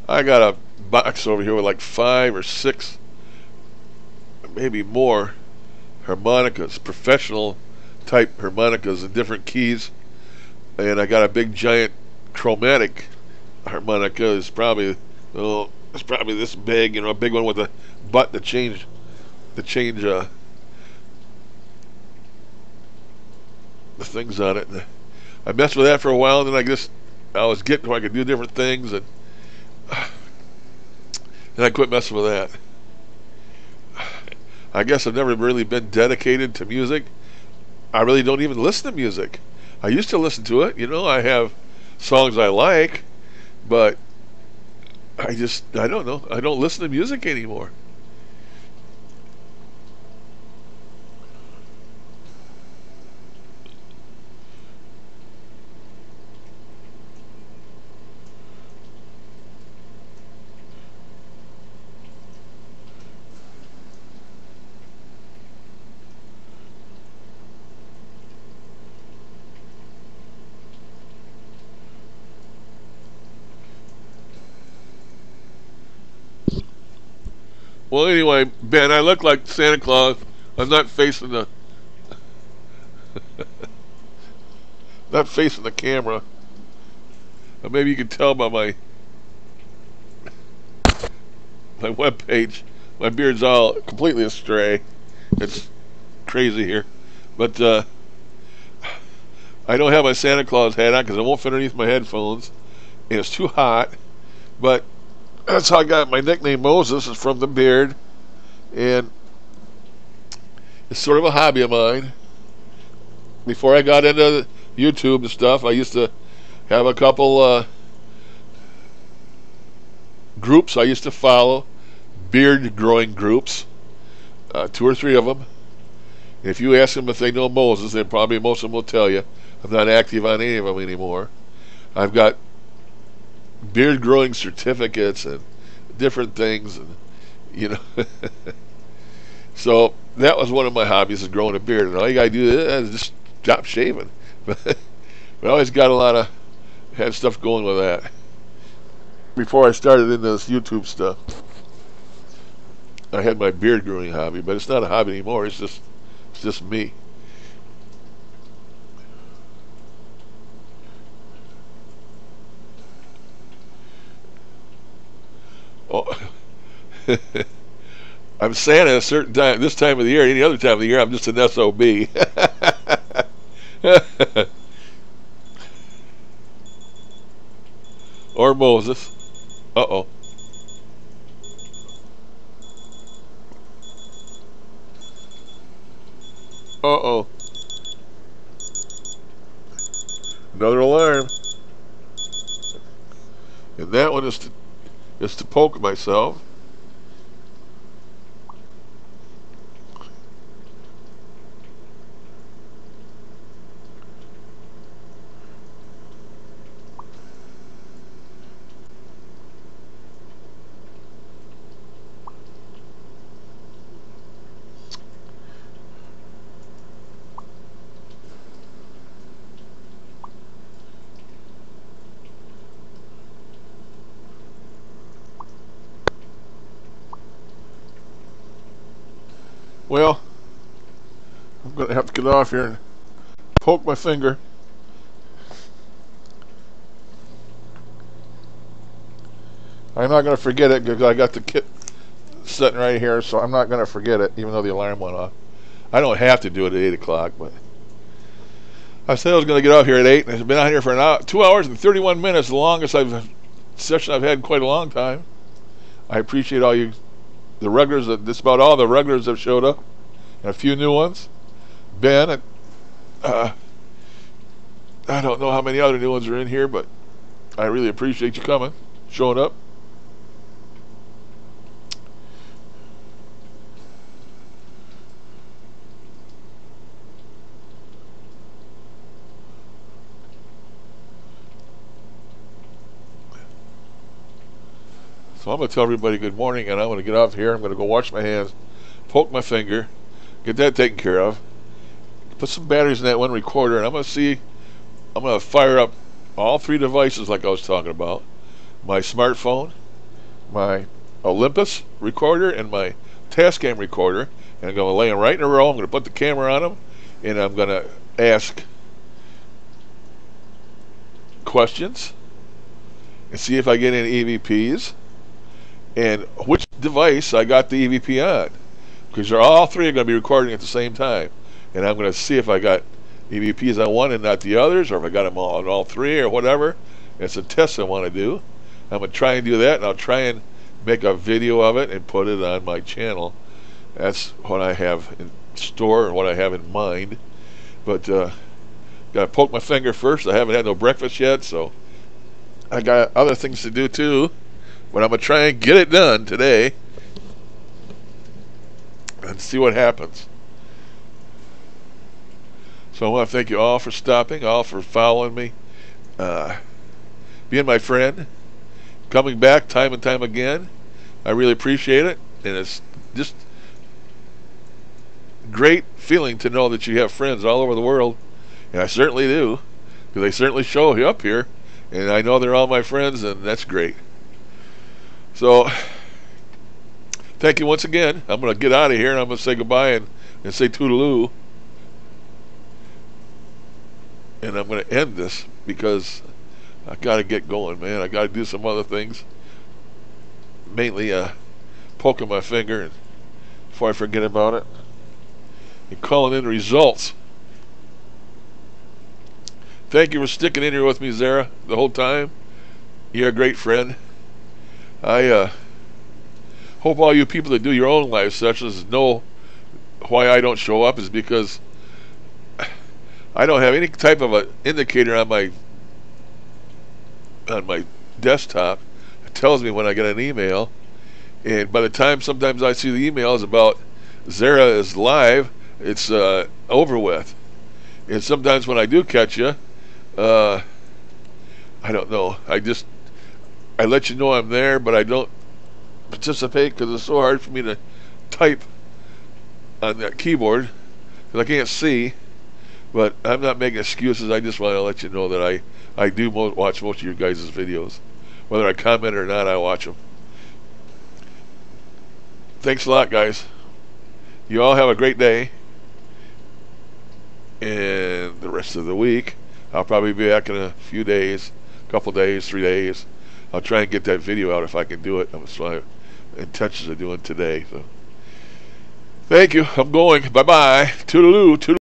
I got a box over here with like 5 or 6, maybe more harmonicas, professional type harmonicas in different keys. And I got a big giant chromatic harmonica. It's probably this big, a big one with a button to change the things on it. And I messed with that for a while, and then I was getting where I could do different things, and I quit messing with that. I guess I've never really been dedicated to music. I really don't even listen to music. I used to listen to it. I have songs I like, but I don't know. I don't listen to music anymore. Well, anyway, Ben, I look like Santa Claus. I'm not facing the not facing the camera. Maybe you can tell by my webpage. My beard's all completely astray. It's crazy here, but I don't have my Santa Claus hat on because it won't fit underneath my headphones, and it's too hot. But that's how I got my nickname Moses, is from the beard, and it's sort of a hobby of mine. Before I got into YouTube and stuff, I used to have a couple groups I used to follow, beard growing groups, 2 or 3 of them. If you ask them if they know Moses, then probably most of them will tell you. I'm not active on any of them anymore. I've got beard growing certificates and different things, and so that was one of my hobbies, is growing a beard. And all you gotta do is just stop shaving. But I always got had stuff going with that before I started into this YouTube stuff. I had my beard growing hobby, but it's not a hobby anymore. It's just me. Oh, I'm Santa at a certain time, this time of the year. Any other time of the year, I'm just an SOB. Or Moses. Uh-oh. Uh-oh. Another alarm. And that one is to poke myself. Well, I'm going to have to get off here and poke my finger. I'm not going to forget it because I got the kit sitting right here, so I'm not going to forget it, even though the alarm went off. I don't have to do it at 8 o'clock, but I said I was going to get off here at 8, and I've been out here for 2 hours and 31 minutes, the longest session I've had in quite a long time. I appreciate all you, the regulars, just about all the regulars have showed up, and a few new ones. Ben, I don't know how many other new ones are in here, but I really appreciate you coming, showing up. So I'm going to tell everybody good morning, and I'm going to get off here. I'm going to go wash my hands, poke my finger, get that taken care of, put some batteries in that one recorder, and I'm going to fire up all 3 devices like I was talking about. My smartphone, my Olympus recorder, and my Tascam recorder, and I'm going to lay them right in a row. I'm going to put the camera on them, and I'm going to ask questions and see if I get any EVPs and which device I got the EVP on, because they're all 3 are going to be recording at the same time, and I'm going to see if I got EVPs on one and not the others, or if I got them all on all 3 or whatever. It's a test I want to do. I'm going to try and do that, and I'll try and make a video of it and put it on my channel. That's what I have in store and what I have in mind. But got to poke my finger first. I haven't had no breakfast yet, so I got other things to do too. But I'm going to try and get it done today and see what happens. So I want to thank you all for stopping, all for following me, being my friend, coming back time and time again. I really appreciate it, and it's just great feeling to know that you have friends all over the world, and I certainly do, because they certainly show up here, and I know they're all my friends, and that's great. So thank you once again. I'm going to get out of here, and I'm going to say goodbye and say toodaloo. And I'm going to end this because I got to get going, man. I got to do some other things. Mainly poking my finger and before I forget about it. And calling in results. Thank you for sticking in here with me, Zara, the whole time. You're a great friend. I hope all you people that do your own live sessions know why I don't show up is because I don't have any type of an indicator on my desktop. It tells me when I get an email, and by the time sometimes I see the emails about Zara is live, it's over with. And sometimes when I do catch you, I don't know. I let you know I'm there, but I don't participate because it's so hard for me to type on that keyboard because I can't see. But I'm not making excuses. I just want to let you know that I do watch most of your guys' videos. Whether I comment or not, I watch them. Thanks a lot, guys. You all have a great day. And the rest of the week, I'll probably be back in a few days, couple days, 3 days. I'll try and get that video out if I can do it. That's what I have intentions of doing today. So, thank you. I'm going. Bye-bye. Toodaloo. Toodaloo.